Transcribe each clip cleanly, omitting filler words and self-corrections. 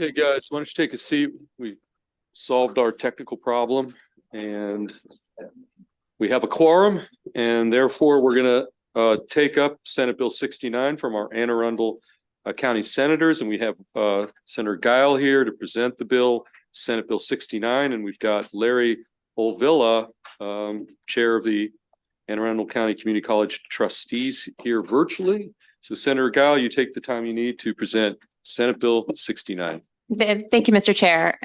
Hey guys, why don't you take a seat? We solved our technical problem and we have a quorum, and therefore we're gonna take up Senate Bill 69 from our Anne Arundel County Senators, and we have Senator Guile here to present the bill, Senate Bill 69, and we've got Larry Olvilla, Chair of the Anne Arundel County Community College Trustees, here virtually. So Senator Guile, you take the time you need to present Senate Bill 69. Thank you, Mr. Chair.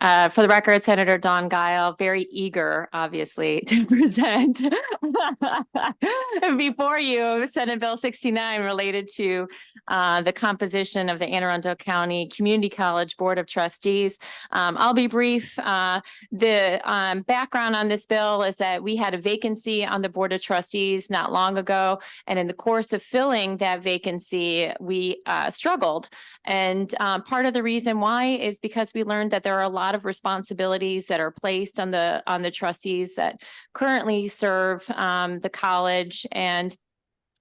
For the record, Senator Don Guile, very eager, obviously, to present before you Senate Bill 69 related to the composition of the Anne Arundel County Community College Board of Trustees. I'll be brief. The background on this bill is that we had a vacancy on the Board of Trustees not long ago, and in the course of filling that vacancy, we struggled. And part of the reason why is because we learned that there are a lot of responsibilities that are placed on the trustees that currently serve the college. And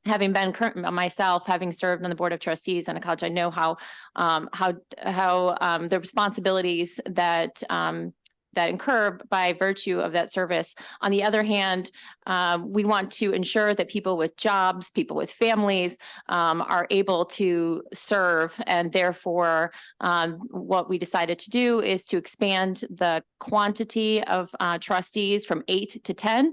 having been myself, having served on the Board of Trustees on a college, I know how the responsibilities that incur by virtue of that service. On the other hand, we want to ensure that people with jobs, people with families are able to serve. And therefore, what we decided to do is to expand the quantity of trustees from 8 to 10,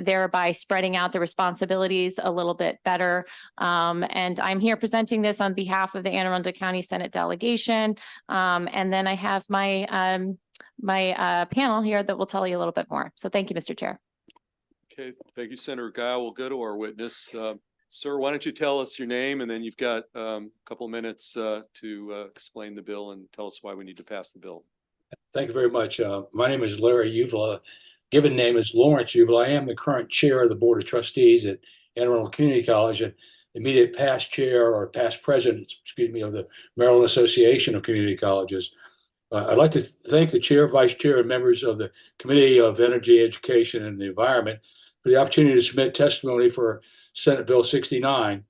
thereby spreading out the responsibilities a little bit better. And I'm here presenting this on behalf of the Anne Arundel County Senate delegation. And then I have my panel here that will tell you a little bit more. So thank you, Mr. Chair. Okay, thank you, Senator Guile. We'll go to our witness. Sir, why don't you tell us your name, and then you've got a couple minutes to explain the bill and tell us why we need to pass the bill. Thank you very much. My name is Larry Uvila. Given name is Lawrence Uvila. I am the current chair of the Board of Trustees at Anne Arundel Community College and immediate past chair or past president, of the Maryland Association of Community Colleges. I'd like to thank the chair, vice chair, and members of the Committee of Energy, Education, and the Environment for the opportunity to submit testimony for Senate Bill 69.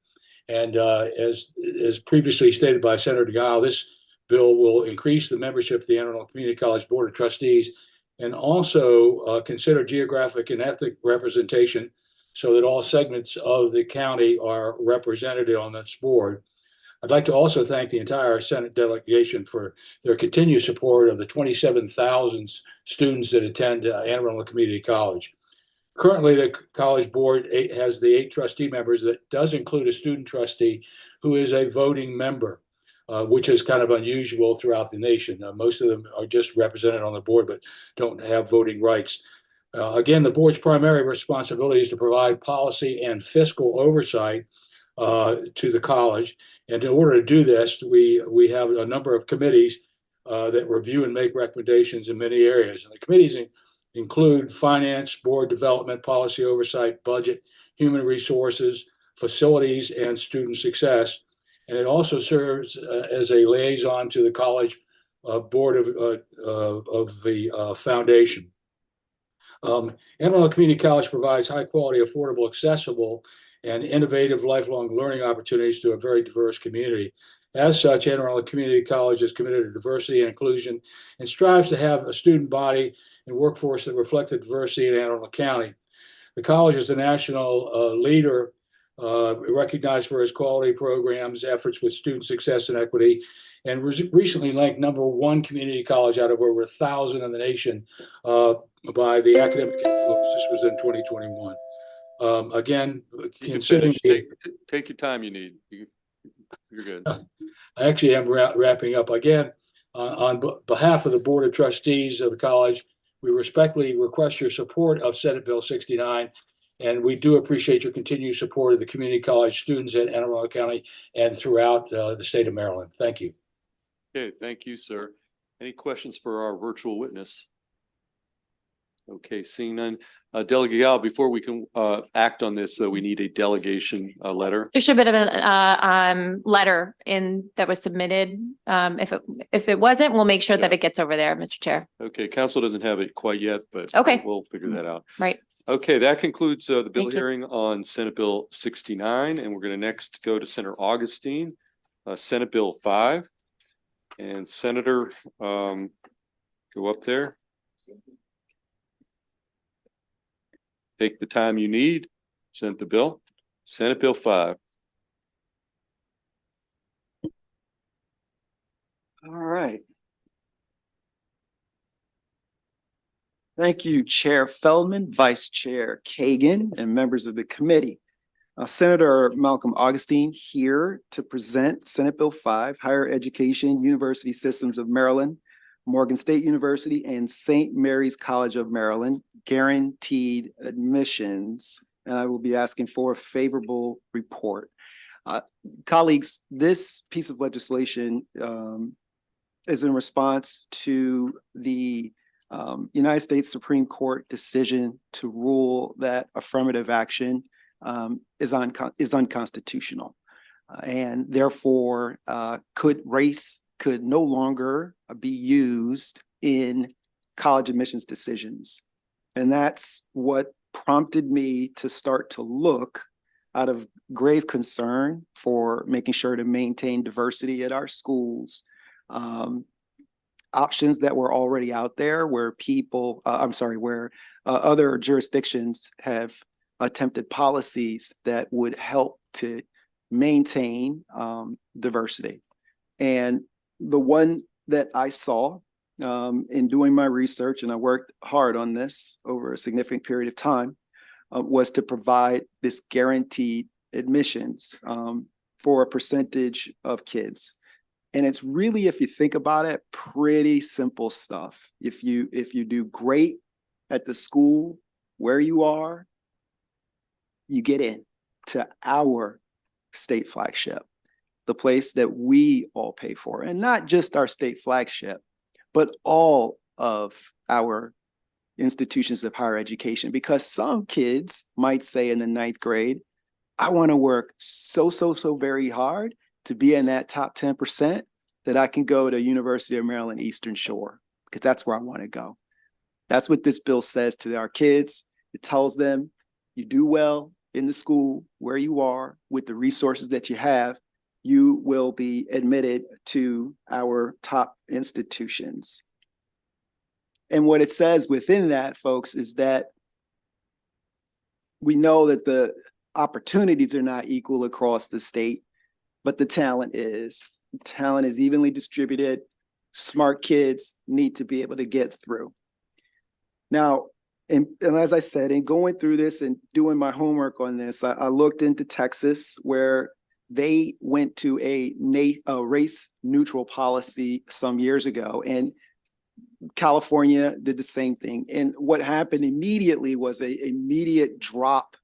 And as previously stated by Senator Guile, this bill will increase the membership of the Anne Arundel Community College Board of Trustees and also consider geographic and ethnic representation so that all segments of the county are represented on this board. I'd like to also thank the entire Senate delegation for their continued support of the 27,000 students that attend Anne Arundel Community College. Currently, the college board has the 8 trustee members. That does include a student trustee who is a voting member, which is kind of unusual throughout the nation. Most of them are just represented on the board but don't have voting rights. Again, the board's primary responsibility is to provide policy and fiscal oversight to the college. And in order to do this, we have a number of committees that review and make recommendations in many areas. And the committees include finance, board development, policy oversight, budget, human resources, facilities, and student success. And it also serves as a liaison to the college board of the foundation. Anne Arundel Community College provides high quality, affordable, accessible, and innovative lifelong learning opportunities to a very diverse community. As such, Anne Arundel Community College is committed to diversity and inclusion and strives to have a student body and workforce that reflect the diversity in Anne Arundel County. The college is a national leader recognized for its quality programs, efforts with student success and equity, and recently ranked #1 community college out of over 1,000 in the nation by the Academic Influence. This was in 2021. Again, considering take your time you need. You're good. I actually am wrapping up. Again, on behalf of the Board of Trustees of the college, we respectfully request your support of Senate Bill 69, and we do appreciate your continued support of the community college students in Anne Arundel County and throughout the state of Maryland. Thank you. Okay, thank you, sir. Any questions for our virtual witness? Okay, seeing none. Delegate Guile, before we can act on this, we need a delegation letter. There should have been a letter that was submitted. If it wasn't, we'll make sure that it gets over there, Mr. Chair. Okay, council doesn't have it quite yet, but okay, we'll figure that out. Right. Okay, that concludes the bill hearing on Senate Bill 69, and we're going to next go to Senator Augustine, Senate Bill 5. And Senator, go up there. Take the time you need, present the bill. Senate Bill 5. All right. Thank you, Chair Feldman, Vice Chair Kagan, and members of the committee. Senator Malcolm Augustine here to present Senate Bill 5, Higher Education University Systems of Maryland, Morgan State University, and St. Mary's College of Maryland, guaranteed admissions. And I will be asking for a favorable report. Colleagues, this piece of legislation is in response to the United States Supreme Court decision to rule that affirmative action is unconstitutional, and therefore race could no longer be used in college admissions decisions. And that's what prompted me to start to look out of grave concern for making sure to maintain diversity at our schools. Options that were already out there where other jurisdictions have attempted policies that would help to maintain diversity. And the one that I saw in doing my research, and I worked hard on this over a significant period of time, was to provide this guaranteed admissions for a percentage of kids. And it's really, if you think about it, pretty simple stuff. If you do great at the school where you are, you get in to our state flagship, the place that we all pay for, and not just our state flagship, but all of our institutions of higher education. Because some kids might say in the 9th grade, I want to work so very hard to be in that top 10% that I can go to University of Maryland Eastern Shore, because that's where I want to go. That's what this bill says to our kids. It tells them you do well in the school where you are with the resources that you have, you will be admitted to our top institutions. And what it says within that, folks, is that we know that the opportunities are not equal across the state, but the talent is. Talent is evenly distributed. Smart kids need to be able to get through. Now, and as I said, in going through this and doing my homework on this, I looked into Texas, where they went to a race neutral policy some years ago, and California did the same thing. And what happened immediately was an immediate drop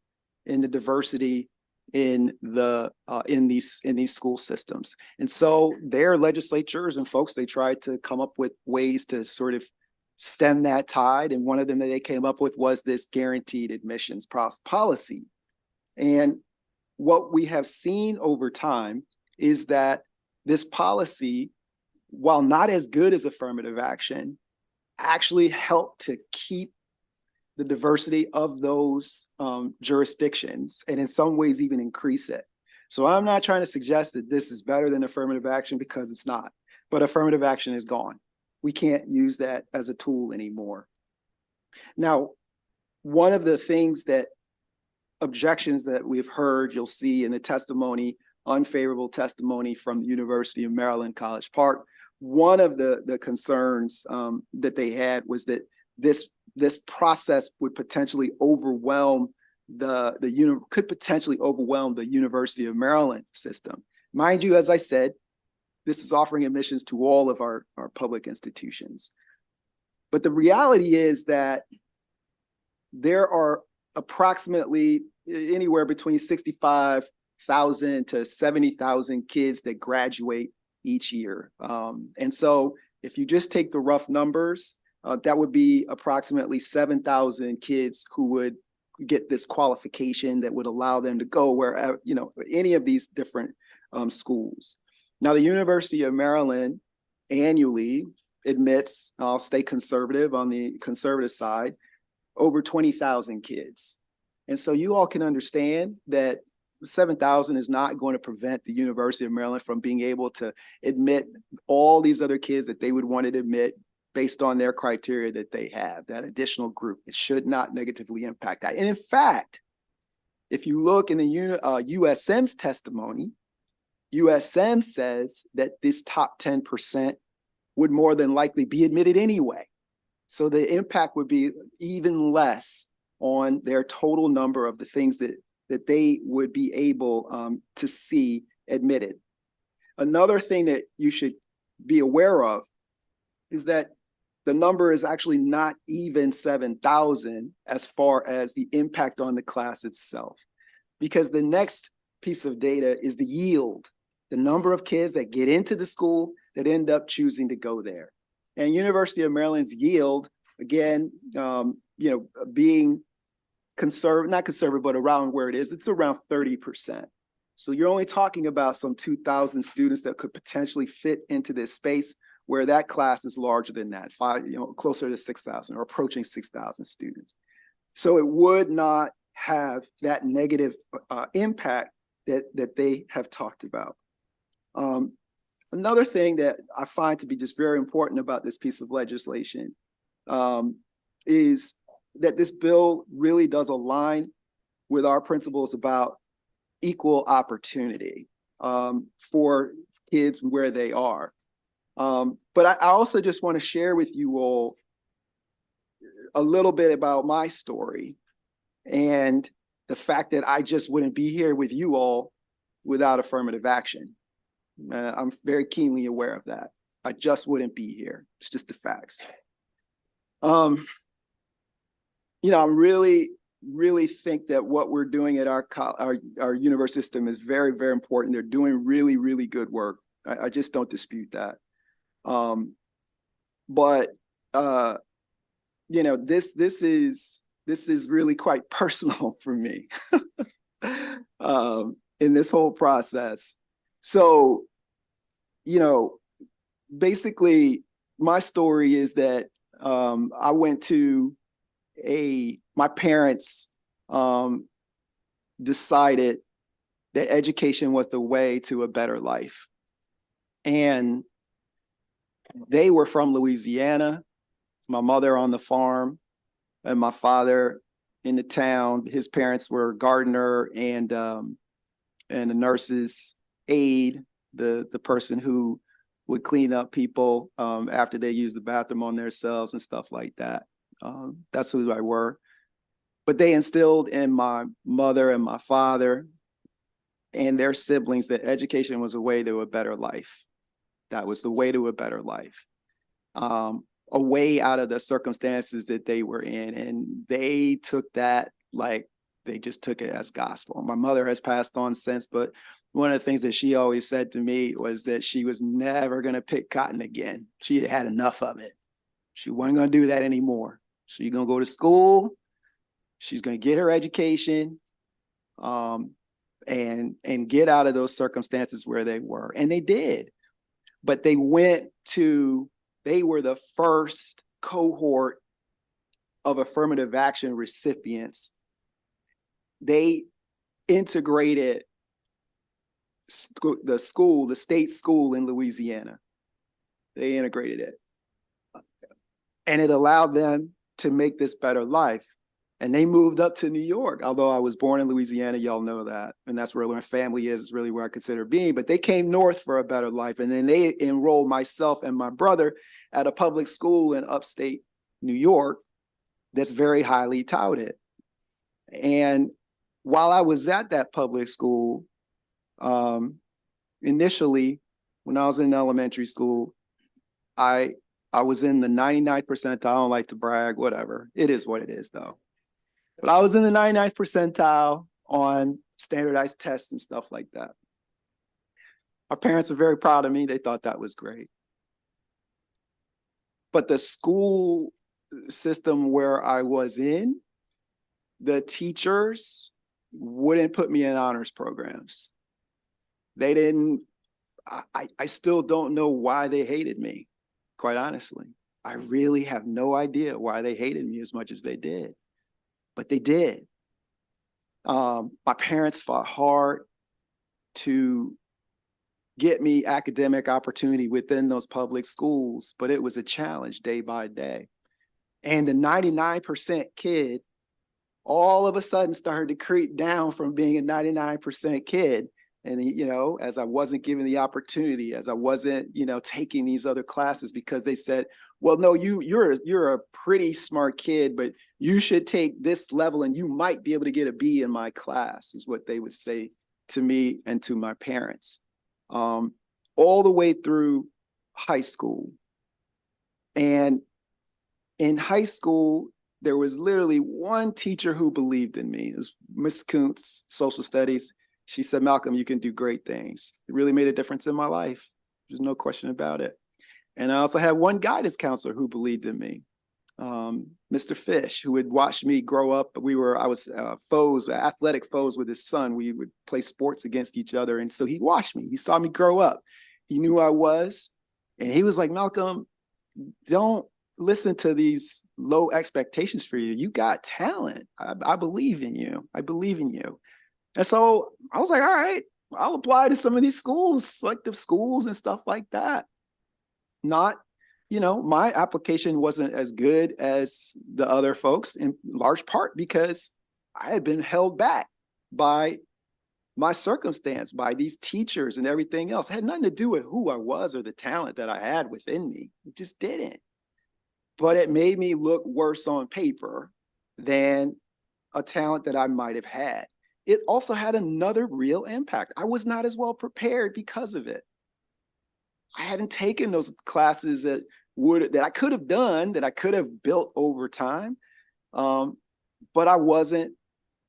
in the diversity in these school systems. And so their legislatures and folks, they tried to come up with ways to sort of stem that tide. And one of them that they came up with was this guaranteed admissions policy. And what we have seen over time is that this policy, while not as good as affirmative action, actually helped to keep the diversity of those jurisdictions, and in some ways even increase it. So I'm not trying to suggest that this is better than affirmative action, because it's not, but affirmative action is gone. We can't use that as a tool anymore. Now, one of the objections that we've heard, you'll see in the testimony, unfavorable testimony from the University of Maryland, College Park. One of the concerns that they had was that this process would potentially overwhelm could potentially overwhelm the University of Maryland system. Mind you, as I said, this is offering admissions to all of our public institutions. But the reality is that there are approximately anywhere between 65,000 to 70,000 kids that graduate each year. And so if you just take the rough numbers, that would be approximately 7,000 kids who would get this qualification that would allow them to go where, any of these different schools. Now, the University of Maryland annually admits, I'll stay conservative on the conservative side, over 20,000 kids. And so you all can understand that 7,000 is not going to prevent the University of Maryland from being able to admit all these other kids that they would want to admit based on their criteria that they have, that additional group. It should not negatively impact that. And in fact, if you look in the USM's testimony, USM says that this top 10% would more than likely be admitted anyway. So the impact would be even less on their total number of the things that they would be able to see admitted. Another thing that you should be aware of is that the number is actually not even 7,000 as far as the impact on the class itself, because the next piece of data is the yield, the number of kids that get into the school that end up choosing to go there. And University of Maryland's yield, again, being not conservative, but around where it is, it's around 30%. So you're only talking about some 2,000 students that could potentially fit into this space, where that class is larger than that, closer to 6,000 or approaching 6,000 students. So it would not have that negative impact that they have talked about. Another thing that I find to be just very important about this piece of legislation is that this bill really does align with our principles about equal opportunity for kids where they are. But I also just want to share with you all a little bit about my story and the fact that I just wouldn't be here with you all without affirmative action. I'm very keenly aware of that. I just wouldn't be here. It's just the facts. I'm really think that what we're doing at our university system is very, very important. They're doing really, really good work. I just don't dispute that. This is really quite personal for me in this whole process. So, basically my story is that I went to my parents decided that education was the way to a better life. And they were from Louisiana, my mother on the farm and my father in the town. His parents were a gardener and a nurse's aide, the person who would clean up people after they used the bathroom on themselves and stuff like that. That's who I were. But they instilled in my mother and my father and their siblings that education was a way to a better life. That was the way to a better life. A way out of the circumstances that they were in. And they took that like they just took it as gospel. My mother has passed on since, but one of the things that she always said to me was that she was never going to pick cotton again. She had enough of it. She wasn't going to do that anymore. She's going to go to school. She's going to get her education and get out of those circumstances where they were. And they did. But they were the first cohort of affirmative action recipients. They integrated the state school in Louisiana. They integrated it. And it allowed them to make this better life. And they moved up to New York. Although I was born in Louisiana, y'all know that. And that's where my family is. It's really where I consider being. But they came north for a better life. And then they enrolled myself and my brother at a public school in upstate New York that's very highly touted. And while I was at that public school, initially, when I was in elementary school, I was in the 99th percentile. I don't like to brag, whatever. It is what it is, though. But I was in the 99th percentile on standardized tests and stuff like that. My parents were very proud of me. They thought that was great. But the school system where I was in, the teachers wouldn't put me in honors programs. They didn't. I still don't know why they hated me, quite honestly. I really have no idea why they hated me as much as they did. But they did. My parents fought hard to get me academic opportunity within those public schools, but it was a challenge day by day. And the 99% kid all of a sudden started to creep down from being a 99% kid. And, as I wasn't given the opportunity, as I wasn't, taking these other classes because they said, well, no, you're a pretty smart kid, but you should take this level and you might be able to get a B in my class, is what they would say to me and to my parents. All the way through high school. And in high school, there was literally one teacher who believed in me. It was Miss Kuntz, social studies. She said, Malcolm, you can do great things. It really made a difference in my life. There's no question about it. And I also had one guidance counselor who believed in me, Mr. Fish, who had watched me grow up. I was athletic foes with his son. We would play sports against each other. And so he watched me. He saw me grow up. He knew who I was. And he was like, Malcolm, don't listen to these low expectations for you. You got talent. I believe in you. I believe in you. And so I was like, all right, I'll apply to some of these schools, selective schools and stuff like that. Not, my application wasn't as good as the other folks, in large part because I had been held back by my circumstance, by these teachers and everything else. It had nothing to do with who I was or the talent that I had within me. It just didn't. But it made me look worse on paper than a talent that I might have had. It also had another real impact. I was not as well prepared because of it. I hadn't taken those classes that I could have done, that I could have built over time, but I wasn't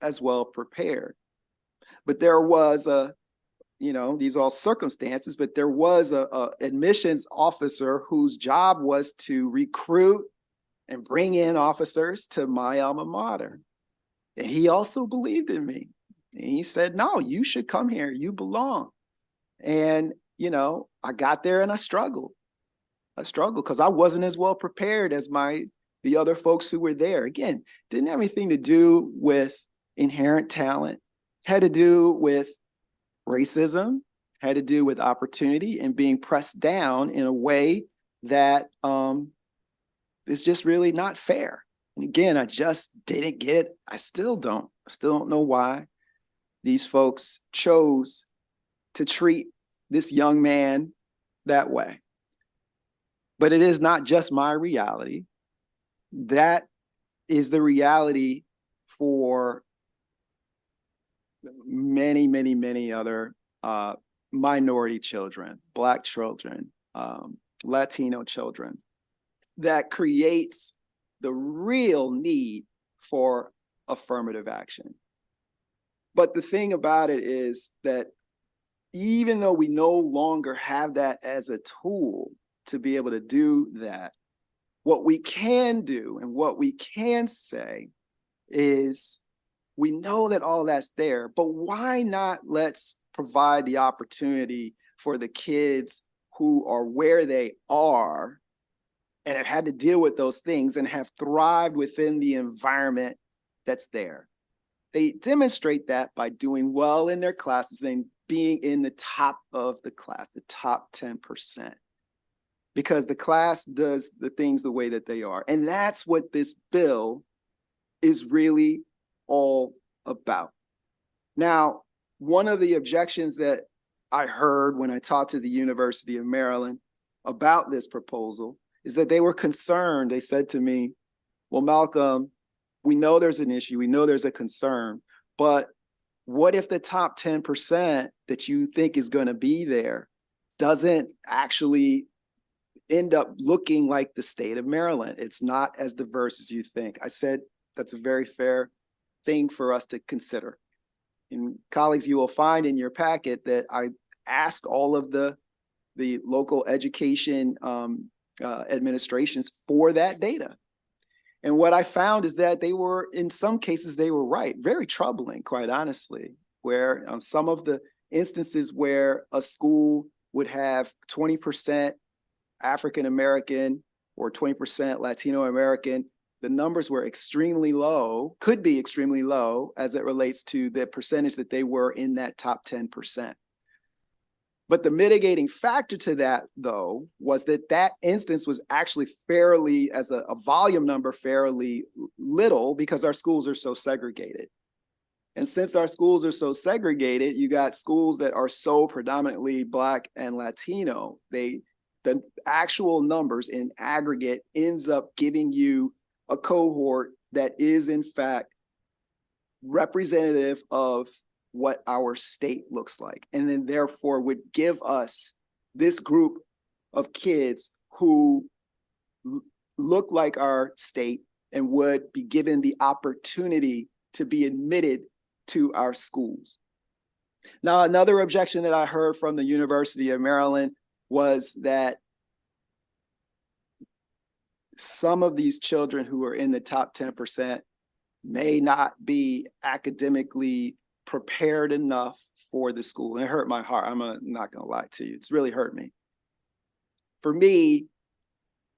as well prepared. But there was these are all circumstances, but there was a admissions officer whose job was to recruit and bring in officers to my alma mater. And he also believed in me. And he said, no, you should come here. You belong. And, I got there and I struggled. Because I wasn't as well prepared as the other folks who were there. Again, didn't have anything to do with inherent talent. Had to do with racism, had to do with opportunity and being pressed down in a way that is just really not fair. And again, I just didn't get it. I still don't know why these folks chose to treat this young man that way. But it is not just my reality. That is the reality for many, many, many other minority children, Black children, Latino children. That creates the real need for affirmative action. But the thing about it is that even though we no longer have that as a tool to be able to do that, what we can do and what we can say is we know that all that's there, but why not let's provide the opportunity for the kids who are where they are and have had to deal with those things and have thrived within the environment that's there. They demonstrate that by doing well in their classes and being in the top of the class, the top 10%, because the class does the things the way that they are. And that's what this bill is really all about. Now, one of the objections that I heard when I talked to the University of Maryland about this proposal is that they were concerned. They said to me, well, Malcolm, we know there's an issue, we know there's a concern, but what if the top 10% that you think is going to be there doesn't actually end up looking like the state of Maryland? It's not as diverse as you think. I said, that's a very fair thing for us to consider. And colleagues, you will find in your packet that I asked all of the local education administrations for that data. And what I found is that in some cases, they were right. Very troubling, quite honestly, where on some of the instances where a school would have 20% African-American or 20% Latino-American, the numbers were extremely low, could be extremely low as it relates to the percentage that they were in that top 10%. But the mitigating factor to that, though, was that instance was actually fairly, as a volume number, fairly little because our schools are so segregated. And since our schools are so segregated, you got schools that are so predominantly Black and Latino, the actual numbers in aggregate ends up giving you a cohort that is in fact representative of what our state looks like, and then therefore would give us this group of kids who look like our state and would be given the opportunity to be admitted to our schools. Now, another objection that I heard from the University of Maryland was that some of these children who are in the top 10% may not be academically prepared enough for the school. And it hurt my heart. I'm not going to lie to you. It's really hurt me. For me,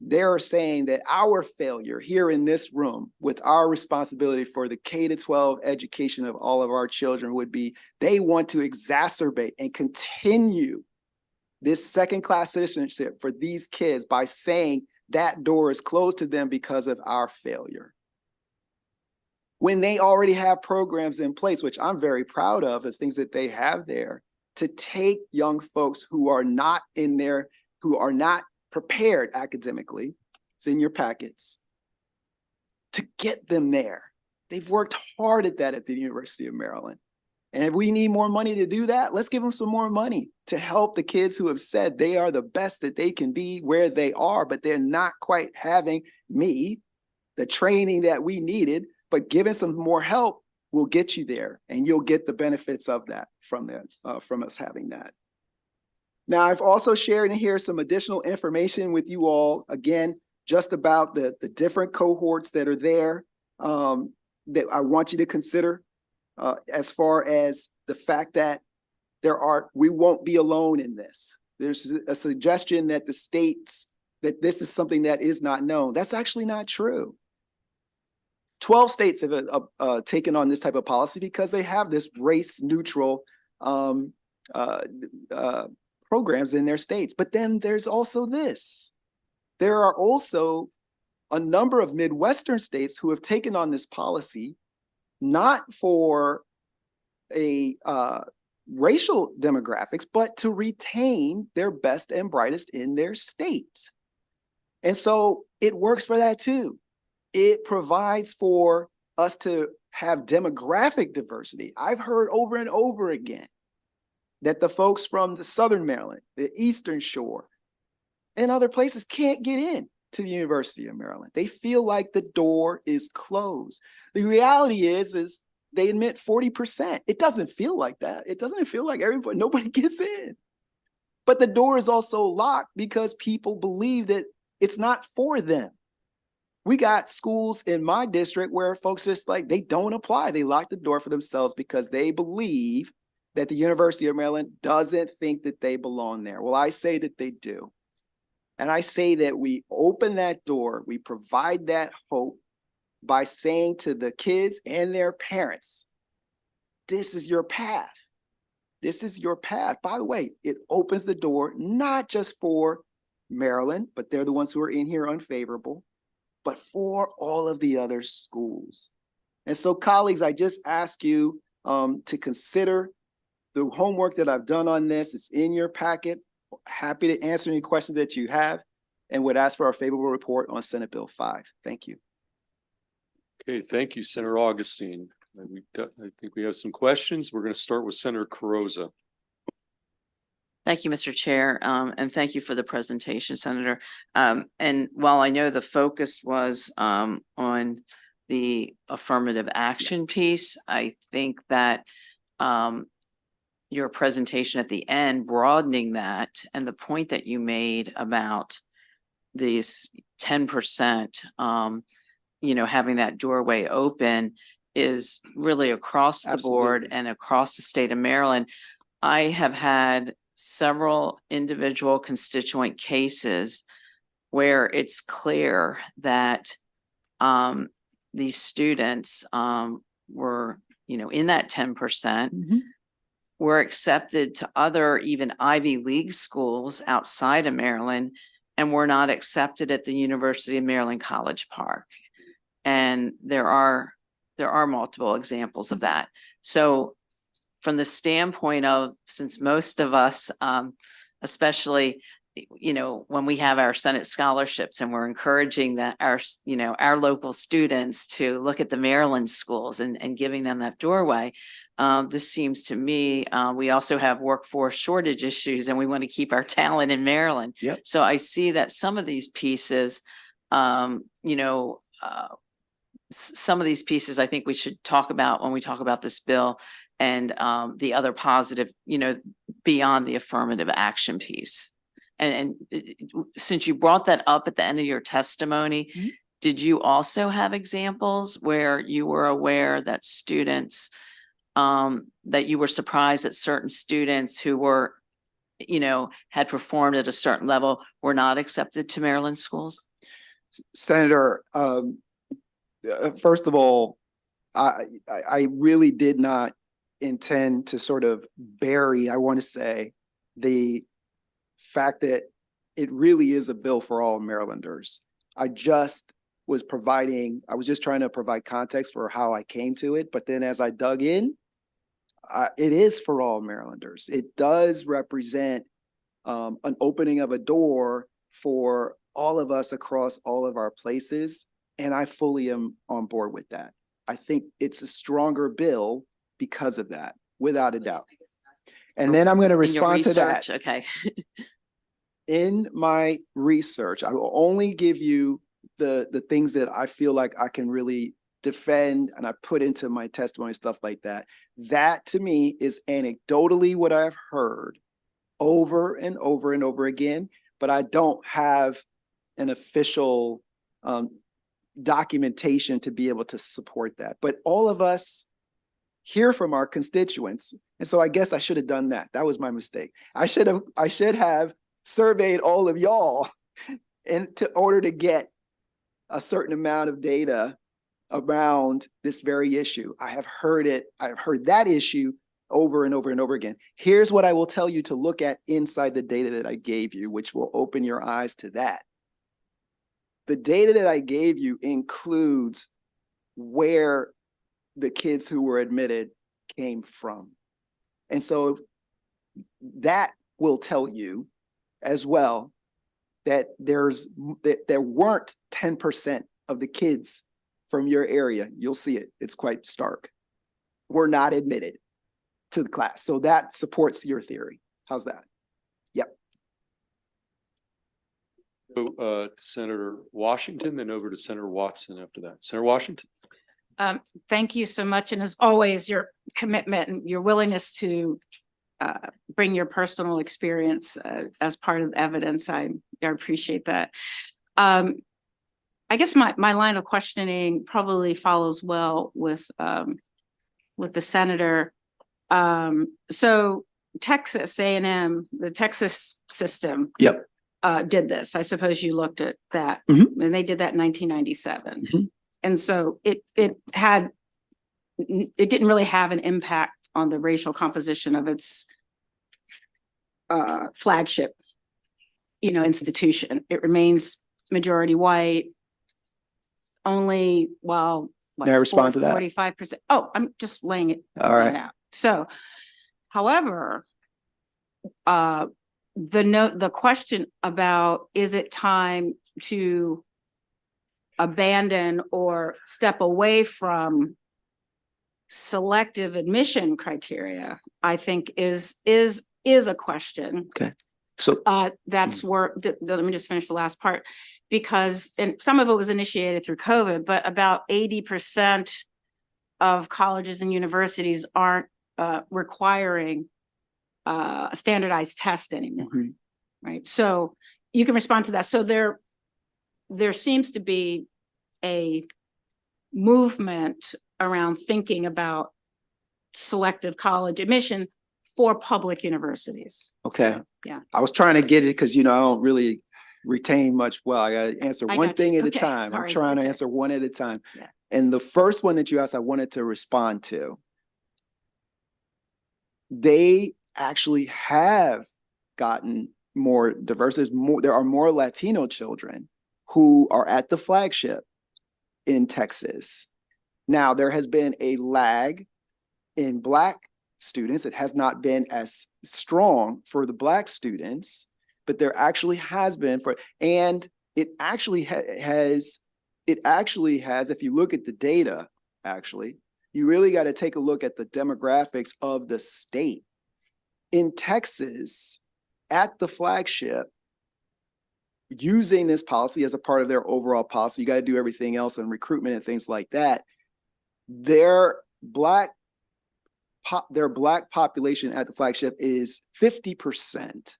they're saying that our failure here in this room with our responsibility for the K-12 education of all of our children would be they want to exacerbate and continue this second-class citizenship for these kids by saying that door is closed to them because of our failure. When they already have programs in place, which I'm very proud of, the things that they have there, to take young folks who are not prepared academically, it's in your packets, to get them there. They've worked hard at that at the University of Maryland. And if we need more money to do that, let's give them some more money to help the kids who have said they are the best that they can be where they are, but they're not quite having the training that we needed, but giving some more help will get you there, and you'll get the benefits of that from us having that. Now, I've also shared in here some additional information with you all, again, just about the different cohorts that are there that I want you to consider as far as the fact that we won't be alone in this. There's a suggestion that the states, that this is something that is not known. That's actually not true. 12 states have taken on this type of policy because they have this race-neutral programs in their states. But then there's also this. There are also a number of Midwestern states who have taken on this policy, not for a racial demographics, but to retain their best and brightest in their states. And so it works for that too. It provides for us to have demographic diversity. I've heard over and over again that the folks from the Southern Maryland, the Eastern Shore, and other places can't get in to the University of Maryland. They feel like the door is closed. The reality is they admit 40%. It doesn't feel like that. It doesn't feel like nobody gets in. But the door is also locked because people believe that it's not for them. We got schools in my district where folks just like, they don't apply. They lock the door for themselves because they believe that the University of Maryland doesn't think that they belong there. Well, I say that they do. And I say that we open that door, we provide that hope by saying to the kids and their parents, this is your path. This is your path. By the way, it opens the door, not just for Maryland, but they're the ones who are in here unfavorable, but for all of the other schools. And so, colleagues, I just ask you to consider the homework that I've done on this. It's in your packet. Happy to answer any questions that you have, and would ask for our favorable report on Senate Bill 5. Thank you. Okay, thank you, Senator Augustine. I think we have some questions. We're going to start with Senator Carrozza. Thank you, Mr. Chair, and thank you for the presentation, Senator. And while I know the focus was on the affirmative action piece, I think that your presentation at the end, broadening that, and the point that you made about these 10%, having that doorway open is really across the board and across the state of Maryland. I have had several individual constituent cases where it's clear that these students were, in that 10%, were accepted to other even Ivy League schools outside of Maryland and were not accepted at the University of Maryland College Park. And there are multiple examples of that. So from the standpoint of, since most of us, especially, when we have our Senate scholarships and we're encouraging that our local students to look at the Maryland schools and giving them that doorway, this seems to me, we also have workforce shortage issues and we want to keep our talent in Maryland. Yep. So I see that some of these pieces, some of these pieces I think we should talk about when we talk about this bill, and the other positive, beyond the affirmative action piece. And since you brought that up at the end of your testimony, did you also have examples where you were aware that students, that you were surprised that certain students who were, had performed at a certain level were not accepted to Maryland schools? Senator, first of all, I really did not intend to sort of bury, I want to say, the fact that it really is a bill for all Marylanders. I was just trying to provide context for how I came to it. But then as I dug in, it is for all Marylanders. It does represent an opening of a door for all of us across all of our places. And I fully am on board with that. I think it's a stronger bill because of that, without a doubt. And then I'm going to respond to that. Okay. In my research, I will only give you the things that I feel like I can really defend and I put into my testimony, stuff like that. That to me is anecdotally what I've heard over and over and over again, but I don't have an official documentation to be able to support that. But all of us hear from our constituents. And so I guess I should have done that. That was my mistake. I should have surveyed all of y'all in order to get a certain amount of data around this very issue. I've heard that issue over and over and over again. Here's what I will tell you to look at inside the data that I gave you, which will open your eyes to that. The data that I gave you includes where the kids who were admitted came from. And so that will tell you as well that there weren't 10% of the kids from your area. You'll see it. It's quite stark. Were not admitted to the class. So that supports your theory. How's that? Yep. So, Senator Washington, then over to Senator Watson after that. Senator Washington. Thank you so much. And as always, your commitment and your willingness to bring your personal experience as part of the evidence. I appreciate that. I guess my line of questioning probably follows well with the senator. So Texas A&M, the Texas system, Yep, did this. I suppose you looked at that, Mhm. and they did that in 1997. Mhm. And so it didn't really have an impact on the racial composition of its flagship, institution. It remains majority white. Only May I respond to that? 45%. Oh, I'm just laying it All right. out. So, however, the question about is it time to abandon or step away from selective admission criteria, I think is a question. Okay. So That's where, let me just finish the last part, because, and some of it was initiated through COVID, but about 80% of colleges and universities aren't requiring a standardized test anymore, right? So you can respond to that. So there seems to be a movement around thinking about selective college admission for public universities. okay. Yeah. I was trying to get it because I don't really retain much. Well, I gotta answer I one got you. thing at a Okay, time. I'm sorry. trying to Okay. answer one at a time. Yeah. And the first one that you asked, I wanted to respond to. They actually have gotten more diverse. There are more Latino children who are at the flagship in Texas. Now, there has been a lag in Black students. It has not been as strong for the Black students, but there actually has been and it actually has, if you look at the data, actually, you really got to take a look at the demographics of the state. In Texas, at the flagship, using this policy as a part of their overall policy, you got to do everything else and recruitment and things like that. Their Black population at the flagship is 50%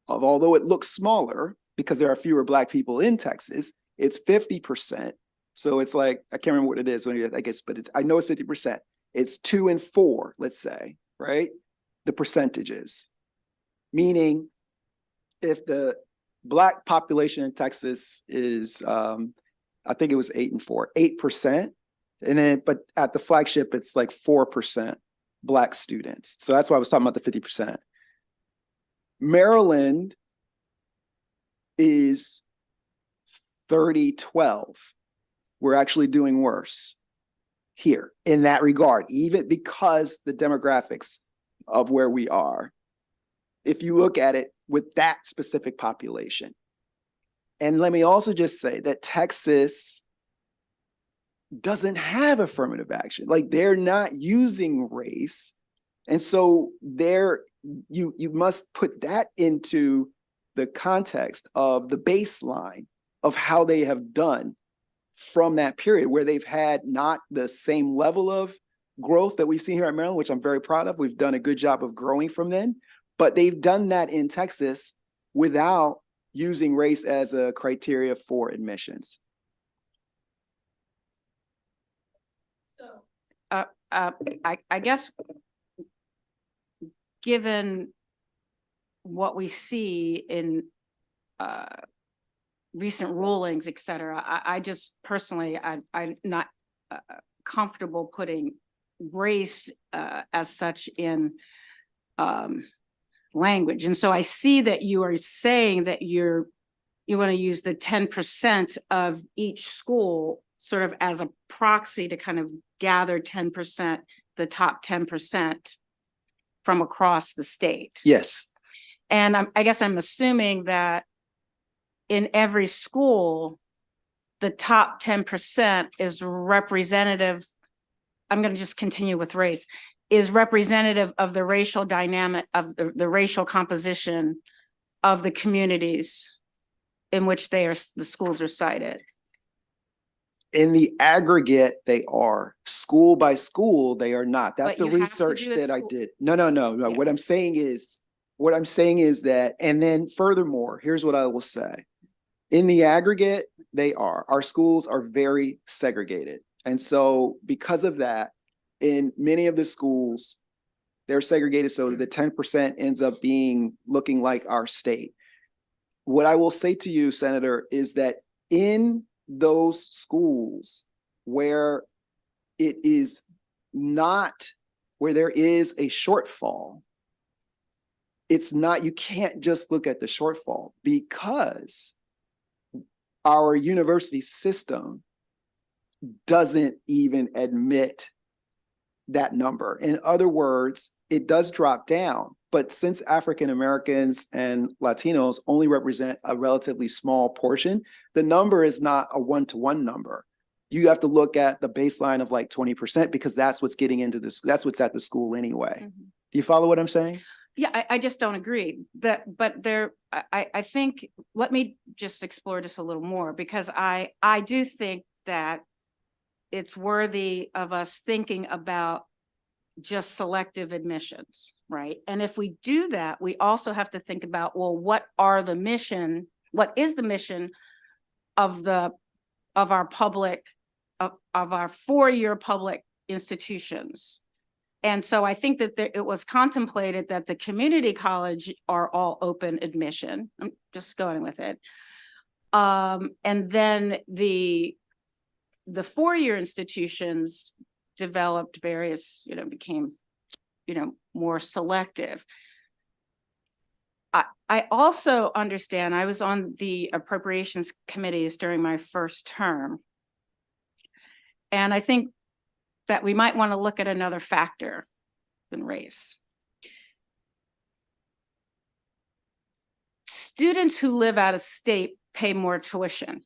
of, although it looks smaller because there are fewer Black people in Texas, it's 50%. So it's like, I can't remember what it is, I guess, but I know it's 50%. It's 2 and 4, let's say, right? The percentages, meaning if the Black population in Texas is, I think it was 8 and 4, 8%. And then, but at the flagship, it's like 4% Black students. So that's why I was talking about the 50%. Maryland is 30-12. We're actually doing worse here in that regard, even because the demographics of where we are, if you look at it with that specific population. And let me also just say that Texas doesn't have affirmative action. Like, they're not using race. And so you must put that into the context of the baseline of how they have done from that period, where they've had not the same level of growth that we've seen here at Maryland, which I'm very proud of. We've done a good job of growing from then, but they've done that in Texas without using race as a criteria for admissions. So, I guess, given what we see in recent rulings, et cetera, I just personally, I'm not comfortable putting race as such in language. And so I see that you are saying that you want to use the 10% of each school sort of as a proxy to kind of gather 10%, the top 10% from across the state. Yes. And I guess I'm assuming that in every school, the top 10% is representative. I'm going to just continue with race, is representative of the racial dynamic, of the racial composition of the communities in which the schools are cited. In the aggregate, they are. School by school, they are not. That's But the you have to research do it that I school- did. No. Yeah. What I'm saying is that, and then furthermore, here's what I will say. In the aggregate, they are. Our schools are very segregated. And so because of that, in many of the schools, they're segregated so the 10% ends up looking like our state. What I will say to you, Senator, is that in those schools where it is not, where there is a shortfall, it's not, you can't just look at the shortfall, because our university system doesn't even admit that number. In other words, it does drop down, but since African Americans and Latinos only represent a relatively small portion, the number is not a one-to-one number. You have to look at the baseline of like 20%, because that's what's getting into this, that's what's at the school anyway. Mm-hmm. Do you follow what I'm saying? Yeah, I just don't agree but I think, let me just explore this a little more, because I do think that it's worthy of us thinking about just selective admissions, right? And if we do that, we also have to think about, well, what is the mission of our public, of our four-year public institutions? And so I think that it was contemplated that the community college are all open admission. I'm just going with it. And then the four-year institutions developed various, became, more selective. I also understand, I was on the appropriations committees during my first term. And I think that we might want to look at another factor than race. Students who live out of state pay more tuition,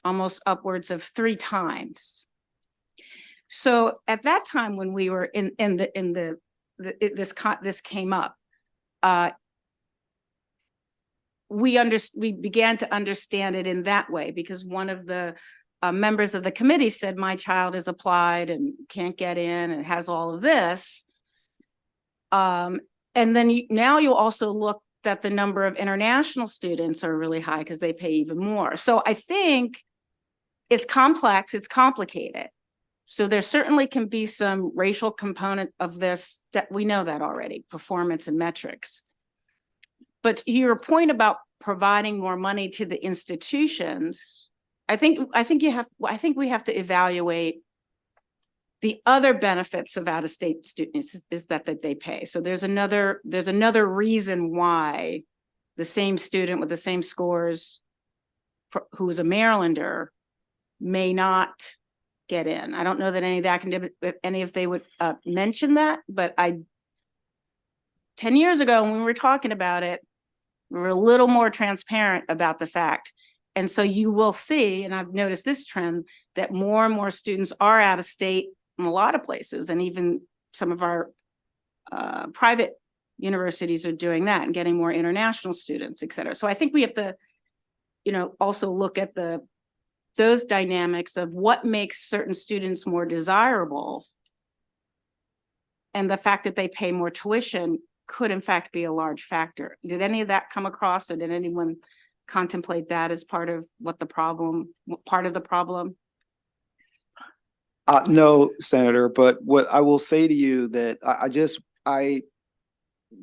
almost upwards of 3 times. So at that time, when we were this came up, we began to understand it in that way, because one of the members of the committee said, my child is applied and can't get in and has all of this. And then now you'll also look that the number of international students are really high because they pay even more. So I think it's complex, it's complicated. So there certainly can be some racial component of this, that we know that already, performance and metrics. But your point about providing more money to the institutions, I think we have to evaluate the other benefits of out-of-state students is that they pay. So there's another reason why the same student with the same scores who is a Marylander may not get in. I don't know that any of the academic, any if they would mention that, but 10 years ago when we were talking about it, we were a little more transparent about the fact. And so you will see, and I've noticed this trend, that more and more students are out of state in a lot of places, and even some of our private universities are doing that and getting more international students, et cetera. So I think we have to, also look at those dynamics of what makes certain students more desirable, and the fact that they pay more tuition could in fact be a large factor. Did any of that come across, or did anyone contemplate that as part of the problem? No, Senator, but what I will say to you that I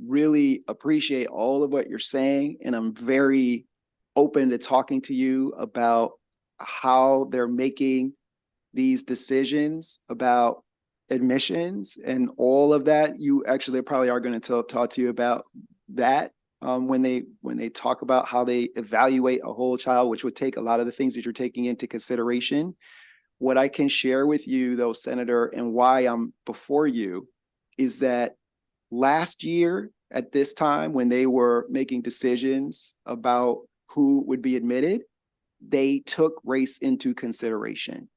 really appreciate all of what you're saying, and I'm very open to talking to you about how they're making these decisions about admissions and all of that. You actually probably are going to talk to you about that when they talk about how they evaluate a whole child, which would take a lot of the things that you're taking into consideration. What I can share with you, though, Senator, and why I'm before you, is that last year at this time, when they were making decisions about who would be admitted, they took race into consideration.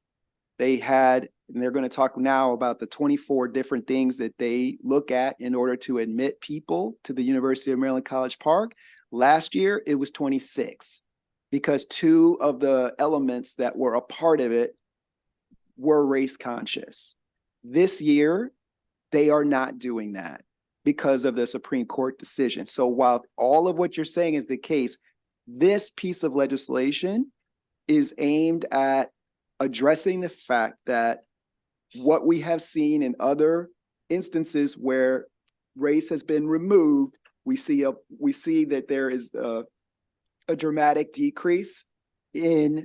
They had, and they're going to talk now about the 24 different things that they look at in order to admit people to the University of Maryland College Park. Last year, it was 26, because 2 of the elements that were a part of it were race conscious. This year, they are not doing that because of the Supreme Court decision. So while all of what you're saying is the case, this piece of legislation is aimed at addressing the fact that what we have seen in other instances where race has been removed, we see that there is a dramatic decrease in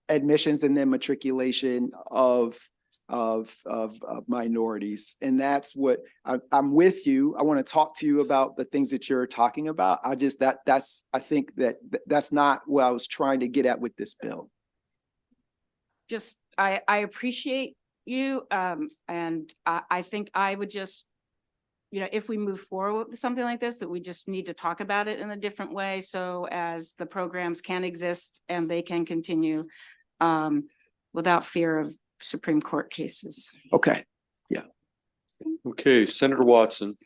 admissions and then matriculation of minorities. And that's what I'm with you. I want to talk to you about the things that you're talking about. I think that's not what I was trying to get at with this bill. Just, I appreciate you. And I think I would just, if we move forward with something like this, that we just need to talk about it in a different way, so as the programs can exist and they can continue without fear of Supreme Court cases. Okay. Yeah. Okay, Senator Watson.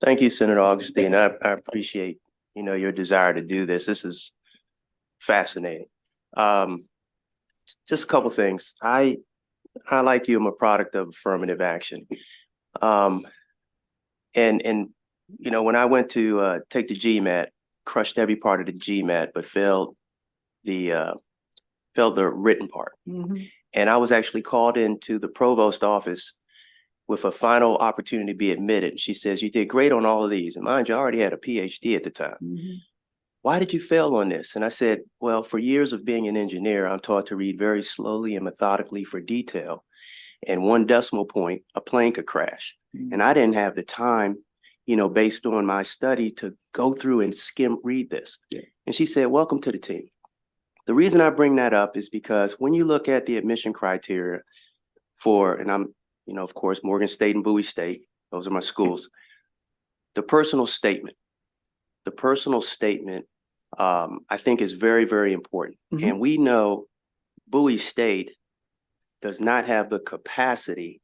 Thank you, Senator Augustine. I appreciate, your desire to do this. This is fascinating. Just a couple things. I like you, I'm a product of affirmative action. And when I went to take the GMAT, crushed every part of the GMAT, but failed the written part. Mm-hmm. And I was actually called into the provost office with a final opportunity to be admitted. She says, you did great on all of these. And mind you, I already had a PhD at the time. Mm-hmm. why did you fail on this? And I said, well, for years of being an engineer, I'm taught to read very slowly and methodically for detail. And one decimal point, a plane could crash. And I didn't have the time, you know, based on my study to go through and skim read this. Yeah. And she said, welcome to the team. The reason I bring that up is because when you look at the admission criteria for, and I'm, you know, of course, Morgan State and Bowie State, those are my schools, the personal statement, I think is very, very important. Mhm. And we know Bowie State does not have the capacity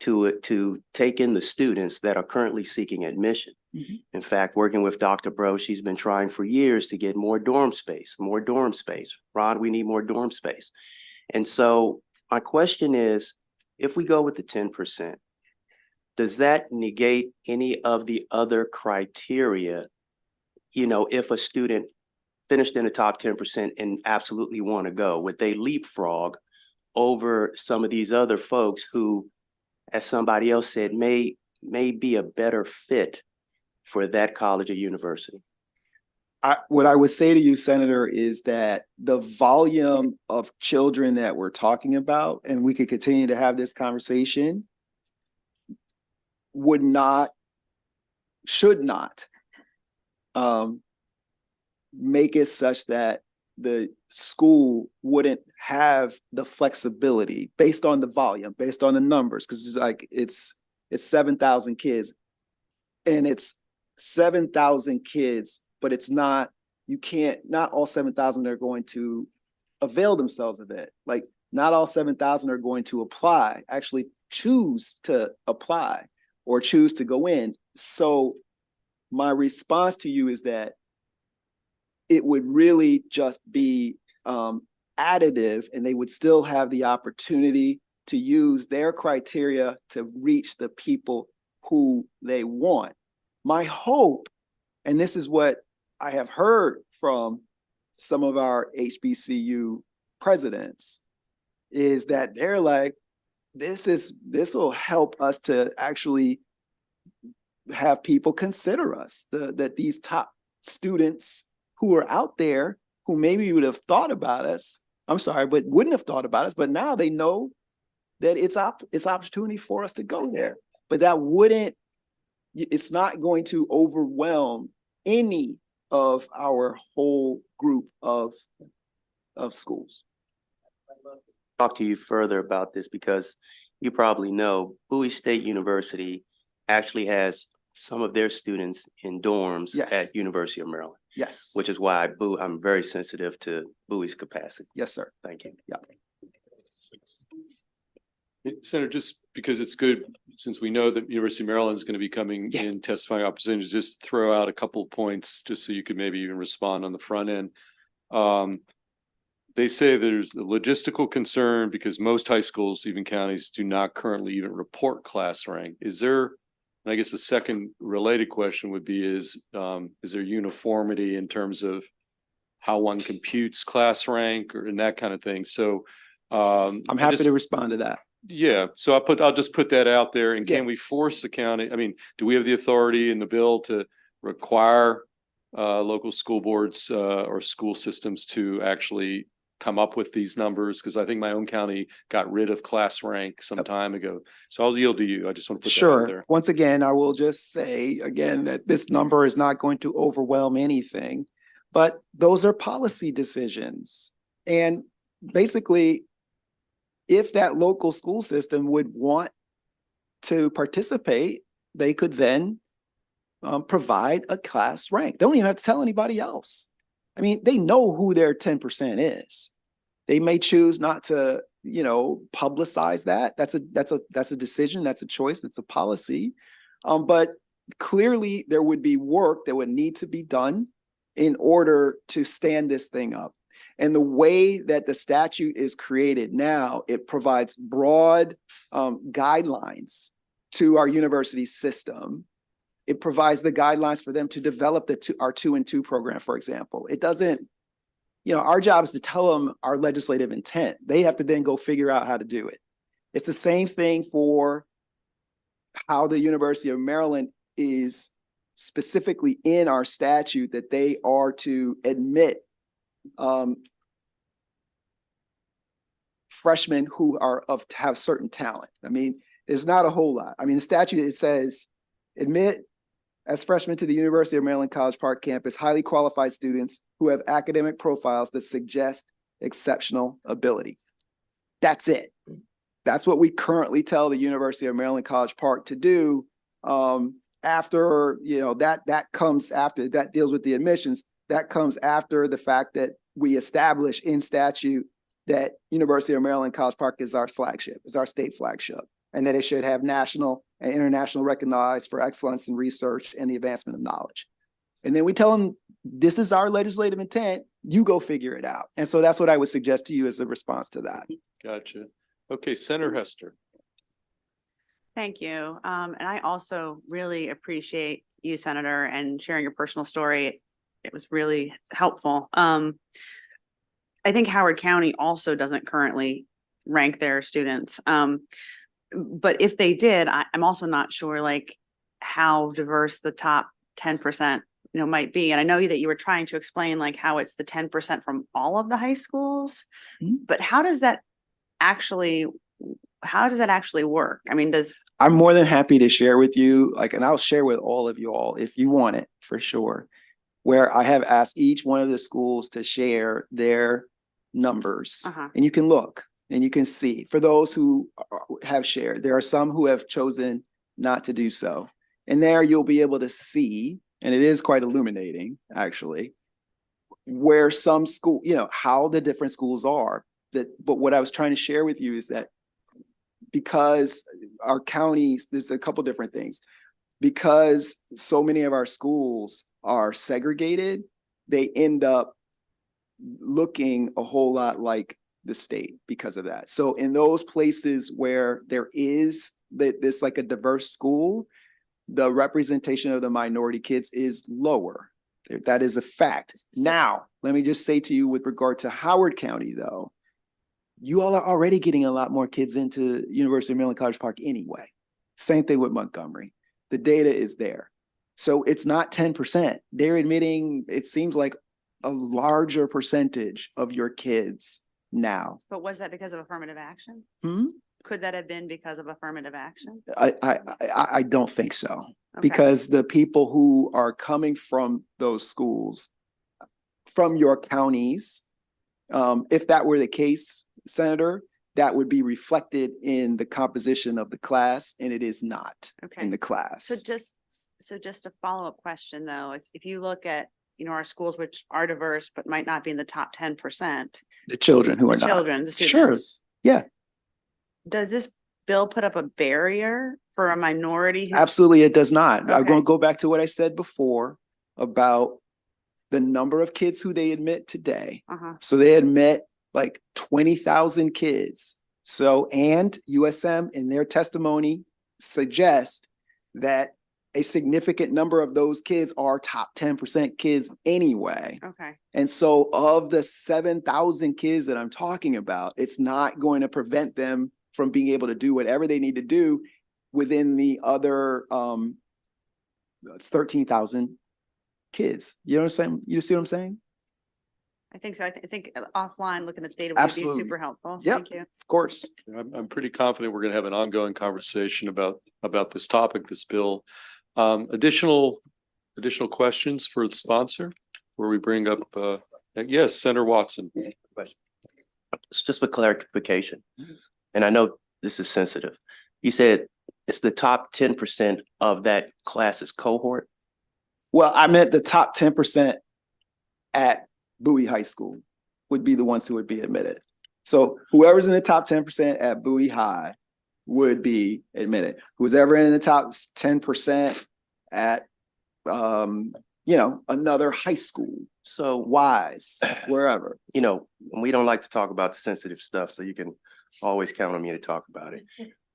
to take in the students that are currently seeking admission. Mhm. In fact, working with Dr. Bro, she's been trying for years to get more dorm space. Ron, we need more dorm space. And so my question is, if we go with the 10%, does that negate any of the other criteria? You know, if a student finished in the top 10% and absolutely want to go, would they leapfrog over some of these other folks who, as somebody else said, may be a better fit for that college or university? What I would say to you, Senator, is that the volume of children that we're talking about, and we could continue to have this conversation, should not make it such that the school wouldn't have the flexibility based on the volume, based on the numbers, because it's like it's 7,000 kids, and it's 7,000 kids, but it's not all 7,000 are going to avail themselves of it. Like, not all 7,000 are going to actually choose to apply or choose to go in. So my response to you is that it would really just be additive, and they would still have the opportunity to use their criteria to reach the people who they want. My hope, and this is what I have heard from some of our HBCU presidents, is that they're like, this will help us to actually have people consider us, that these top students who are out there who maybe would have thought about us, but wouldn't have thought about us, but now they know that it's opportunity for us to go there. But it's not going to overwhelm any of our whole group of schools. Talk to you further about this because you probably know Bowie State University actually has some of their students in dorms Yes. at University of Maryland. Yes. Which is why I'm very sensitive to Bowie's capacity. Yes, sir. Thank you. Yeah. Senator, just because it's good, since we know that University of Maryland is going to be coming in testifying opposition, just throw out a couple of points just so you could maybe even respond on the front end. They say there's a logistical concern because most high schools, even counties, do not currently even report class rank. Is there, and I guess the second related question would be, is there uniformity in terms of how one computes class rank or and that kind of thing? So I'm happy to respond to that. Yeah, so I'll just put that out there. And can we force the county? I mean, do we have the authority in the bill to require local school boards or school systems to actually come up with these numbers? Because I think my own county got rid of class rank some time ago. So I'll yield to you. I just want to put that out there. Once again, I will just say again that this number is not going to overwhelm anything, but those are policy decisions. And basically, if that local school system would want to participate, they could then provide a class rank. They don't even have to tell anybody else. I mean, they know who their 10% is. They may choose not to, publicize that. That's a decision. That's a choice. That's a policy. But clearly, there would be work that would need to be done in order to stand this thing up. And the way that the statute is created now, it provides broad guidelines to our university system. It provides the guidelines for them to develop our 2-and-2 program, for example. It doesn't, our job is to tell them our legislative intent. They have to then go figure out how to do it. It's the same thing for how the University of Maryland is specifically in our statute that they are to admit freshmen who are have certain talent. I mean, there's not a whole lot. I mean, the statute, it says, admit as freshmen to the University of Maryland College Park campus, highly qualified students who have academic profiles that suggest exceptional ability. That's it. That's what we currently tell the University of Maryland College Park to do. After, that comes after, that deals with the admissions. That comes after the fact that we establish in statute that University of Maryland College Park is our flagship, is our state flagship, and that it should have national and international recognized for excellence in research and the advancement of knowledge. And then we tell them, this is our legislative intent, you go figure it out. And so that's what I would suggest to you as a response to that. Gotcha. Okay, Senator Hester. Thank you. And I also really appreciate you, Senator, and sharing your personal story. It was really helpful. I think Howard County also doesn't currently rank their students. But if they did, I'm also not sure like how diverse the top 10%, might be. And I know that you were trying to explain like how it's the 10% from all of the high schools, but how does that actually work? I mean, I'm more than happy to share with you, and I'll share with all of you all if you want it, for sure, where I have asked each one of the schools to share their numbers. And you can look and you can see. For those who have shared, there are some who have chosen not to do so. And there you'll be able to see, and it is quite illuminating, actually, where some school, how the different schools are. But what I was trying to share with you is that because our counties, there's a couple different things. Because so many of our schools are segregated, they end up looking a whole lot like the state because of that. So in those places where there is this like a diverse school, the representation of the minority kids is lower. That is a fact. Now, let me just say to you with regard to Howard County, though, you all are already getting a lot more kids into University of Maryland College Park anyway. Same thing with Montgomery. The data is there. So it's not 10%. They're admitting, it seems like, a larger percentage of your kids now. but was that because of affirmative action? Hmm? Could that have been because of affirmative action? I don't think so. Okay. Because the people who are coming from those schools, from your counties, if that were the case, Senator, that would be reflected in the composition of the class, and it is not Okay. in the class. So just a follow-up question though, if you look at, our schools which are diverse, but might not be in the top 10%, The children who are not. children, the Sure. students. Yeah, Does this bill put up a barrier for a minority? absolutely it does not. I'm Okay. going to go back to what I said before about the number of kids who they admit today. So they admit like 20,000 kids. So, and USM in their testimony suggest that a significant number of those kids are top 10% kids anyway. Okay. And so of the 7,000 kids that I'm talking about, it's not going to prevent them from being able to do whatever they need to do within the other 13,000 kids. You know what I'm saying? You see what I'm saying? I think so. I think offline, looking at the data would be Absolutely. super helpful. Yep. Thank you. Of course. I'm pretty confident we're going to have an ongoing conversation about this topic, this bill. Additional questions for the sponsor, where we bring up, yes, Senator Watson. It's just for clarification, and I know this is sensitive. You said it's the top 10% of that class's cohort? Well, I meant the top 10% at Bowie High School would be the ones who would be admitted. So whoever's in the top 10% at Bowie High would be admitted. Who's ever in the top 10% at, another high school. So Wise, wherever. We don't like to talk about the sensitive stuff, so you can always count on me to talk about it.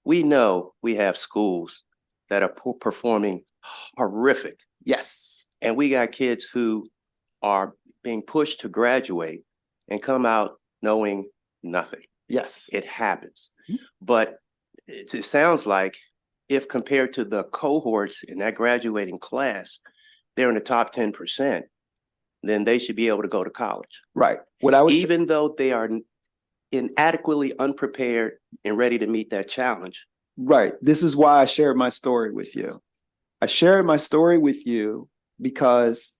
We know we have schools that are performing horrific. Yes. And we got kids who are being pushed to graduate and come out knowing nothing. Yes. It happens. But it sounds like if compared to the cohorts in that graduating class, they're in the top 10%, then they should be able to go to college, Right. What I was even though they are inadequately unprepared and ready to meet that challenge. right. This is why I shared my story with you. I shared my story with you because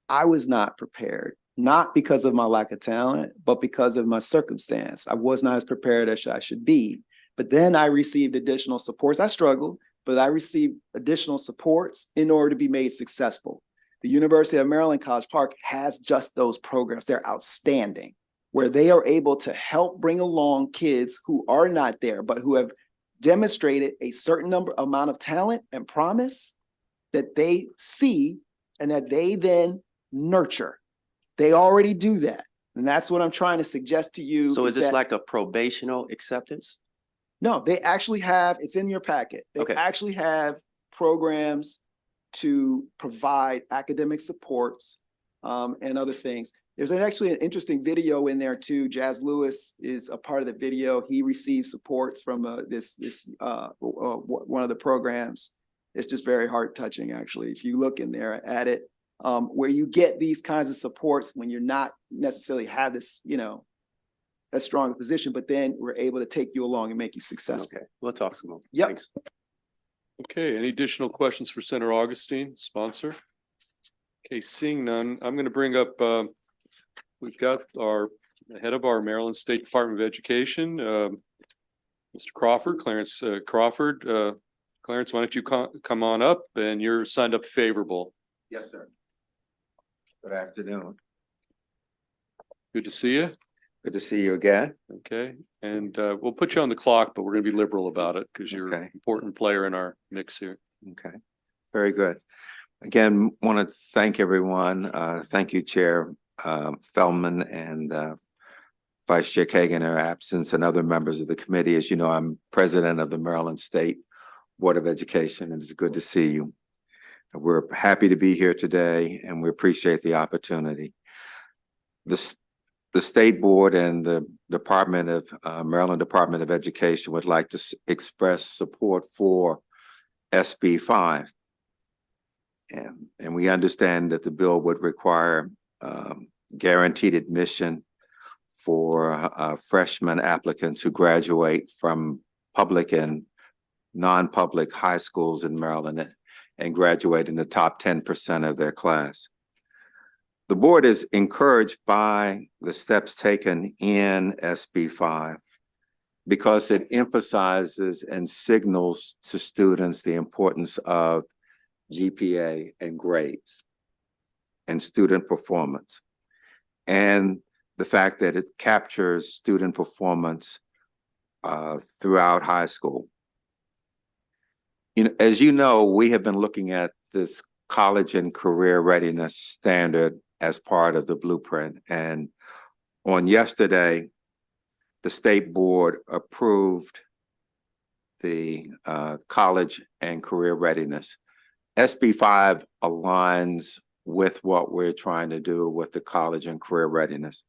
I was not prepared, not because of my lack of talent, but because of my circumstance. I was not as prepared as I should be. But then I received additional supports. I struggled, but I received additional supports in order to be made successful. The University of Maryland College Park has just those programs. They're outstanding, where they are able to help bring along kids who are not there, but who have demonstrated a certain amount of talent and promise that they see and that they then nurture. They already do that. And that's what I'm trying to suggest to you. So is this that- like a probational acceptance? No, they actually have, it's in your packet. They Okay. actually have programs to provide academic supports and other things. There's actually an interesting video in there too. Jazz Lewis is a part of the video. He received supports from one of the programs. It's just very heart touching, actually. If you look in there at it, where you get these kinds of supports when you're not necessarily have this, a strong position, but then we're able to take you along and make you successful. Okay, we'll talk some more. Yep. Thanks. Okay, any additional questions for Senator Augustine, sponsor? Okay, seeing none, I'm going to bring up, we've got our head of our Maryland State Department of Education, Mr. Crawford, Clarence Crawford. Clarence, why don't you come on up, and you're signed up favorable. Yes, sir. Good afternoon. Good to see you. Good to see you again. Okay, and we'll put you on the clock, but we're going to be liberal about it because you're an Okay. important player in our mix here. Okay, very good. Again, want to thank everyone. Thank you, Chair Feldman and Vice Chair Kagan in their absence and other members of the committee. As you know, I'm president of the Maryland State Board of Education, and it's good to see you. We're happy to be here today, and we appreciate the opportunity. The State Board and the Maryland Department of Education would like to express support for SB 5. And we understand that the bill would require guaranteed admission for freshman applicants who graduate from public and non-public high schools in Maryland and graduate in the top 10% of their class. The board is encouraged by the steps taken in SB 5 because it emphasizes and signals to students the importance of GPA and grades and student performance, and the fact that it captures student performance throughout high school. As you know, we have been looking at this college and career readiness standard as part of the blueprint. And on yesterday, the State Board approved the college and career readiness. SB 5 aligns with what we're trying to do with the college and career readiness.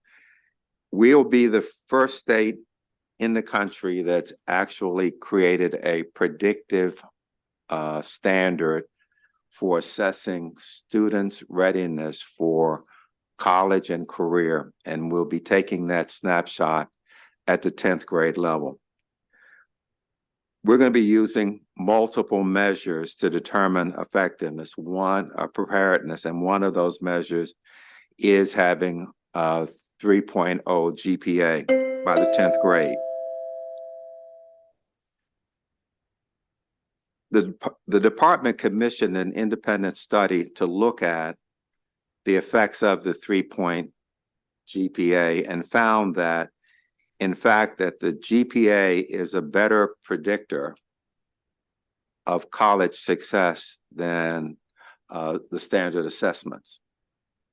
We'll be the first state in the country that's actually created a predictive standard for assessing students' readiness for college and career, and we'll be taking that snapshot at the 10th grade level. We're going to be using multiple measures to determine effectiveness, preparedness, and one of those measures is having a 3.0 GPA by the 10th grade. The department commissioned an independent study to look at the effects of the 3-point GPA and found that, in fact, that the GPA is a better predictor of college success than the standard assessments,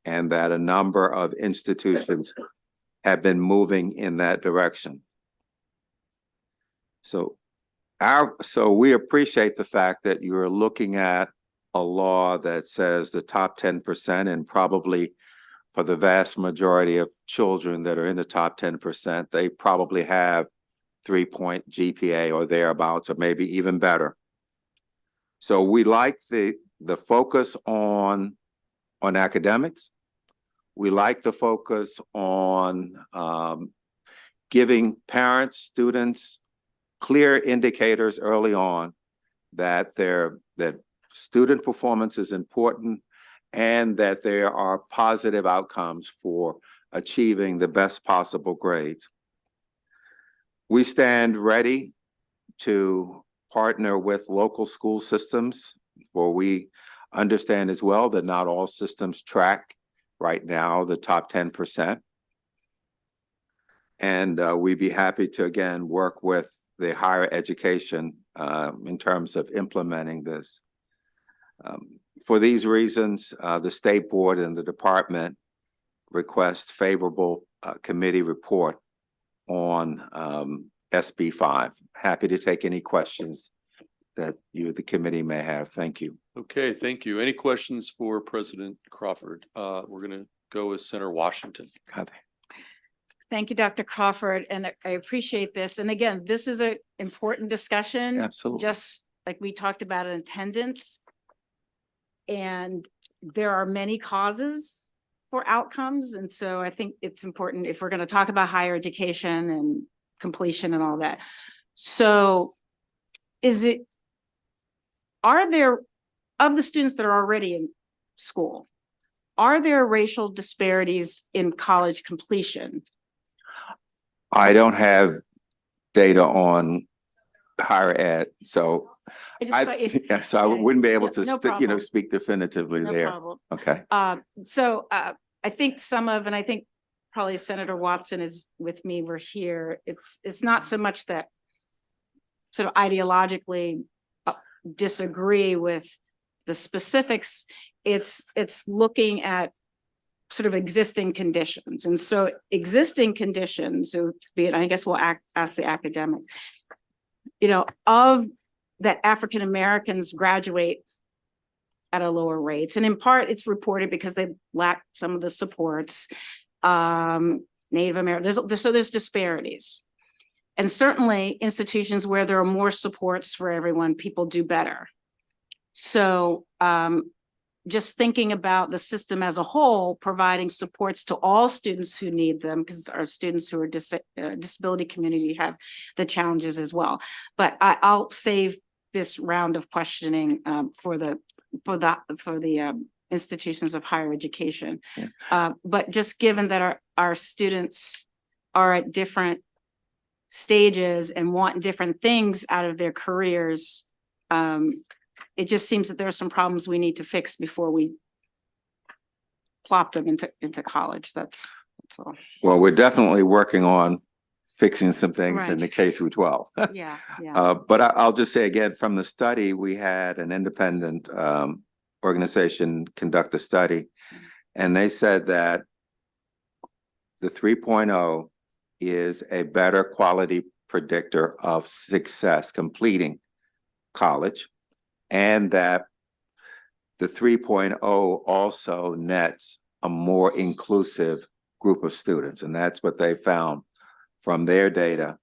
and that a number of institutions have been moving in that direction. So we appreciate the fact that you're looking at a law that says the top 10%, and probably for the vast majority of children that are in the top 10%, they probably have 3-point GPA or thereabouts, or maybe even better. So we like the the focus on academics. We like the focus on giving parents, students clear indicators early on that that student performance is important and that there are positive outcomes for achieving the best possible grades. We stand ready to partner with local school systems, for we understand as well that not all systems track right now the top 10%. And we'd be happy to, again, work with the higher education in terms of implementing this. For these reasons, the state board and the department request favorable committee report on SB 5. Happy to take any questions that you, the committee, may have. Thank you. Okay, thank you. Any questions for President Crawford? We're going to go with Senator Washington. Thank you, Dr. Crawford, and I appreciate this. And again, this is an important discussion. Absolutely. Just like we talked about in attendance. And there are many causes for outcomes. And so I think it's important if we're going to talk about higher education and completion and all that. So are there, of the students that are already in school, are there racial disparities in college completion? I don't have data on higher ed, so I wouldn't be able to, speak definitively No there. problem. Okay. So I think and I think probably Senator Watson is with me, we're here. It's not so much that sort of ideologically disagree with the specifics. It's looking at sort of existing conditions. And so existing conditions, so be it, I guess we'll ask the academic, of that African Americans graduate at a lower rates. And in part, it's reported because they lack some of the supports. Native American, there's disparities. And certainly institutions where there are more supports for everyone, people do better. So just thinking about the system as a whole, providing supports to all students who need them, because our students who are disability community have the challenges as well. But I'll save this round of questioning for the institutions of higher education. Yeah. But just given that our students are at different stages and want different things out of their careers, it just seems that there are some problems we need to fix before we plop them into college. That's all. Well, we're definitely working on fixing some things in the K through 12. Yeah. But I'll just say again, from the study, we had an independent organization conduct a study, and they said that the 3.0 is a better quality predictor of success completing college, and that the 3.0 also nets a more inclusive group of students. And that's what they found from their data.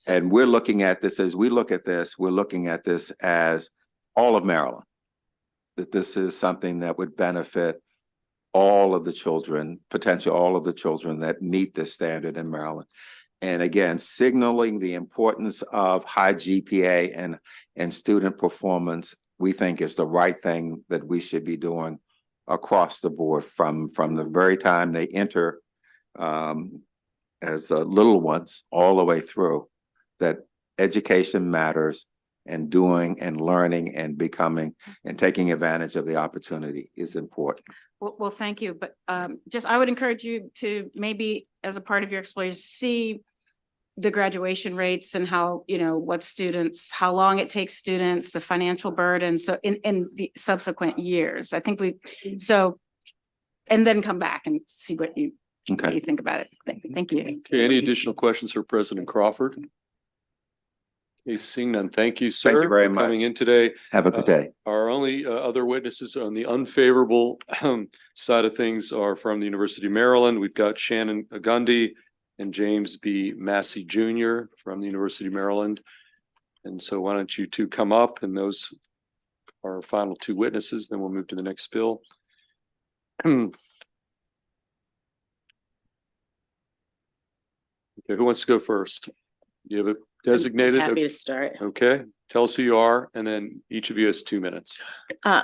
And we're looking at this, as we look at this, we're looking at this as all of Maryland, that this is something that would benefit all of the children, potentially all of the children that meet this standard in Maryland. And again, signaling the importance of high GPA and student performance, we think is the right thing that we should be doing across the board from the very time they enter as little ones all the way through, that education matters, and doing and learning and becoming and taking advantage of the opportunity is important. Well, thank you. But I would encourage you to maybe, as a part of your explanation, see the graduation rates and how, what students, how long it takes students, the financial burden. So in the subsequent years, I think and then come back and see what you think about it. Thank you. Okay, any additional questions for President Crawford? Okay, seeing none. Thank you, sir. Thank you very much for coming in today. Have a good day. Our only other witnesses on the unfavorable side of things are from the University of Maryland. We've got Shannon Gundy and James B. Massey Jr. from the University of Maryland. And so why don't you two come up, and those our final two witnesses, then we'll move to the next bill. Okay, who wants to go first? You have it designated? Happy to start. Okay, tell us who you are, and then each of you has 2 minutes.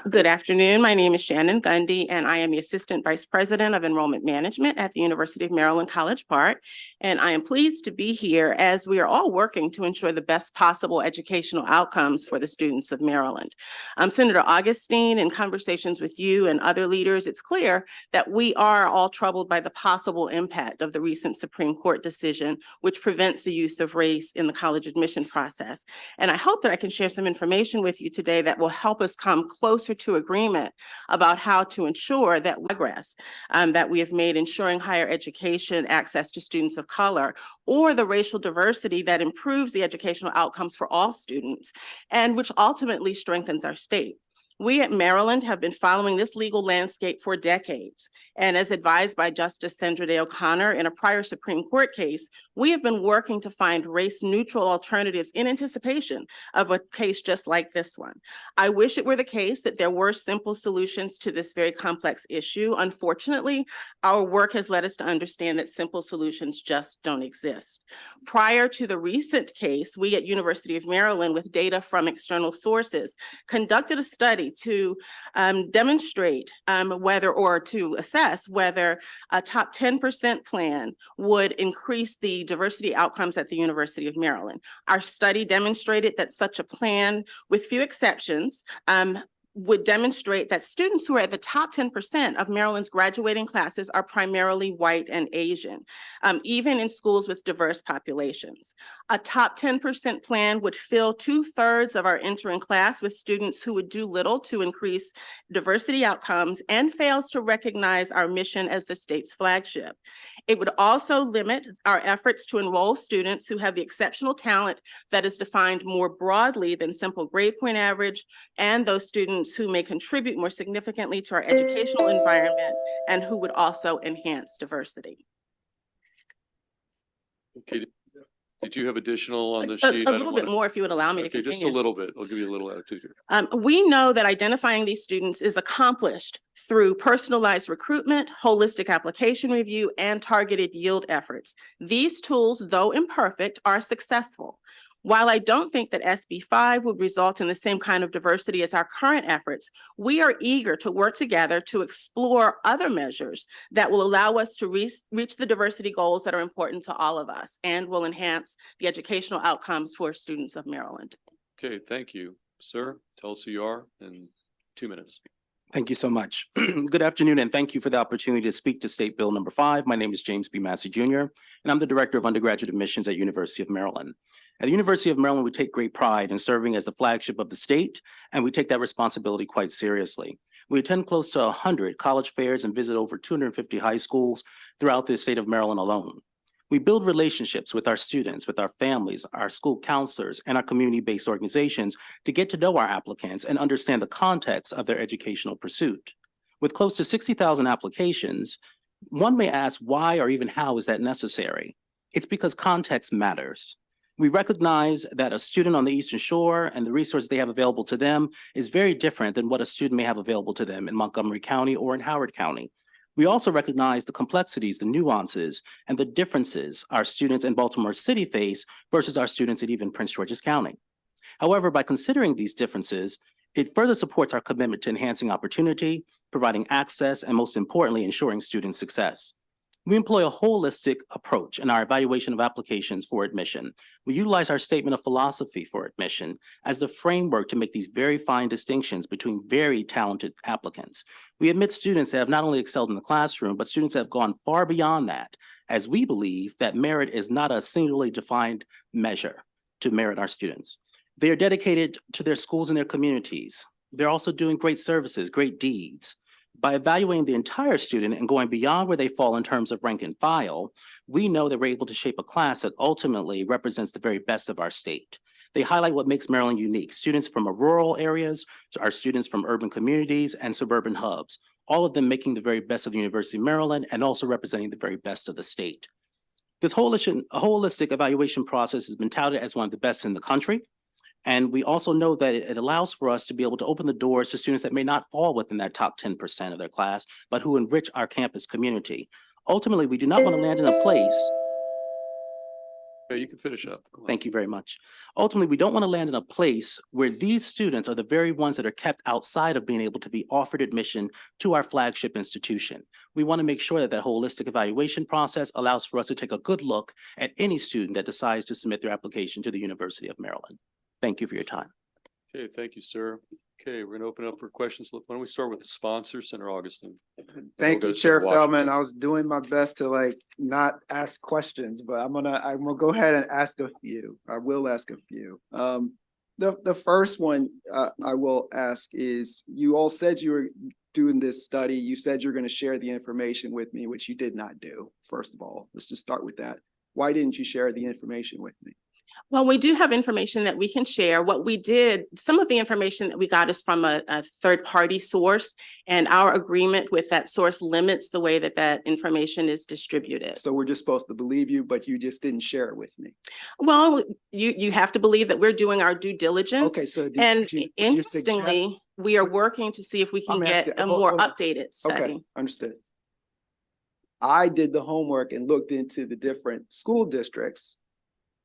Good afternoon. My name is Shannon Gundy, and I am the Assistant Vice President of Enrollment Management at the University of Maryland, College Park. And I am pleased to be here as we are all working to ensure the best possible educational outcomes for the students of Maryland. Senator Augustine, in conversations with you and other leaders, it's clear that we are all troubled by the possible impact of the recent Supreme Court decision, which prevents the use of race in the college admission process. And I hope that I can share some information with you today that will help us come closer to agreement about how to ensure that progress that we have made ensuring higher education access to students of color, or the racial diversity that improves the educational outcomes for all students, and which ultimately strengthens our state. We at Maryland have been following this legal landscape for decades. And as advised by Justice Sandra Day O'Connor in a prior Supreme Court case, we have been working to find race-neutral alternatives in anticipation of a case just like this one. I wish it were the case that there were simple solutions to this very complex issue. Unfortunately, our work has led us to understand that simple solutions just don't exist. Prior to the recent case, we at University of Maryland, with data from external sources, conducted a study to demonstrate whether, or to assess whether a top 10% plan would increase the diversity outcomes at the University of Maryland. Our study demonstrated that such a plan, with few exceptions, would demonstrate that students who are at the top 10% of Maryland's graduating classes are primarily white and Asian, even in schools with diverse populations. A top 10% plan would fill 2/3 of our entering class with students who would do little to increase diversity outcomes and fails to recognize our mission as the state's flagship. It would also limit our efforts to enroll students who have the exceptional talent that is defined more broadly than simple grade point average, and those students who may contribute more significantly to our educational environment and who would also enhance diversity. Okay, did you have additional on the A sheet? I don't little bit wanna- more if you would allow me to Okay, just a continue. little bit. I'll give you a little attitude here. We know that identifying these students is accomplished through personalized recruitment, holistic application review, and targeted yield efforts. These tools, though imperfect, are successful. While I don't think that SB 5 would result in the same kind of diversity as our current efforts, we are eager to work together to explore other measures that will allow us to reach the diversity goals that are important to all of us and will enhance the educational outcomes for students of Maryland. Okay, thank you. Sir, tell us who you are in 2 minutes. Thank you so much. Good afternoon, and thank you for the opportunity to speak to State Bill number 5. My name is James B. Massey Jr., and I'm the Director of Undergraduate Admissions at University of Maryland. At the University of Maryland, we take great pride in serving as the flagship of the state, and we take that responsibility quite seriously. We attend close to 100 college fairs and visit over 250 high schools throughout the state of Maryland alone. We build relationships with our students, with our families, our school counselors, and our community-based organizations to get to know our applicants and understand the context of their educational pursuit. With close to 60,000 applications, one may ask why or even how is that necessary? It's because context matters. We recognize that a student on the Eastern Shore and the resources they have available to them is very different than what a student may have available to them in Montgomery County or in Howard County. We also recognize the complexities, the nuances, and the differences our students in Baltimore City face versus our students in even Prince George's County. However, by considering these differences, it further supports our commitment to enhancing opportunity, providing access, and most importantly, ensuring student success. We employ a holistic approach in our evaluation of applications for admission. We utilize our statement of philosophy for admission as the framework to make these very fine distinctions between very talented applicants. We admit students that have not only excelled in the classroom, but students that have gone far beyond that, as we believe that merit is not a singularly defined measure to merit our students. They are dedicated to their schools and their communities. They're also doing great services, great deeds. By evaluating the entire student and going beyond where they fall in terms of rank and file, we know that we're able to shape a class that ultimately represents the very best of our state. They highlight what makes Maryland unique. Students from rural areas, our students from urban communities and suburban hubs, all of them making the very best of the University of Maryland and also representing the very best of the state. This holistic evaluation process has been touted as one of the best in the country. And we also know that it allows for us to be able to open the doors to students that may not fall within that top 10% of their class, but who enrich our campus community. Ultimately, we do not want to land in a place. Okay, you can finish up. Thank you very much. Ultimately, we don't want to land in a place where these students are the very ones that are kept outside of being able to be offered admission to our flagship institution. We want to make sure that that holistic evaluation process allows for us to take a good look at any student that decides to submit their application to the University of Maryland. Thank you for your time. Okay, thank you, sir. Okay, we're gonna open up for questions. Why don't we start with the sponsor, Senator Augustine? Thank go you, to Chair Senator Feldman. Washington. I was doing my best to not ask questions, but I'm gonna go ahead and ask a few. I will ask a few. The first one I will ask is, you all said you were doing this study. You said you're gonna share the information with me, which you did not do. First of all, let's just start with that. Why didn't you share the information with me? Well, we do have information that we can share. What we did, some of the information that we got is from a third-party source, and our agreement with that source limits the way that that information is distributed. So we're just supposed to believe you, but you just didn't share it with me. Well, you have to believe that we're doing our due diligence. Okay, so And would you suggest- interestingly, we are working to see if we can I'm get asking- a hold- more hold on. updated Okay, study. understood. I did the homework and looked into the different school districts,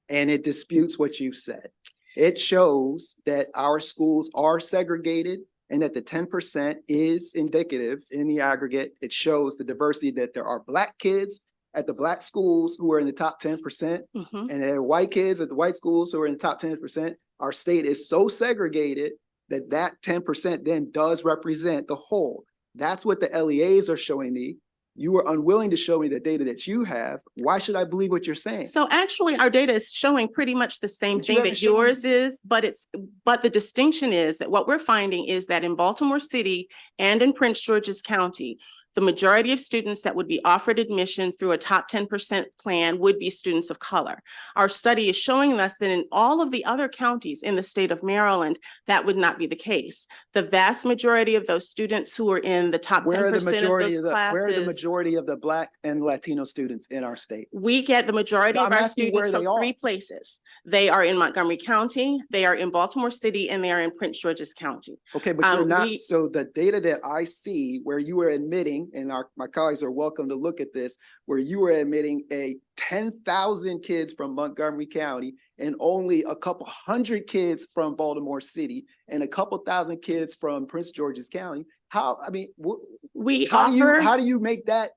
and it disputes what you've said. It shows that our schools are segregated and that the 10% is indicative in the aggregate. It shows the diversity, that there are Black kids at the Black schools who are in the top 10%, Mhm. and there are white kids at the white schools who are in the top 10%. Our state is so segregated that that 10% then does represent the whole. That's what the LEAs are showing me. You were unwilling to show me the data that you have. Why should I believe what you're saying? So actually, our data is showing pretty much the same But you thing haven't that shown me- yours is, but the distinction is that what we're finding is that in Baltimore City and in Prince George's County, the majority of students that would be offered admission through a top 10% plan would be students of color. Our study is showing us that in all of the other counties in the state of Maryland, that would not be the case. The vast majority of those students who are in the top Where are the 10% of majority those of the, where are the classes, majority of the Black and Latino students in our state? we get the majority No, of I'm our asking where students they from are. 3 places. They are in Montgomery County, they are in Baltimore City, and they are in Prince George's County. Okay, but you're not, we- so the data that I see where you were admitting, and my colleagues are welcome to look at this, where you were admitting 10,000 kids from Montgomery County and only a couple hundred kids from Baltimore City and a couple thousand kids from Prince George's County. How, I mean, We how offer do you make that,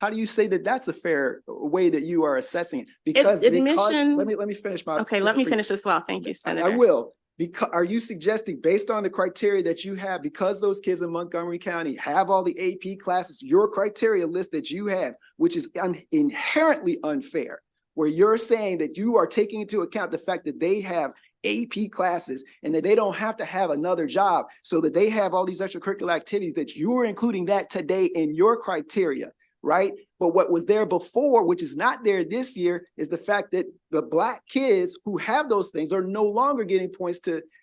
how do you say that that's a fair way that you are assessing it? Because admission- let me finish my. Okay, let me finish as well. Thank you, I Senator. will. Because, are you suggesting, based on the criteria that you have, because those kids in Montgomery County have all the AP classes, your criteria list that you have, which is inherently unfair, where you're saying that you are taking into account the fact that they have AP classes and that they don't have to have another job, so that they have all these extracurricular activities, that you're including that today in your criteria, right? But what was there before, which is not there this year, is the fact that the Black kids who have those things are no longer getting points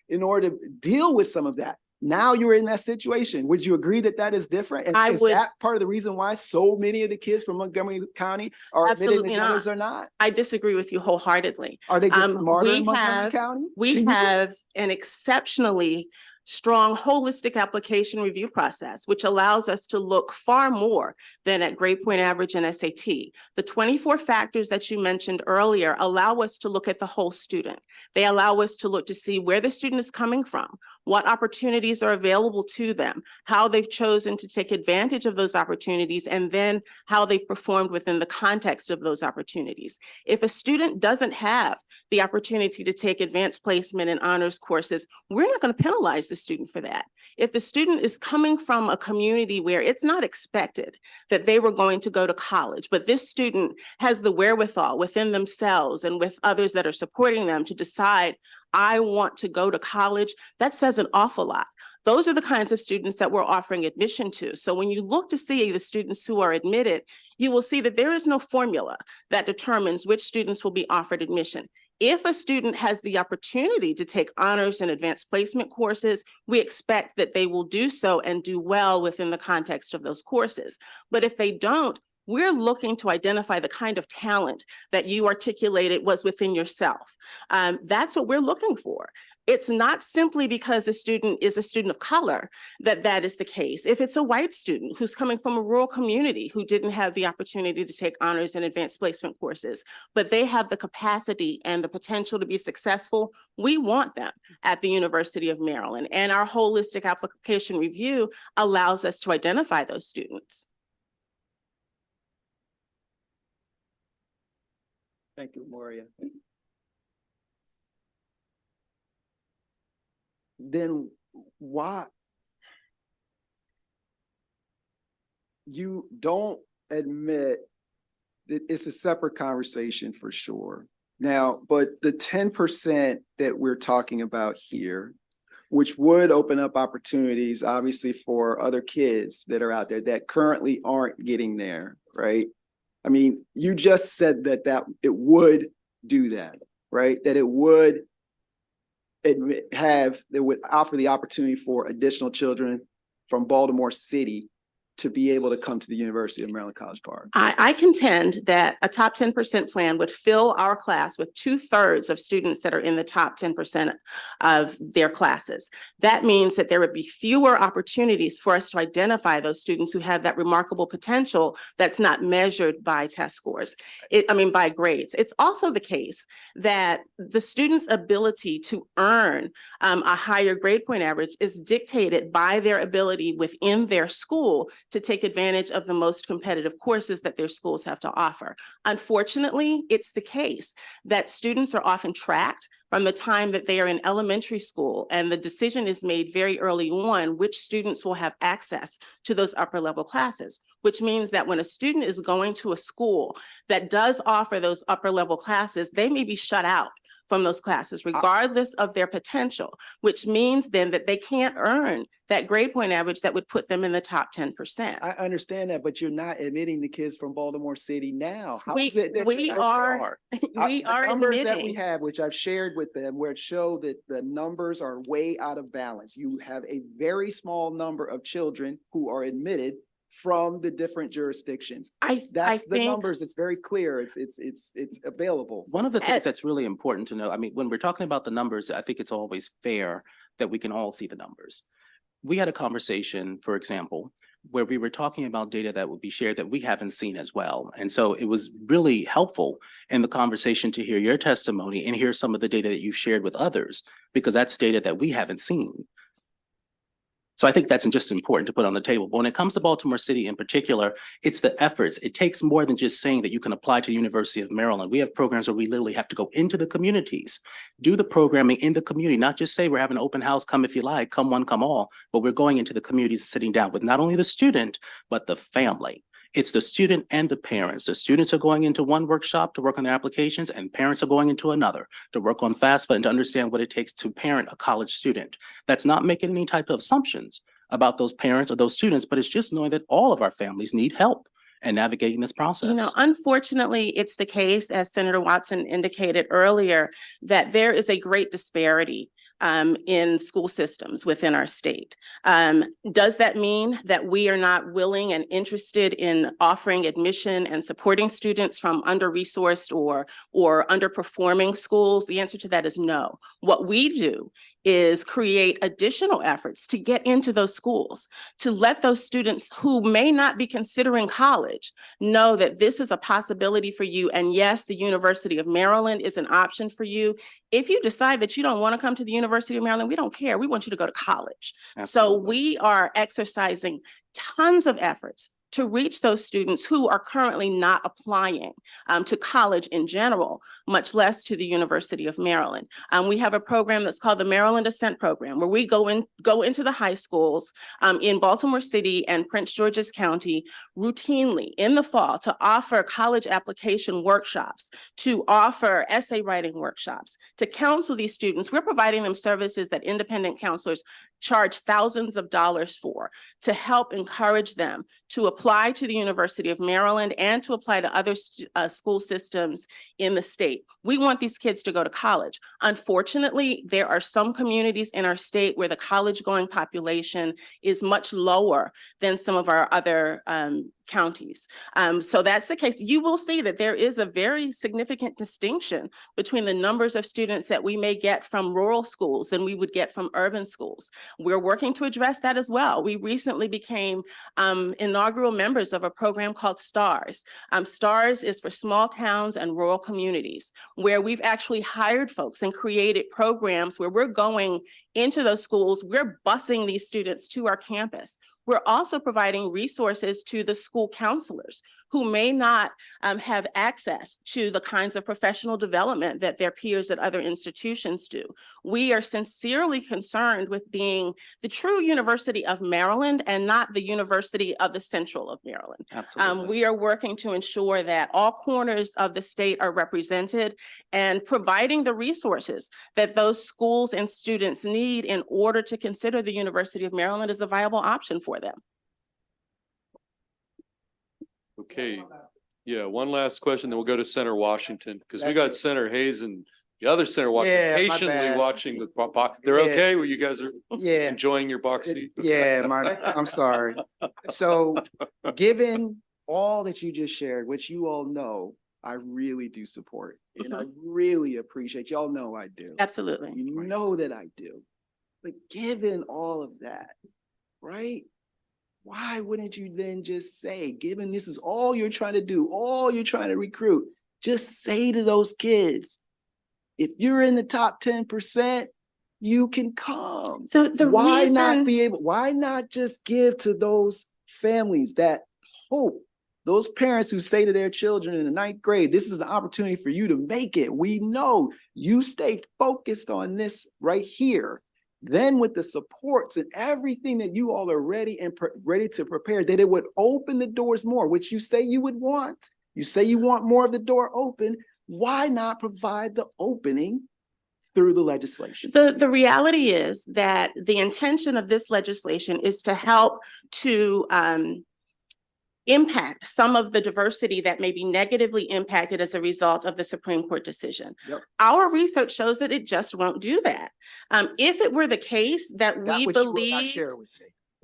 in order to deal with some of that. Now you're in that situation. Would you agree that that is different? And is that part of the reason why so many of the kids from Montgomery County are admitted and the others are not? I disagree with you wholeheartedly. Are they just smarter we in Montgomery have- County? We have an exceptionally strong holistic application review process, which allows us to look far more than at grade point average and SAT. The 24 factors that you mentioned earlier allow us to look at the whole student. They allow us to look to see where the student is coming from, what opportunities are available to them, how they've chosen to take advantage of those opportunities, and then how they've performed within the context of those opportunities. If a student doesn't have the opportunity to take advanced placement and honors courses, we're not going to penalize the student for that. If the student is coming from a community where it's not expected that they were going to go to college, but this student has the wherewithal within themselves and with others that are supporting them to decide, I want to go to college, that says an awful lot. Those are the kinds of students that we're offering admission to. So when you look to see the students who are admitted, you will see that there is no formula that determines which students will be offered admission. If a student has the opportunity to take honors and advanced placement courses, we expect that they will do so and do well within the context of those courses. But if they don't, we're looking to identify the kind of talent that you articulated was within yourself. That's what we're looking for. It's not simply because a student is a student of color that is the case. If it's a white student who's coming from a rural community who didn't have the opportunity to take honors and advanced placement courses, but they have the capacity and the potential to be successful, we want them at the University of Maryland. And our holistic application review allows us to identify those students. Thank you, Moria. Then why you don't admit that it's a separate conversation for sure. Now, but the 10% that we're talking about here, which would open up opportunities, obviously, for other kids that are out there that currently aren't getting there, right? I mean, you just said that it would do that, right? That it would would offer the opportunity for additional children from Baltimore City to be able to come to the University of Maryland College Park. I contend that a top 10% plan would fill our class with 2/3 of students that are in the top 10% of their classes. That means that there would be fewer opportunities for us to identify those students who have that remarkable potential that's not measured by test scores. By grades. It's also the case that the student's ability to earn a higher grade point average is dictated by their ability within their school to take advantage of the most competitive courses that their schools have to offer. Unfortunately, it's the case that students are often tracked from the time that they are in elementary school, and the decision is made very early on which students will have access to those upper level classes, which means that when a student is going to a school that does offer those upper level classes, they may be shut out from those classes, regardless of their potential, which means then that they can't earn that grade point average that would put them in the top 10%. I understand that, but you're not admitting the kids from Baltimore City now. How We- is it that we you are- we the are numbers that we admitting. have, which I've shared with them, where it showed that the numbers are way out of balance. You have a very small number of children who are admitted from the different jurisdictions. That's the think- numbers. It's very clear. It's available. One of the things that's really important to know, I mean, when we're talking about the numbers, I think it's always fair that we can all see the numbers. We had a conversation, for example, where we were talking about data that would be shared that we haven't seen as well. And so it was really helpful in the conversation to hear your testimony and hear some of the data that you've shared with others, because that's data that we haven't seen. So I think that's just important to put on the table. But when it comes to Baltimore City in particular, it's the efforts. It takes more than just saying that you can apply to the University of Maryland. We have programs where we literally have to go into the communities, do the programming in the community, not just say we're having an open house, come if you like, come one, come all, but we're going into the communities, sitting down with not only the student, but the family. It's the student and the parents. The students are going into one workshop to work on their applications, and parents are going into another to work on FAFSA and to understand what it takes to parent a college student. That's not making any type of assumptions about those parents or those students, but it's just knowing that all of our families need help and navigating this process. Unfortunately, it's the case, as Senator Watson indicated earlier, that there is a great disparity in school systems within our state. Does that mean that we are not willing and interested in offering admission and supporting students from under-resourced or underperforming schools? The answer to that is no. What we do is create additional efforts to get into those schools, to let those students who may not be considering college know that this is a possibility for you. And yes, the University of Maryland is an option for you. If you decide that you don't want to come to the University of Maryland, we don't care. We want you to go to college. So we are exercising tons of efforts to reach those students who are currently not applying to college in general, much less to the University of Maryland. We have a program that's called the Maryland Ascent Program, where we go into the high schools in Baltimore City and Prince George's County routinely in the fall to offer college application workshops, to offer essay writing workshops, to counsel these students. We're providing them services that independent counselors charge thousands of dollars for, to help encourage them to apply to the University of Maryland and to apply to other school systems in the state. We want these kids to go to college. Unfortunately, there are some communities in our state where the college-going population is much lower than some of our other counties. So that's the case. You will see that there is a very significant distinction between the numbers of students that we may get from rural schools than we would get from urban schools. We're working to address that as well. We recently became inaugural members of a program called STARS. STARS is for small towns and rural communities, where we've actually hired folks and created programs where we're going into those schools. We're busing these students to our campus. We're also providing resources to the school counselors who may not have access to the kinds of professional development that their peers at other institutions do. We are sincerely concerned with being the true University of Maryland and not the University of the Central of Maryland. Absolutely. We are working to ensure that all corners of the state are represented and providing the resources that those schools and students need in order to consider the University of Maryland as a viable option for them. Okay, yeah, one last question, then we'll go to Center Washington, because we That's got it. Senator Hayes and the other Senator Washington Yeah, my patiently bad. watching the they're Yeah. okay, where you guys are Yeah. enjoying your box seat? I'm sorry. So given all that you just shared, which you all know, I really do support. And I really appreciate, y'all know I do. Absolutely. You know that I do. But given all of that, right? Why wouldn't you then just say, given this is all you're trying to do, all you're trying to recruit, just say to those kids, if you're in the top 10%, you can come. Why not just give to those families that hope, those parents who say to their children in the 9th grade, this is an opportunity for you to make it. We know you stay focused on this right here. Then with the supports and everything that you all are ready to prepare, that it would open the doors more, which you say you would want. You say you want more of the door open. Why not provide the opening through the legislation? The reality is that the intention of this legislation is to help to impact some of the diversity that may be negatively impacted as a result of the Supreme Court decision. Yep. Our research shows that it just won't do that. If it were the case that we believe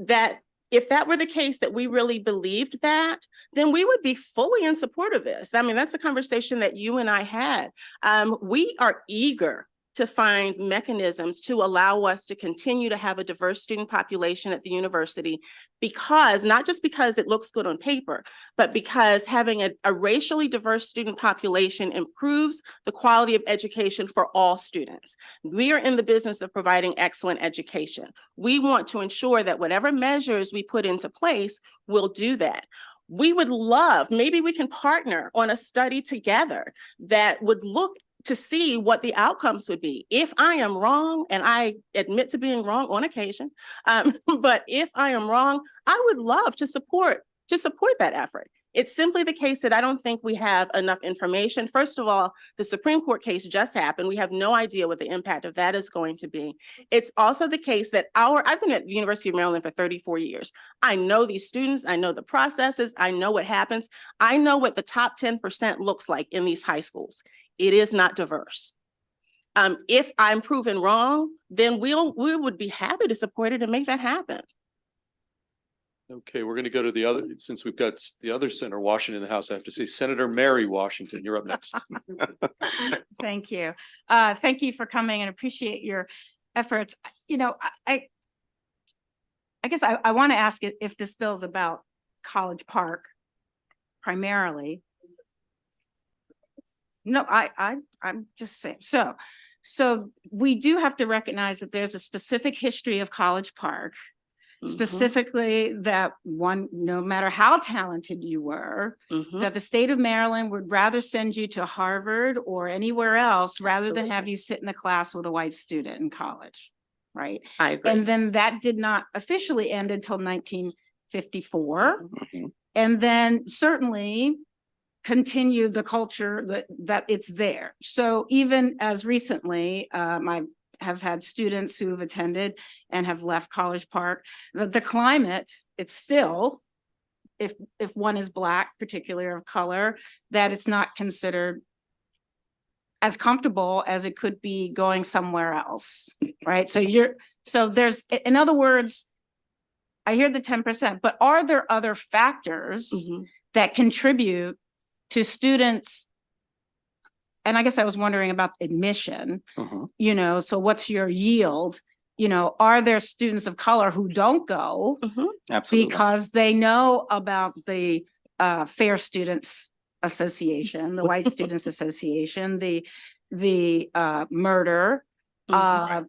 that if that were the case that we really believed that, then we would be fully in support of this. I mean, that's the conversation that you and I had. We are eager to find mechanisms to allow us to continue to have a diverse student population at the university, because not just because it looks good on paper, but because having a racially diverse student population improves the quality of education for all students. We are in the business of providing excellent education. We want to ensure that whatever measures we put into place will do that. We would love, maybe we can partner on a study together that would look to see what the outcomes would be. If I am wrong, and I admit to being wrong on occasion, but if I am wrong, I would love to support that effort. It's simply the case that I don't think we have enough information. First of all, the Supreme Court case just happened. We have no idea what the impact of that is going to be. It's also the case that I've been at the University of Maryland for 34 years. I know these students, I know the processes, I know what happens. I know what the top 10% looks like in these high schools. It is not diverse. If I'm proven wrong, then we would be happy to support it and make that happen. Okay, we're going to go to the other, since we've got the other Senator Washington in the House, I have to say Senator Mary Washington, you're up next. Thank you. Thank you for coming and appreciate your efforts. You know, I guess I want to ask if this bill's about College Park primarily. No, I'm just saying. So we do have to recognize that there's a specific history of College Park, specifically that one, no matter how talented you were, that the state of Maryland would rather send you to Harvard or anywhere else rather than have you sit in the class with a white student in college, right? I agree. And then that did not officially end until 1954. And then certainly continue the culture that it's there. So even as recently, I have had students who have attended and have left College Park. The climate, it's still, if one is Black, particularly of color, that it's not considered as comfortable as it could be going somewhere else, right? So there's, in other words, I hear the 10%, but are there other factors Mhm. that contribute to students? And I guess I was wondering about admission, Mhm. so what's your yield? Are there students of color who don't go Mhm. Absolutely. because they know about the Fair Students Association, the White Students Association, the murder, Mhm.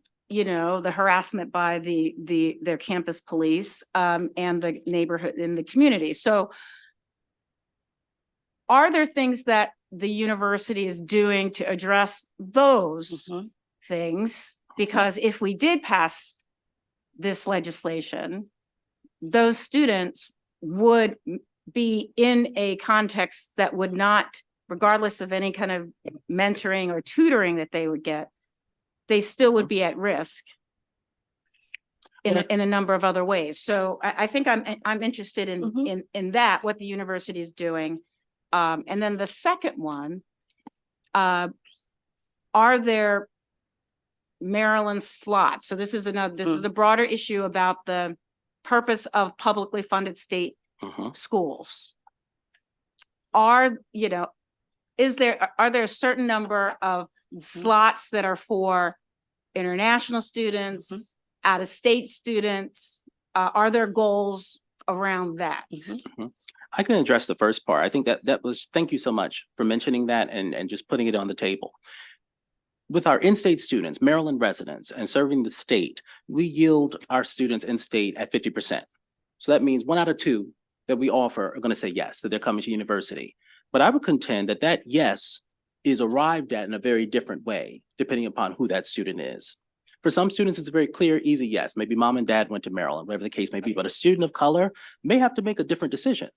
the harassment by their campus police, and the neighborhood in the community. So are there things that the university is doing to address those Mhm. things? Because if we did pass this legislation, those students would be in a context that would not, regardless of any kind of mentoring or tutoring that they would get, they still would be at risk in a number of other ways. So I think I'm interested in that, what the university is doing. And then the second one, are there Maryland slots? So this is the broader issue about the purpose of publicly funded state schools. Are there a certain number of slots that are for international students, out-of-state students? Are there goals around that? I can address the first part. I think thank you so much for mentioning that and just putting it on the table. With our in-state students, Maryland residents, and serving the state, we yield our students in-state at 50%. So that means 1 out of 2 that we offer are going to say yes, that they're coming to university. But I would contend that yes is arrived at in a very different way, depending upon who that student is. For some students, it's a very clear, easy yes. Maybe mom and dad went to Maryland, whatever the case may be, but a student of color may have to make a different decision.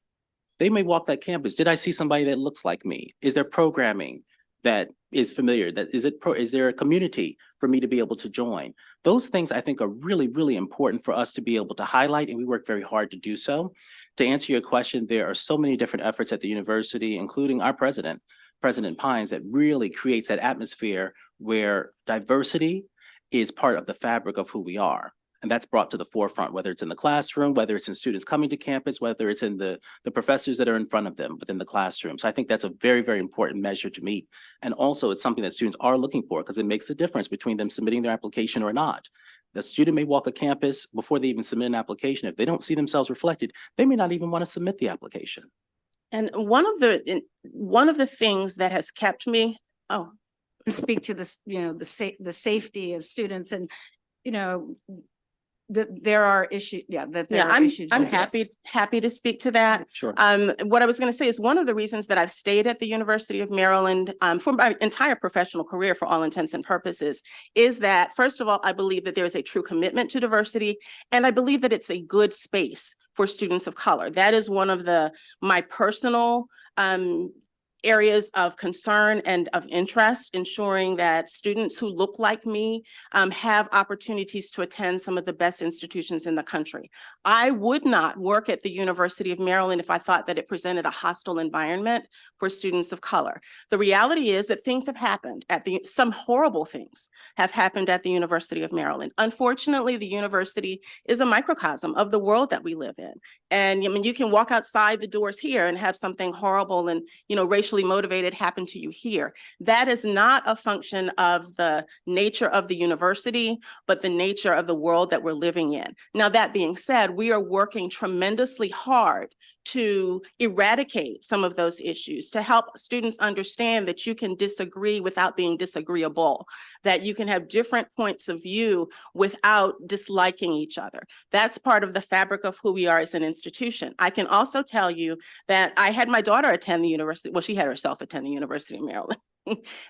They may walk that campus. Did I see somebody that looks like me? Is there programming that is familiar? Is there a community for me to be able to join? Those things I think are really, really important for us to be able to highlight, and we work very hard to do so. To answer your question, there are so many different efforts at the university, including our president, President Pines, that really creates that atmosphere where diversity is part of the fabric of who we are. And that's brought to the forefront, whether it's in the classroom, whether it's in students coming to campus, whether it's in the professors that are in front of them within the classroom. So I think that's a very, very important measure to meet. And also it's something that students are looking for because it makes a difference between them submitting their application or not. The student may walk a campus before they even submit an application. If they don't see themselves reflected, they may not even want to submit the application. And one of the things that has kept me, speak to this, the safety of students and, that there are issues. I'm happy to speak to that. Sure. What I was going to say is one of the reasons that I've stayed at the University of Maryland for my entire professional career, for all intents and purposes, is that first of all, I believe that there is a true commitment to diversity, and I believe that it's a good space for students of color. That is one of my personal areas of concern and of interest, ensuring that students who look like me have opportunities to attend some of the best institutions in the country. I would not work at the University of Maryland if I thought that it presented a hostile environment for students of color. The reality is that things have happened some horrible things have happened at the University of Maryland. Unfortunately, the university is a microcosm of the world that we live in. And I mean, you can walk outside the doors here and have something horrible and, racially motivated happen to you here. That is not a function of the nature of the university, but the nature of the world that we're living in. Now, that being said, we are working tremendously hard to eradicate some of those issues, to help students understand that you can disagree without being disagreeable, that you can have different points of view without disliking each other. That's part of the fabric of who we are as an institution. I can also tell you that I had my daughter attend the university. Well, she had herself attend the University of Maryland.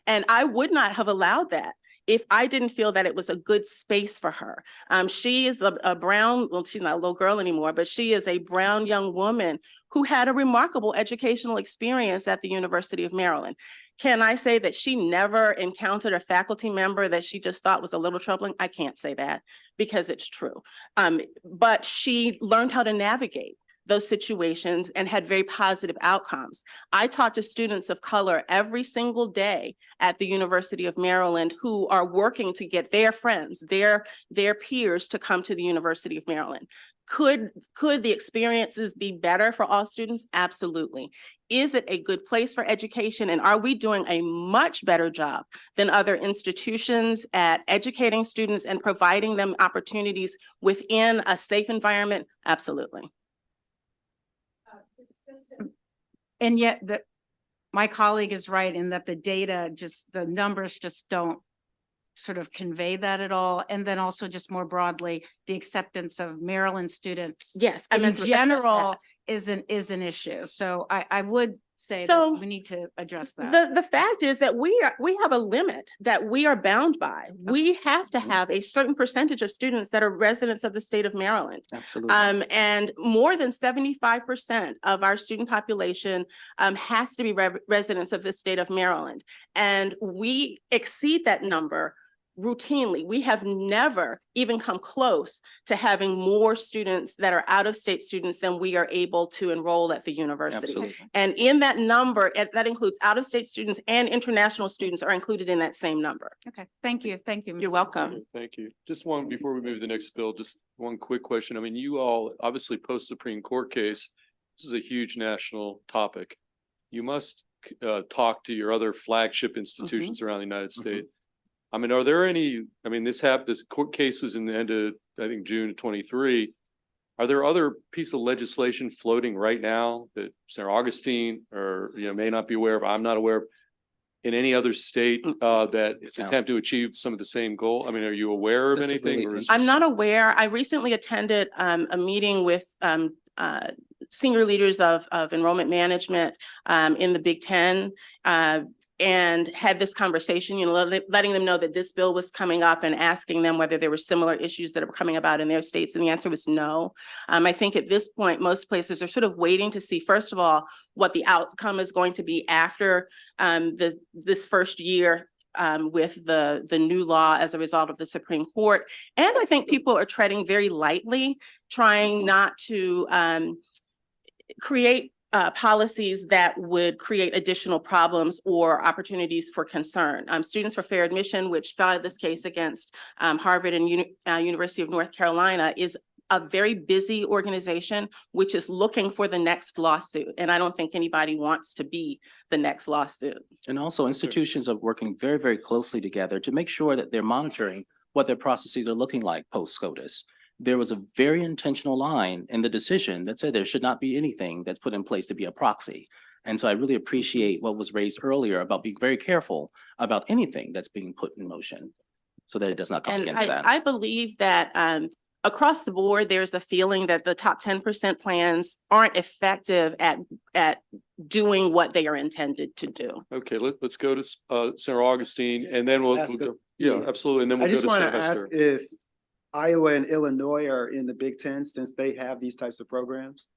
And I would not have allowed that if I didn't feel that it was a good space for her. She is a brown, well, she's not a little girl anymore, but she is a brown young woman who had a remarkable educational experience at the University of Maryland. Can I say that she never encountered a faculty member that she just thought was a little troubling? I can't say that because it's true. But she learned how to navigate those situations and had very positive outcomes. I talk to students of color every single day at the University of Maryland who are working to get their friends, their peers to come to the University of Maryland. Could the experiences be better for all students? Absolutely. Is it a good place for education? And are we doing a much better job than other institutions at educating students and providing them opportunities within a safe environment? Absolutely. And yet my colleague is right in that the data, the numbers just don't sort of convey that at all. And then also just more broadly, the acceptance of Maryland students Yes, I in meant to address general that. is an issue. So I would say So, that we need to address that. The fact is that we have a limit that we are bound by. We have to have a certain percentage of students that are residents of the state of Maryland. Absolutely. And more than 75% of our student population has to be residents of the state of Maryland. And we exceed that number routinely. We have never even come close to having more students that are out-of-state students than we are able to enroll at the university. Absolutely. And in that number, that includes out-of-state students and international students are included in that same number. Okay, thank you. Thank you. You're Mrs. welcome. Thank you. Just one, before we move to the next bill, just one quick question. I mean, you all obviously post-Supreme Court case, this is a huge national topic. You must talk to your other flagship institutions around the United States. I mean, are there any, I mean, this court case was in the end of, I think, June of 23. Are there other pieces of legislation floating right now that St. Augustine or, may not be aware of, I'm not aware of, in any other state that is attempting to achieve some of the same goal? I mean, are you aware of That's a anything? really Or is I'm this- not aware. I recently attended a meeting with senior leaders of enrollment management in the Big Ten and had this conversation, letting them know that this bill was coming up and asking them whether there were similar issues that are coming about in their states. And the answer was no. I think at this point, most places are sort of waiting to see, first of all, what the outcome is going to be after this first year with the new law as a result of the Supreme Court. And I think people are treading very lightly, trying not to create policies that would create additional problems or opportunities for concern. Students for Fair Admission, which filed this case against Harvard and University of North Carolina, is a very busy organization, which is looking for the next lawsuit. And I don't think anybody wants to be the next lawsuit. And also institutions are working very, very closely together to make sure that they're monitoring what their processes are looking like post-SCOTUS. There was a very intentional line in the decision that said there should not be anything that's put in place to be a proxy. And so I really appreciate what was raised earlier about being very careful about anything that's being put in motion so that it does not come And against that. I believe that across the board, there's a feeling that the top 10% plans aren't effective at doing what they are intended to do. Okay, let's go to St. Augustine and then we'll Ask go. a- Yeah, yeah. absolutely. And then I we'll go just to want St. to ask Hester. if Iowa and Illinois are in the Big Ten since they have these types of programs.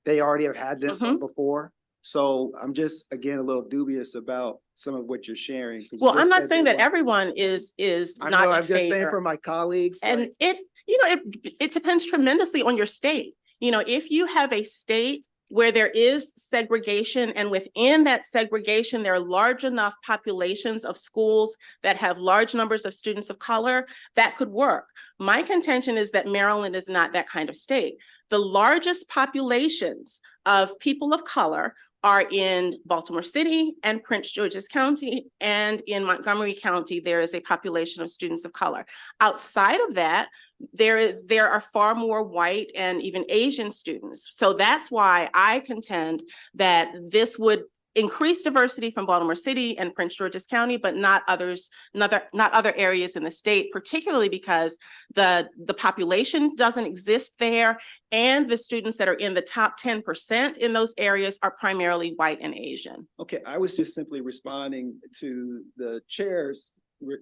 They already have had them from before. So I'm just, again, a little dubious about some of what you're sharing. 'cause you Well, I'm just not said saying they that want- everyone is I not know, in I'm just saying for favor. my colleagues. And like, it depends tremendously on your state. If you have a state where there is segregation and within that segregation, there are large enough populations of schools that have large numbers of students of color, that could work. My contention is that Maryland is not that kind of state. The largest populations of people of color are in Baltimore City and Prince George's County, and in Montgomery County, there is a population of students of color. Outside of that, there are far more white and even Asian students. So that's why I contend that this would increase diversity from Baltimore City and Prince George's County, but not other areas in the state, particularly because the population doesn't exist there, and the students that are in the top 10% in those areas are primarily white and Asian. Okay, I was just simply responding to the chair's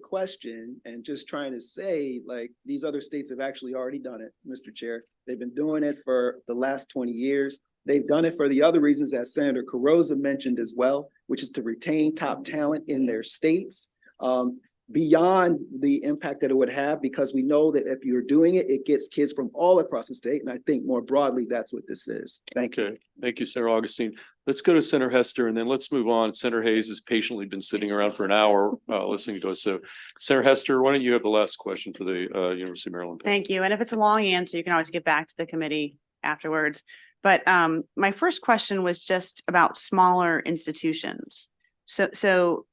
question and just trying to say, like, these other states have actually already done it, Mr. Chair. They've been doing it for the last 20 years. They've done it for the other reasons that Senator Carrozza mentioned as well, which is to retain top talent in their states. beyond the impact that it would have, because we know that if you're doing it, it gets kids from all across the state. And I think more broadly, that's what this is. Thank you. Okay, thank you, Senator Augustine. Let's go to Senator Hester and then let's move on. Senator Hayes has patiently been sitting around for an hour listening to us. So Senator Hester, why don't you have the last question for the University of Maryland? Thank you. And if it's a long answer, you can always get back to the committee afterwards. But my first question was just about smaller institutions. So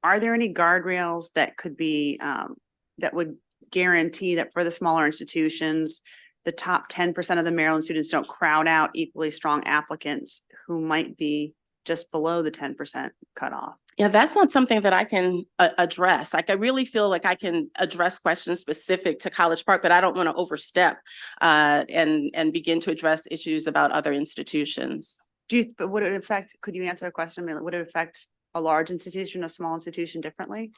are there any guardrails that could be that would guarantee that for the smaller institutions, the top 10% of the Maryland students don't crowd out equally strong applicants who might be just below the 10% cutoff? Yeah, that's not something that I can address. Like, I really feel like I can address questions specific to College Park, but I don't want to overstep and begin to address issues about other institutions. But would it affect, could you answer the question? I mean, would it affect a large institution, a small institution differently?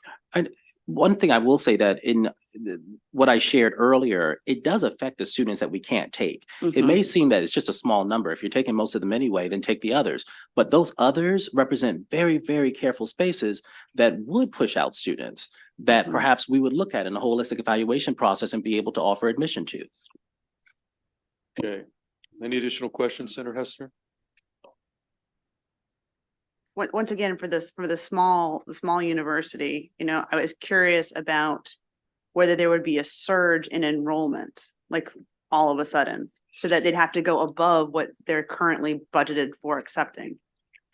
One thing I will say that in what I shared earlier, it does affect the students that we can't take. It may seem that it's just a small number. If you're taking most of them anyway, then take the others. But those others represent very, very careful spaces that would push out students that perhaps we would look at in a holistic evaluation process and be able to offer admission to. Okay. Any additional questions, Senator Hester? Once again, for the small university, you know, I was curious about whether there would be a surge in enrollment, like all of a sudden, so that they'd have to go above what they're currently budgeted for accepting.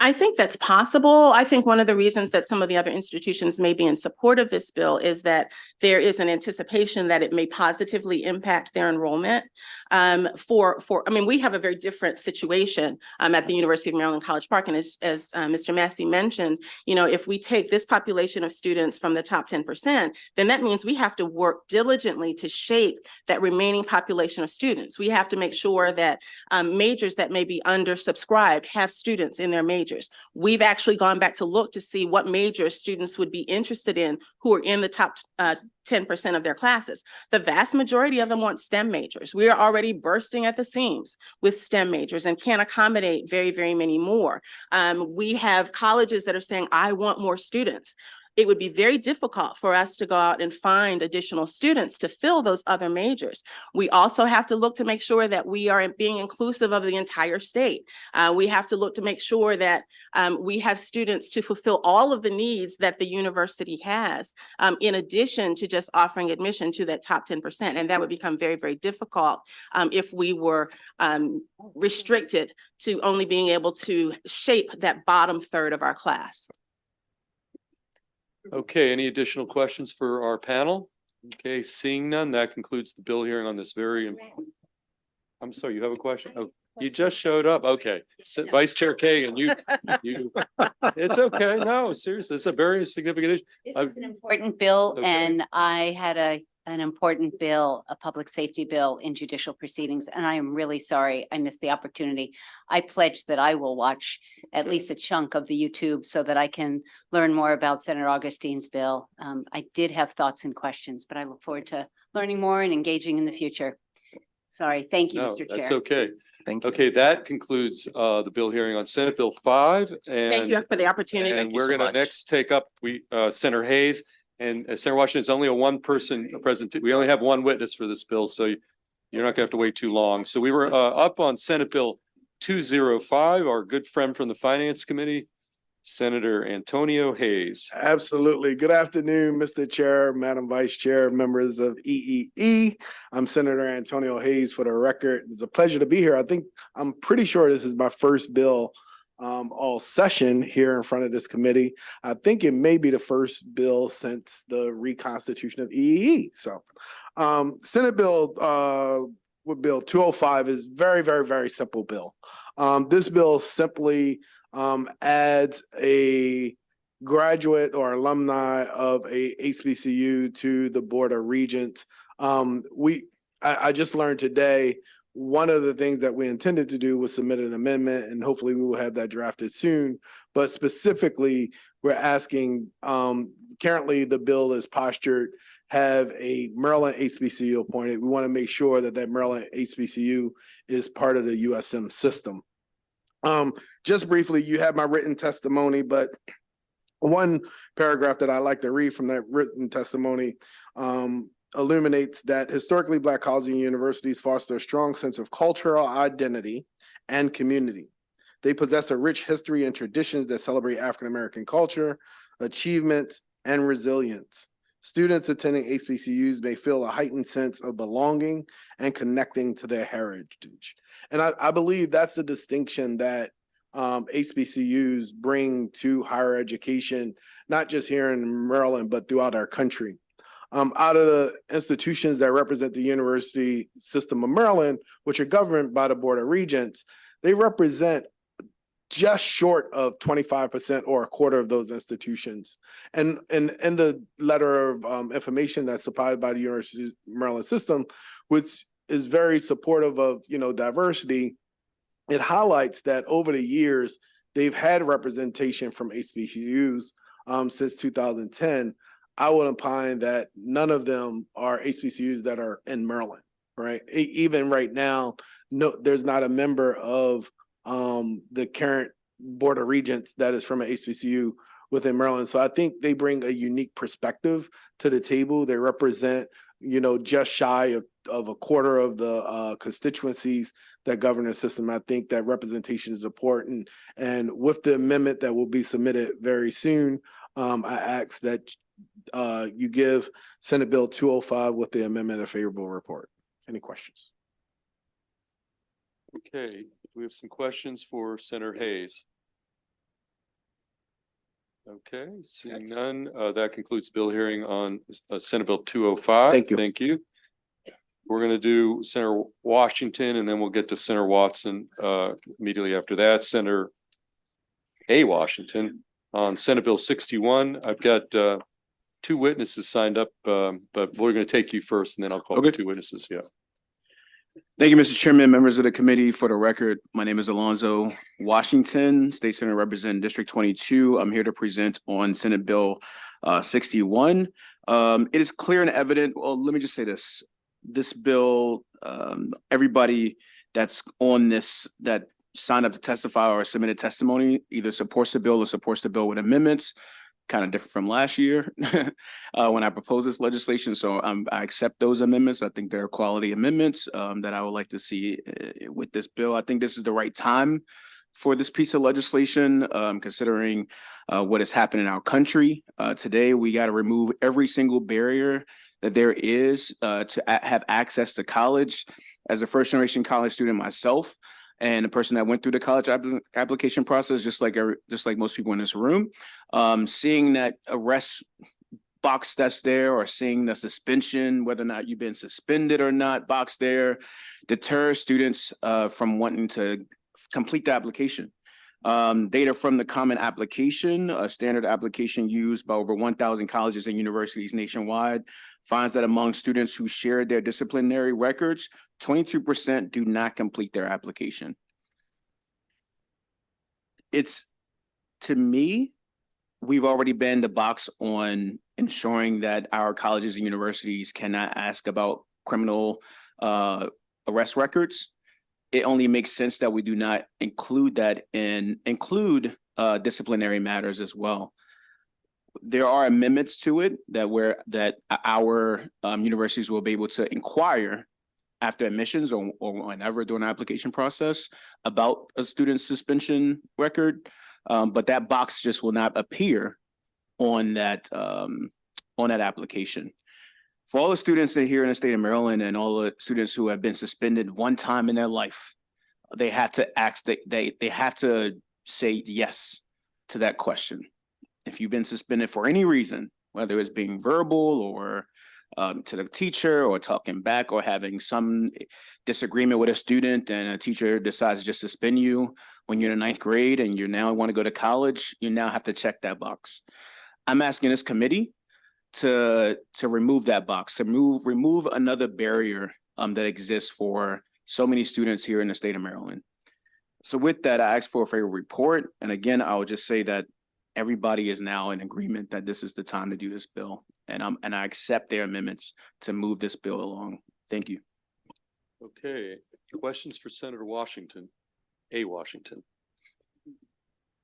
I think that's possible. I think one of the reasons that some of the other institutions may be in support of this bill is that there is an anticipation that it may positively impact their enrollment. I mean, we have a very different situation at the University of Maryland College Park. And as Mr. Massey mentioned, you know, if we take this population of students from the top 10%, then that means we have to work diligently to shape that remaining population of students. We have to make sure that majors that may be undersubscribed have students in their majors. We've actually gone back to look to see what majors students would be interested in who are in the top 10% of their classes. The vast majority of them want STEM majors. We are already bursting at the seams with STEM majors and can't accommodate very, very many more. We have colleges that are saying, I want more students. It would be very difficult for us to go out and find additional students to fill those other majors. We also have to look to make sure that we are being inclusive of the entire state. We have to look to make sure that we have students to fulfill all of the needs that the university has, in addition to just offering admission to that top 10%. And that would become very, very difficult if we were restricted to only being able to shape that bottom third of our class. Okay, any additional questions for our panel? Okay, seeing none, that concludes the bill hearing on this very. I'm sorry, you have a question? Oh, you just showed up. Okay, Vice Chair Kagan, you, it's okay. No, seriously, it's a very significant issue. This is an important bill, Okay. and I had an important bill, a public safety bill in judicial proceedings, and I am really sorry I missed the opportunity. I pledge that I will watch at least a chunk of the YouTube so that I can learn more about Senator Augustine's bill. I did have thoughts and questions, but I look forward to learning more and engaging in the future. Sorry. Thank you, No, Mr. Chair. that's okay. Thank you. Okay, that concludes the bill hearing on Senate Bill 5. Thank you for the opportunity. And Thank you we're so gonna much. next take up Senator Hayes and Senator Washington. It's only a one person present. We only have one witness for this bill, so you're not gonna have to wait too long. So we were up on Senate Bill 205, our good friend from the Finance Committee, Senator Antonio Hayes. Absolutely. Good afternoon, Mr. Chair, Madam Vice Chair, members of EEE. I'm Senator Antonio Hayes for the record. It's a pleasure to be here. I'm pretty sure this is my first bill all session here in front of this committee. I think it may be the first bill since the reconstitution of EEE. So Senate Bill with Bill 205 is very, very, very simple bill. This bill simply adds a graduate or alumni of a HBCU to the Board of Regents. I just learned today, one of the things that we intended to do was submit an amendment, and hopefully we will have that drafted soon. But specifically, we're asking, currently the bill is postured, have a Maryland HBCU appointed. We want to make sure that that Maryland HBCU is part of the USM system. Just briefly, you have my written testimony, but One paragraph that I like to read from that written testimony illuminates that historically Black colleges and universities foster a strong sense of cultural identity and community. They possess a rich history and traditions that celebrate African-American culture, achievement, and resilience. Students attending HBCUs may feel a heightened sense of belonging and connecting to their heritage. And I believe that's the distinction that HBCUs bring to higher education, not just here in Maryland, but throughout our country. Out of the institutions that represent the University System of Maryland, which are governed by the Board of Regents, they represent just short of 25% or a quarter of those institutions. And in the letter of information that's supplied by the University of Maryland system, which is very supportive of, diversity, it highlights that over the years, they've had representation from HBCUs since 2010. I would opine that none of them are HBCUs that are in Maryland, right? Even right now, no, there's not a member of the current Board of Regents that is from an HBCU within Maryland. So I think they bring a unique perspective to the table. They represent, just shy of a quarter of the constituencies that govern the system. I think that representation is important. And with the amendment that will be submitted very soon, I ask that you give Senate Bill 205 with the amendment a favorable report. Any questions? Okay, we have some questions for Senator Hayes. Okay, seeing none, that concludes the bill hearing on Senate Bill 205. Thank you. Thank you. We're going to do Senator Washington, and then we'll get to Senator Watson immediately after that. Senator A. Washington on Senate Bill 61. I've got two witnesses signed up, but we're going to take you first, and then I'll call the two witnesses. Yeah. Thank you, Mr. Chairman, members of the committee. For the record, my name is Alonzo Washington, State Senator representing District 22. I'm here to present on Senate Bill 61. It is clear and evident. Well, let me just say this. This bill, everybody that's on this, that signed up to testify or submitted testimony, either supports the bill or supports the bill with amendments. Kind of different from last year when I proposed this legislation. So I accept those amendments. I think they're quality amendments that I would like to see with this bill. I think this is the right time for this piece of legislation, considering what has happened in our country. Today, we got to remove every single barrier that there is to have access to college. As a first generation college student myself, and a person that went through the college application process, just like most people in this room, seeing that arrest box that's there, or seeing the suspension, whether or not you've been suspended or not, box there, deters students from wanting to complete the application. Data from the Common Application, a standard application used by over 1,000 colleges and universities nationwide, finds that among students who shared their disciplinary records, 22% do not complete their application. It's, to me, we've already banned the box on ensuring that our colleges and universities cannot ask about criminal arrest records. It only makes sense that we do not include that and include disciplinary matters as well. There are amendments to it that our universities will be able to inquire after admissions or whenever during the application process about a student's suspension record, but that box just will not appear on that application. For all the students that are here in the state of Maryland and all the students who have been suspended one time in their life, they have to ask, they have to say yes to that question. If you've been suspended for any reason, whether it's being verbal or to the teacher or talking back or having some disagreement with a student and a teacher decides to just suspend you when you're in the 9th grade and you now want to go to college, you now have to check that box. I'm asking this committee to remove that box, to remove another barrier that exists for so many students here in the state of Maryland. So with that, I asked for a favorable report. And again, I would just say that everybody is now in agreement that this is the time to do this bill. And I accept their amendments to move this bill along. Thank you. Okay, questions for Senator Washington, A. Washington.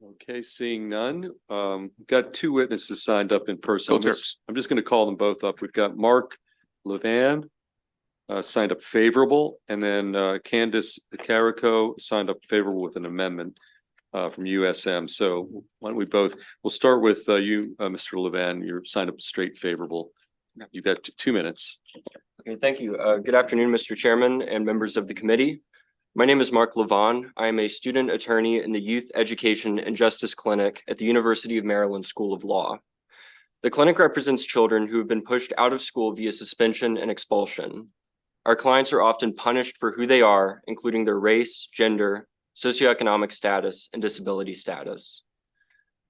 Okay, seeing none. We've got two witnesses signed up in person. Go I'm just- I'm just gonna call them both up. We've got Mark Levan signed up favorable, and then Candace Carico signed up favorable with an amendment from USM. So why don't we both, we'll start with you, Mr. Levan. You're signed up straight favorable. You've got 2 minutes. Okay, thank you. Good afternoon, Mr. Chairman and members of the committee. My name is Mark Levon. I am a student attorney in the Youth Education and Justice Clinic at the University of Maryland School of Law. The clinic represents children who have been pushed out of school via suspension and expulsion. Our clients are often punished for who they are, including their race, gender, socioeconomic status, and disability status.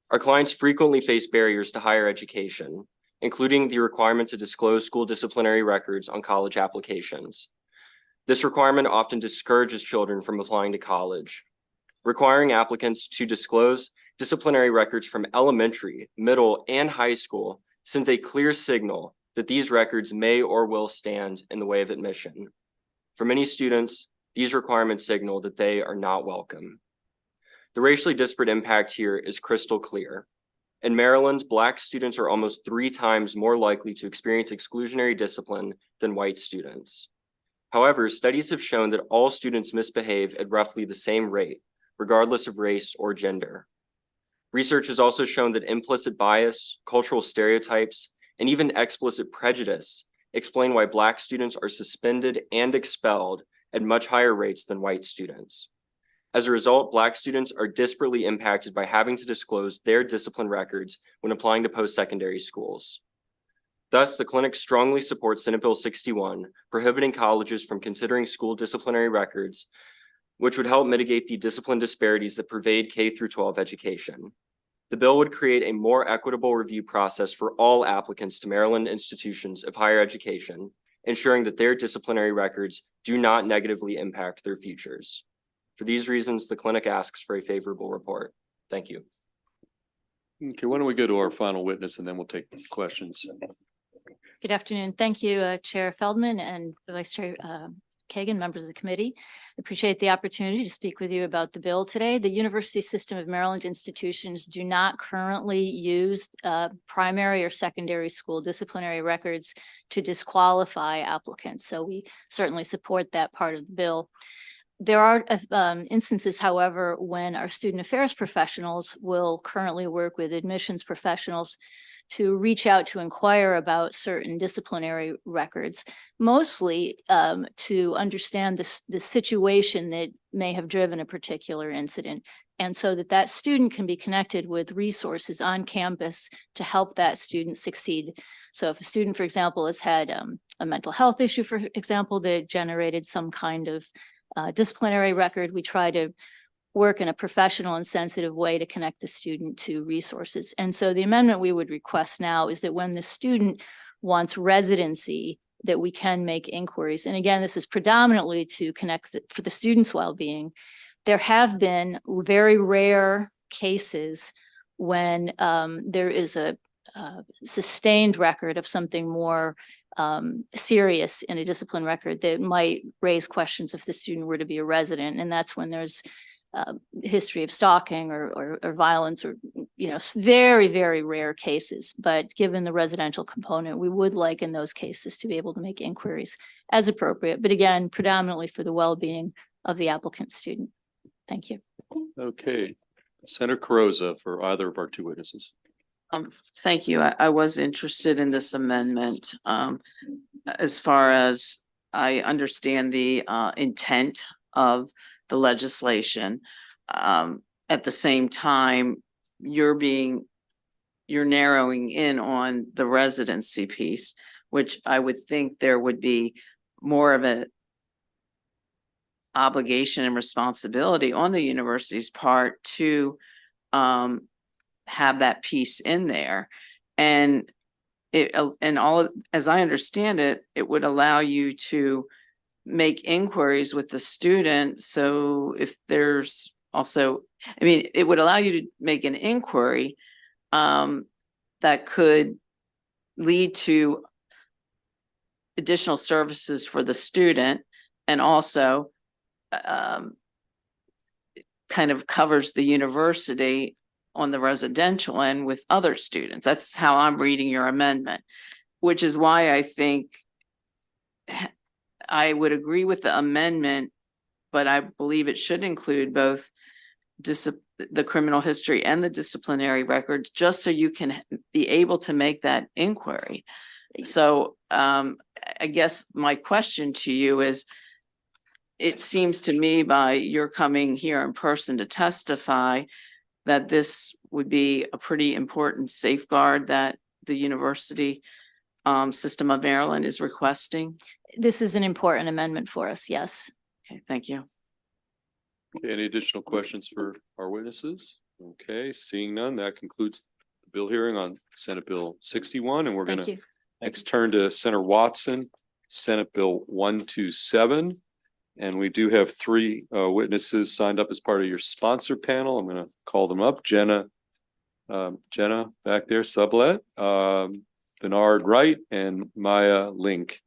Our clients frequently face barriers to higher education, including the requirement to disclose school disciplinary records on college applications. This requirement often discourages children from applying to college. Requiring applicants to disclose disciplinary records from elementary, middle, and high school sends a clear signal that these records may or will stand in the way of admission. For many students, these requirements signal that they are not welcome. The racially disparate impact here is crystal clear. In Maryland, Black students are almost 3 times more likely to experience exclusionary discipline than white students. However, studies have shown that all students misbehave at roughly the same rate, regardless of race or gender. Research has also shown that implicit bias, cultural stereotypes, and even explicit prejudice explain why Black students are suspended and expelled at much higher rates than white students. As a result, Black students are disparately impacted by having to disclose their discipline records when applying to post-secondary schools. Thus, the clinic strongly supports Senate Bill 61, prohibiting colleges from considering school disciplinary records, which would help mitigate the discipline disparities that pervade K-12 education. The bill would create a more equitable review process for all applicants to Maryland institutions of higher education, ensuring that their disciplinary records do not negatively impact their futures. For these reasons, the clinic asks for a favorable report. Thank you. Okay, why don't we go to our final witness and then we'll take questions. Good afternoon. Thank you, Chair Feldman and Vice Chair Kagan, members of the committee. Appreciate the opportunity to speak with you about the bill today. The University System of Maryland institutions do not currently use primary or secondary school disciplinary records to disqualify applicants. So we certainly support that part of the bill. There are instances, however, when our student affairs professionals will currently work with admissions professionals to reach out to inquire about certain disciplinary records, mostly to understand the situation that may have driven a particular incident. And so that student can be connected with resources on campus to help that student succeed. So if a student, for example, has had a mental health issue, for example, that generated some kind of disciplinary record, we try to work in a professional and sensitive way to connect the student to resources. And so the amendment we would request now is that when the student wants residency, that we can make inquiries. And again, this is predominantly to connect for the student's well-being. There have been very rare cases when there is a sustained record of something more serious in a discipline record that might raise questions if the student were to be a resident. And that's when there's history of stalking or violence, or, you know, very, very rare cases. But given the residential component, we would like in those cases to be able to make inquiries as appropriate, but again, predominantly for the well-being of the applicant student. Thank you. Okay, Senator Carrozza for either of our two witnesses. Thank you. I was interested in this amendment. As far as I understand the intent of the legislation. At the same time, you're narrowing in on the residency piece, which I would think there would be more of an obligation and responsibility on the university's part to have that piece in there. And as I understand it, it would allow you to make inquiries with the student. So if there's also, I mean, it would allow you to make an inquiry that could lead to additional services for the student, and also kind of covers the university on the residential end with other students. That's how I'm reading your amendment, which is why I think I would agree with the amendment, but I believe it should include both the criminal history and the disciplinary records, just so you can be able to make that inquiry. So I guess my question to you is, it seems to me by your coming here in person to testify that this would be a pretty important safeguard that the University System of Maryland is requesting. This is an important amendment for us, yes. Okay, thank you. Okay, any additional questions for our witnesses? Okay, seeing none, that concludes the bill hearing on Senate Bill 61, and we're Thank gonna you. next turn to Senator Watson, Senate Bill 127. And we do have three witnesses signed up as part of your sponsor panel. I'm gonna call them up. Jenna back there, Sublet, Bernard Wright, and Maya Link.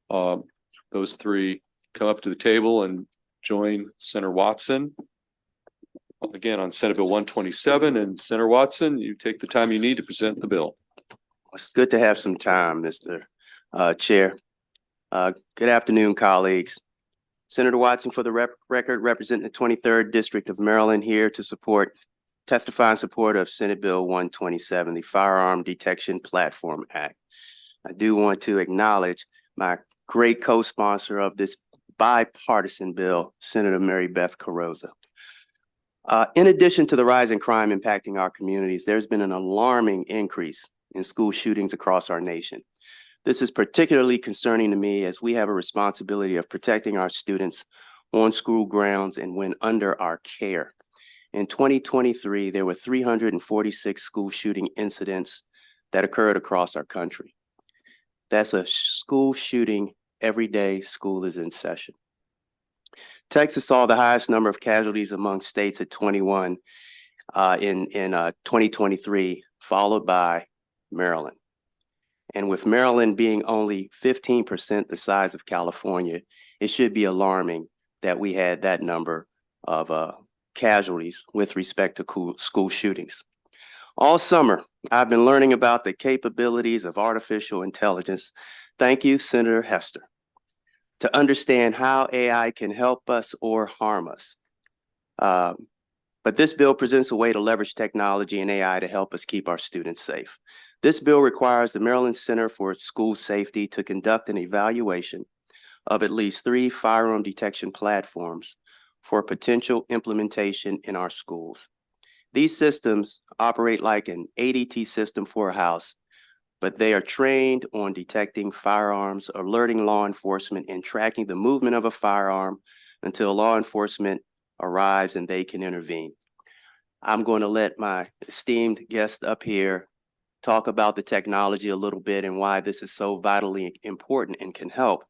Those three come up to the table and join Senator Watson. Again, on Senate Bill 127, and Senator Watson, you take the time you need to present the bill. It's good to have some time, Mr. Chair. Good afternoon, colleagues. Senator Watson, for the record, representing the 23rd District of Maryland, here to testify in support of Senate Bill 127, the Firearm Detection Platform Act. I do want to acknowledge my great co-sponsor of this bipartisan bill, Senator Mary Beth Carrozza. In addition to the rise in crime impacting our communities, there's been an alarming increase in school shootings across our nation. This is particularly concerning to me as we have a responsibility of protecting our students on school grounds and when under our care. In 2023, there were 346 school shooting incidents that occurred across our country. That's a school shooting every day school is in session. Texas saw the highest number of casualties among states at 21 in 2023, followed by Maryland. And with Maryland being only 15% the size of California, it should be alarming that we had that number of casualties with respect to school shootings. All summer, I've been learning about the capabilities of artificial intelligence. Thank you, Senator Hester, to understand how AI can help us or harm us. But this bill presents a way to leverage technology and AI to help us keep our students safe. This bill requires the Maryland Center for School Safety to conduct an evaluation of at least 3 firearm detection platforms for potential implementation in our schools. These systems operate like an ADT system for a house, but they are trained on detecting firearms, alerting law enforcement, and tracking the movement of a firearm until law enforcement arrives and they can intervene. I'm going to let my esteemed guest up here talk about the technology a little bit and why this is so vitally important and can help.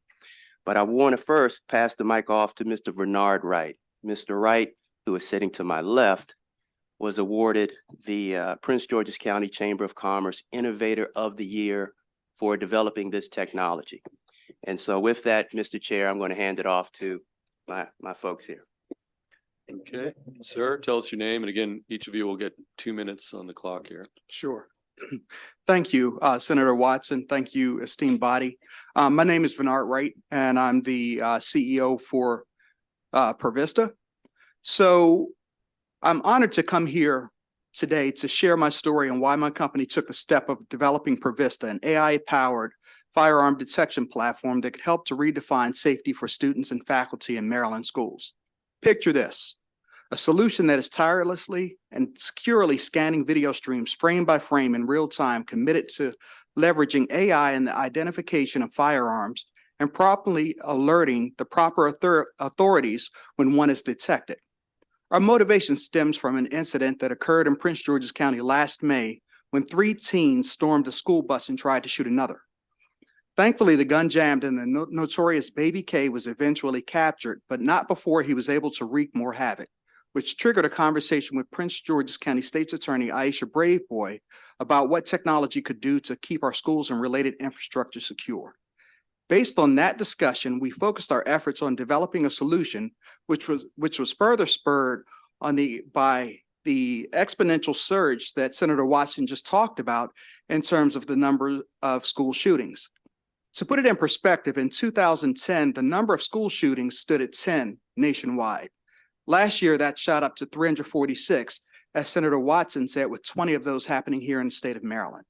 But I want to first pass the mic off to Mr. Bernard Wright. Mr. Wright, who is sitting to my left, was awarded the Prince George's County Chamber of Commerce Innovator of the Year for developing this technology. And so with that, Mr. Chair, I'm going to hand it off to my folks here. Okay, sir, tell us your name. And again, each of you will get 2 minutes on the clock here. Sure. Thank you, Senator Watson. Thank you, esteemed body. My name is Bernard Wright, and I'm the CEO for Pervista. So I'm honored to come here today to share my story and why my company took the step of developing Pervista, an AI-powered firearm detection platform that could help to redefine safety for students and faculty in Maryland schools. Picture this: a solution that is tirelessly and securely scanning video streams frame by frame in real time, committed to leveraging AI in the identification of firearms and properly alerting the proper authorities when one is detected. Our motivation stems from an incident that occurred in Prince George's County last May when 3 teens stormed a school bus and tried to shoot another. Thankfully, the gun jammed and the notorious Baby K was eventually captured, but not before he was able to wreak more havoc, which triggered a conversation with Prince George's County State's Attorney Aisha Braveboy about what technology could do to keep our schools and related infrastructure secure. Based on that discussion, we focused our efforts on developing a solution which was further spurred on by the exponential surge that Senator Watson just talked about in terms of the number of school shootings. To put it in perspective, in 2010, the number of school shootings stood at 10 nationwide. Last year, that shot up to 346, as Senator Watson said, with 20 of those happening here in the state of Maryland.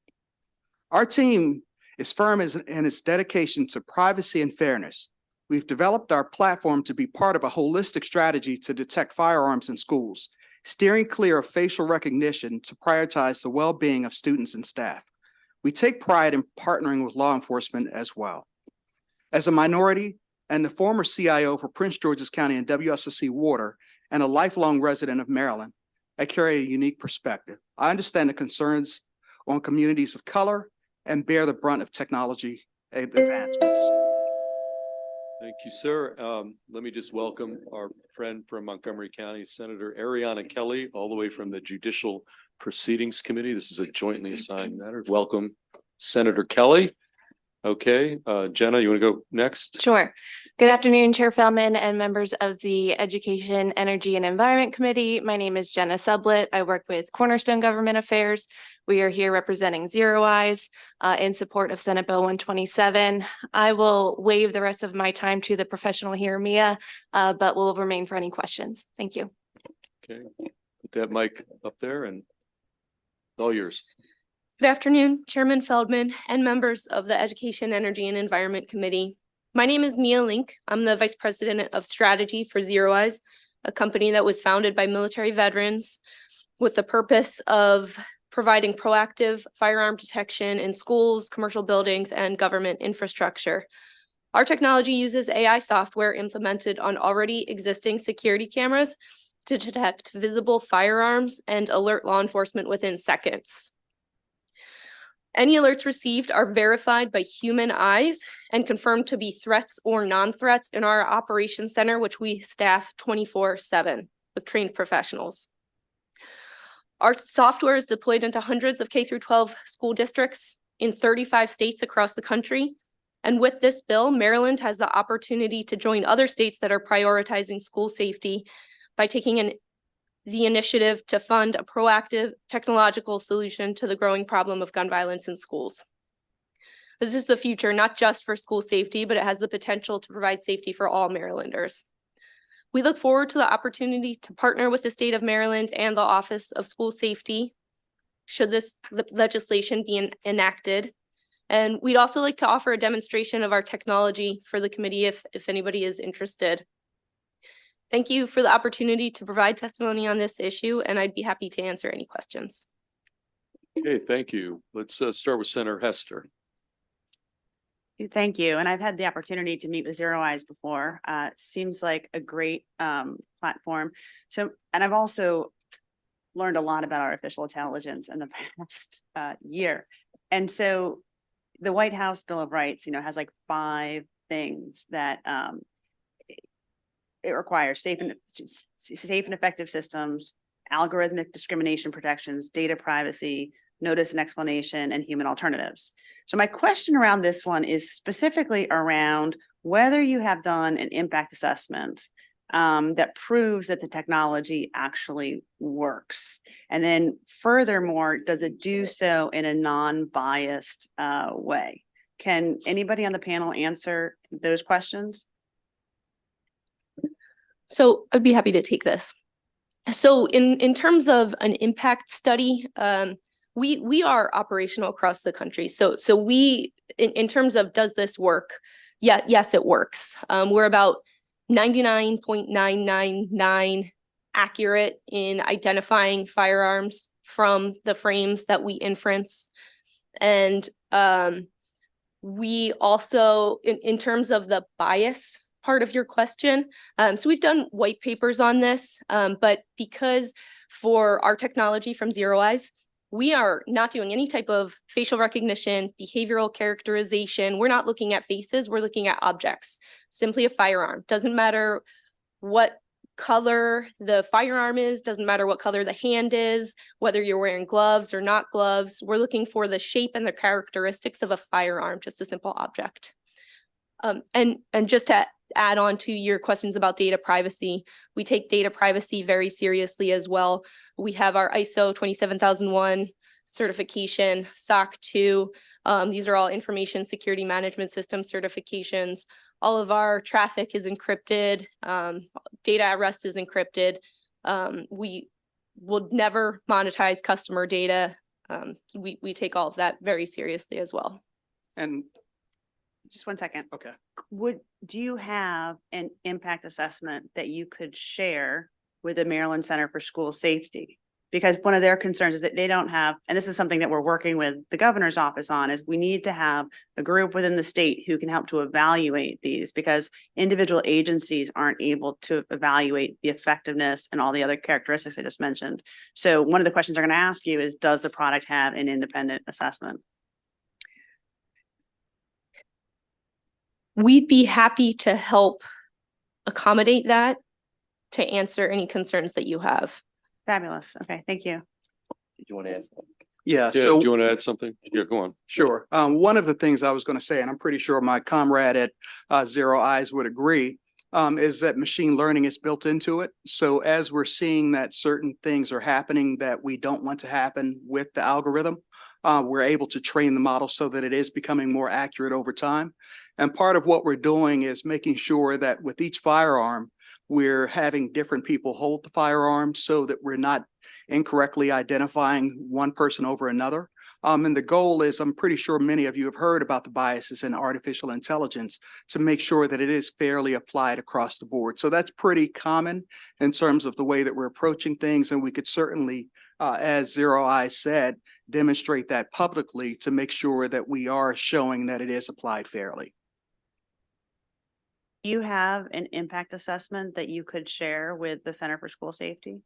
Our team is firm in its dedication to privacy and fairness. We've developed our platform to be part of a holistic strategy to detect firearms in schools, steering clear of facial recognition to prioritize the well-being of students and staff. We take pride in partnering with law enforcement as well. As a minority and the former CIO for Prince George's County and WSSC Water, and a lifelong resident of Maryland, I carry a unique perspective. I understand the concerns on communities of color and bear the brunt of technology advancements. Thank you, sir. Let me just welcome our friend from Montgomery County, Senator Ariana Kelly, all the way from the Judicial Proceedings Committee. This is a jointly assigned matter. Welcome, Senator Kelly. Okay, Jenna, you want to go next? Sure. Good afternoon, Chair Feldman and members of the Education, Energy, and Environment Committee. My name is Jenna Sublett. I work with Cornerstone Government Affairs. We are here representing Zero Eyes in support of Senate Bill 127. I will waive the rest of my time to the professional here, Mia, but will remain for any questions. Thank you. Okay, put that mic up there and all yours. Good afternoon, Chairman Feldman and members of the Education, Energy, and Environment Committee. My name is Mia Link. I'm the Vice President of Strategy for Zero Eyes, a company that was founded by military veterans with the purpose of providing proactive firearm detection in schools, commercial buildings, and government infrastructure. Our technology uses AI software implemented on already existing security cameras to detect visible firearms and alert law enforcement within seconds. Any alerts received are verified by human eyes and confirmed to be threats or non-threats in our operations center, which we staff 24/7 with trained professionals. Our software is deployed into hundreds of K through 12 school districts in 35 states across the country. And with this bill, Maryland has the opportunity to join other states that are prioritizing school safety by taking the initiative to fund a proactive technological solution to the growing problem of gun violence in schools. This is the future, not just for school safety, but it has the potential to provide safety for all Marylanders. We look forward to the opportunity to partner with the state of Maryland and the Office of School Safety should this legislation be enacted. And we'd also like to offer a demonstration of our technology for the committee if anybody is interested. Thank you for the opportunity to provide testimony on this issue, and I'd be happy to answer any questions. Okay, thank you. Let's start with Senator Hester. Thank you. And I've had the opportunity to meet with Zero Eyes before. Seems like a great platform. So, and I've also learned a lot about artificial intelligence in the past year. And so the White House Bill of Rights, has like 5 things that it requires: safe and effective systems, algorithmic discrimination protections, data privacy, notice and explanation, and human alternatives. So my question around this one is specifically around whether you have done an impact assessment that proves that the technology actually works. And then furthermore, does it do so in a non-biased way? Can anybody on the panel answer those questions? So I'd be happy to take this. So in terms of an impact study, we are operational across the country. So we, in terms of does this work? Yeah, yes, it works. We're about 99.999 accurate in identifying firearms from the frames that we inference. And we also, in terms of the bias part of your question. So we've done white papers on this, but because for our technology from Zero Eyes, we are not doing any type of facial recognition, behavioral characterization. We're not looking at faces, we're looking at objects, simply a firearm. Doesn't matter what color the firearm is, doesn't matter what color the hand is, whether you're wearing gloves or not gloves. We're looking for the shape and the characteristics of a firearm, just a simple object. And just to add on to your questions about data privacy, we take data privacy very seriously as well. We have our ISO 27001 certification, SOC 2. These are all information security management system certifications. All of our traffic is encrypted. Data at rest is encrypted. We will never monetize customer data. We take all of that very seriously as well. And Just one second. okay. Do you have an impact assessment that you could share with the Maryland Center for School Safety? Because one of their concerns is that they don't have, and this is something that we're working with the governor's office on, is we need to have a group within the state who can help to evaluate these, because individual agencies aren't able to evaluate the effectiveness and all the other characteristics I just mentioned. So one of the questions they're going to ask you is, does the product have an independent assessment? We'd be happy to help accommodate that to answer any concerns that you have. Fabulous. Okay, thank you. Did you want to ask? Yeah, Yeah, so do you want to add something? Yeah, go on. sure. One of the things I was going to say, and I'm pretty sure my comrade at Zero Eyes would agree, is that machine learning is built into it. So as we're seeing that certain things are happening that we don't want to happen with the algorithm, we're able to train the model so that it is becoming more accurate over time. And part of what we're doing is making sure that with each firearm, we're having different people hold the firearm so that we're not incorrectly identifying one person over another. And the goal is, I'm pretty sure many of you have heard about the biases in artificial intelligence, to make sure that it is fairly applied across the board. So that's pretty common in terms of the way that we're approaching things. And we could certainly, as Zero Eyes said, demonstrate that publicly to make sure that we are showing that it is applied fairly. Do you have an impact assessment that you could share with the Center for School Safety?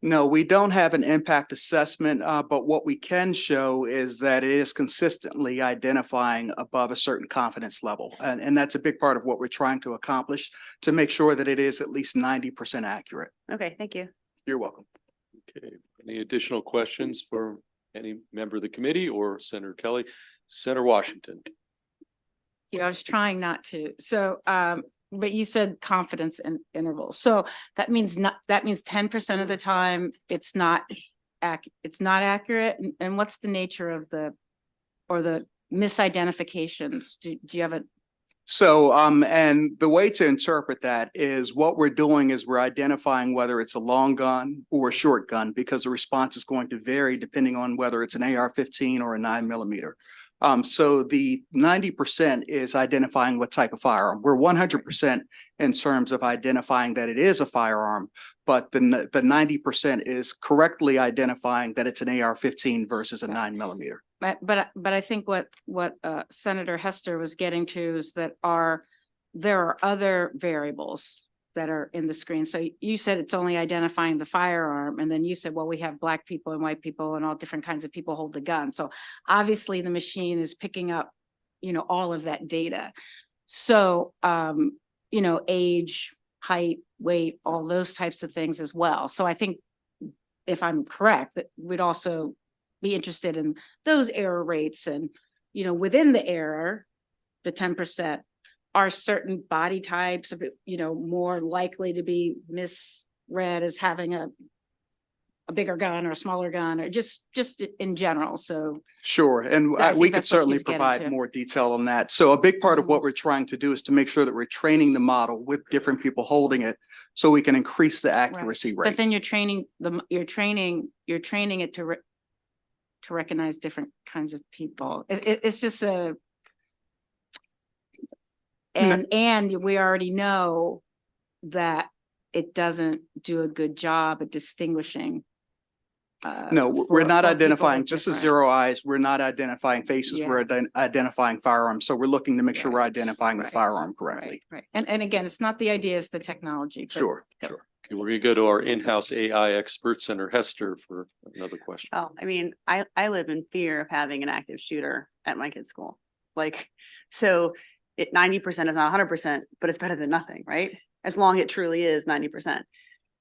No, we don't have an impact assessment, but what we can show is that it is consistently identifying above a certain confidence level. And that's a big part of what we're trying to accomplish, to make sure that it is at least 90% accurate. Okay, thank you. You're welcome. Okay, any additional questions for any member of the committee or Senator Kelly? Senator Washington. Yeah, I was trying not to. So, but you said confidence intervals. So that means 10% of the time it's not accurate. And what's the nature of the misidentifications? Do you have a? So, and the way to interpret that is, what we're doing is we're identifying whether it's a long gun or a short gun, because the response is going to vary depending on whether it's an AR-15 or a 9mm. So the 90% is identifying what type of firearm. We're 100% in terms of identifying that it is a firearm, but the 90% is correctly identifying that it's an AR-15 versus a 9mm. But I think what Senator Hester was getting to is that there are other variables that are in the screen. So you said it's only identifying the firearm, and then you said, well, we have Black people and white people and all different kinds of people hold the gun. So obviously the machine is picking up, all of that data. So, age, height, weight, all those types of things as well. So I think, if I'm correct, that we'd also be interested in those error rates, and, within the error, the 10%, are certain body types, more likely to be misread as having a bigger gun or a smaller gun, or just in general. So sure, and we could certainly provide more detail on that. So a big part of what we're trying to do is to make sure that we're training the model with different people holding it, so we can increase the accuracy rate. But then you're training it to recognize different kinds of people. It's just a. And we already know that it doesn't do a good job at distinguishing. No, we're not identifying, just as Zero Eyes, we're not identifying faces, we're identifying firearms. So we're looking to make sure we're identifying the firearm correctly. Right. And again, it's not the idea, it's the technology. Sure. Okay, we're gonna go to our in-house AI expert, Senator Hester, for another question. Oh, I mean, I live in fear of having an active shooter at my kid's school. So 90% is not 100%, but it's better than nothing, right? As long as it truly is 90%.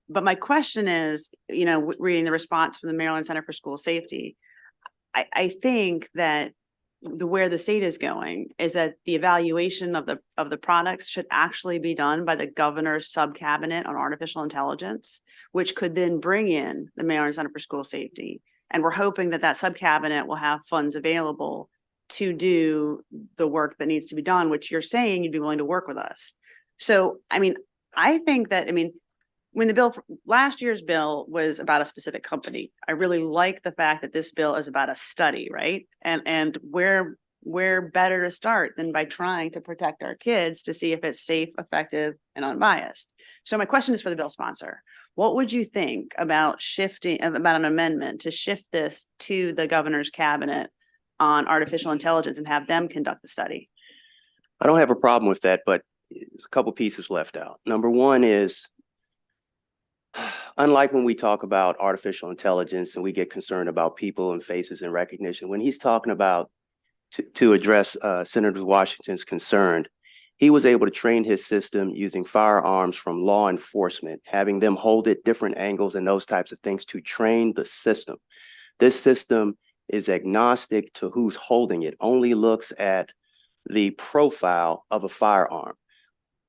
But my question is, reading the response from the Maryland Center for School Safety, I think that where the state is going is that the evaluation of the products should actually be done by the governor's sub-cabinet on artificial intelligence, which could then bring in the Maryland Center for School Safety. And we're hoping that that sub-cabinet will have funds available to do the work that needs to be done, which you're saying you'd be willing to work with us. So, I mean, I think that, I mean, when the bill, last year's bill was about a specific company. I really like the fact that this bill is about a study, right? And where better to start than by trying to protect our kids to see if it's safe, effective, and unbiased. So my question is for the bill sponsor. What would you think about about an amendment to shift this to the governor's cabinet on artificial intelligence and have them conduct the study? I don't have a problem with that, but there's a couple pieces left out. Number one is, unlike when we talk about artificial intelligence and we get concerned about people and faces and recognition, when he's talking about to address Senator Washington's concern, he was able to train his system using firearms from law enforcement, having them hold it different angles and those types of things to train the system. This system is agnostic to who's holding it, only looks at the profile of a firearm.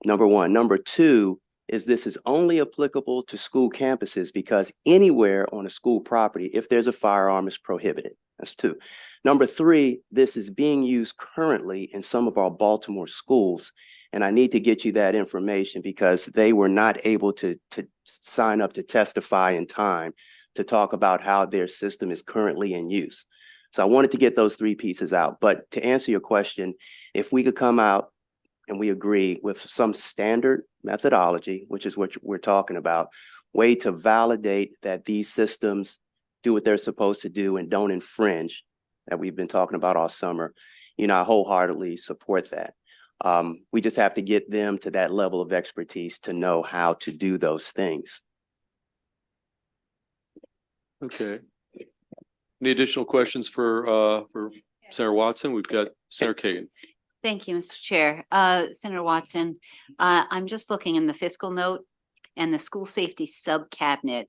Number one. Number two is this is only applicable to school campuses because anywhere on a school property, if there's a firearm, is prohibited. That's two. Number three, this is being used currently in some of our Baltimore schools. And I need to get you that information because they were not able to sign up to testify in time to talk about how their system is currently in use. So I wanted to get those three pieces out. But to answer your question, if we could come out and we agree with some standard methodology, which is what we're talking about, way to validate that these systems do what they're supposed to do and don't infringe, that we've been talking about all summer, you know, I wholeheartedly support that. We just have to get them to that level of expertise to know how to do those things. Okay. Any additional questions for Senator Watson? We've got Senator Kagan. Thank you, Mr. Chair. Senator Watson, I'm just looking in the fiscal note, and the school safety sub-cabinet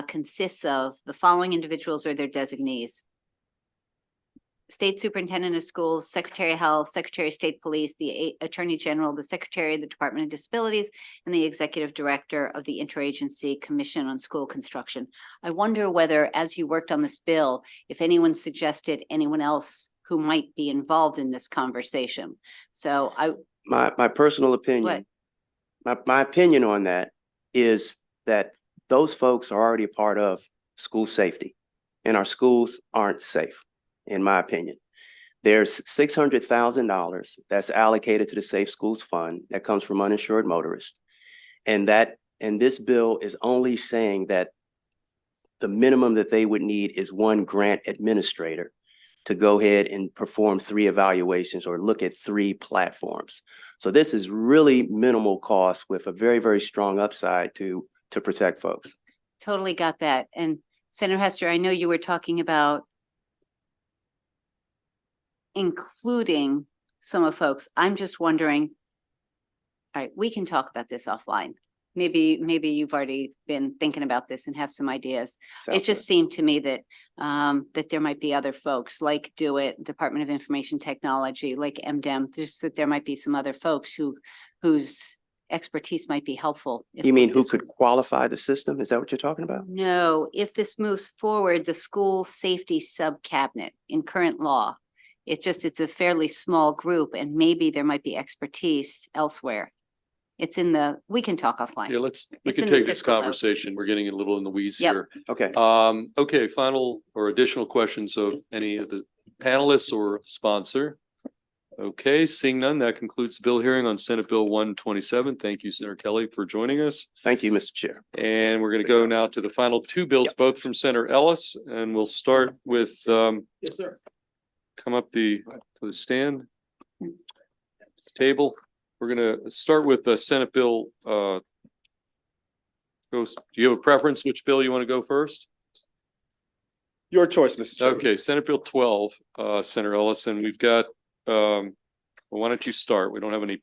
consists of the following individuals or their designees: State Superintendent of Schools, Secretary of Health, Secretary of State Police, the Attorney General, the Secretary of the Department of Disabilities, and the Executive Director of the Interagency Commission on School Construction. I wonder whether, as you worked on this bill, if anyone suggested anyone else who might be involved in this conversation. So my personal opinion, my opinion on that is that those folks are already a part of school safety, and our schools aren't safe, in my opinion. There's $600,000 that's allocated to the Safe Schools Fund that comes from uninsured motorists. And this bill is only saying that the minimum that they would need is one grant administrator to go ahead and perform 3 evaluations or look at 3 platforms. So this is really minimal cost with a very, very strong upside to protect folks. totally got that. And Senator Hester, I know you were talking about including some of folks. I'm just wondering, all right, we can talk about this offline. Maybe you've already been thinking about this and have some ideas. It just seemed to me that that there might be other folks like DoIT, Department of Information Technology, like MDEM, just that there might be some other folks whose expertise might be helpful. You mean who could qualify the system? Is that what you're talking about? No, if this moves forward, the school safety sub-cabinet in current law, it's a fairly small group and maybe there might be expertise elsewhere. It's in we can talk offline. Yeah, we can take this conversation. We're getting a little in the weeds here. Okay. Okay, final or additional questions of any of the panelists or the sponsor? Okay, seeing none, that concludes the bill hearing on Senate Bill 127. Thank you, Senator Kelly, for joining us. Thank you, Mr. Chair. And we're going to go now to the final 2 bills, both from Senator Ellis, and we'll start with Yes, sir. come up to the stand table. We're going to start with Senate Bill. Do you have a preference which bill you want to go first? Your choice, Mr. Chairman. Okay, Senate Bill 12, Senator Ellison. We've got, well, why don't you start? We don't have any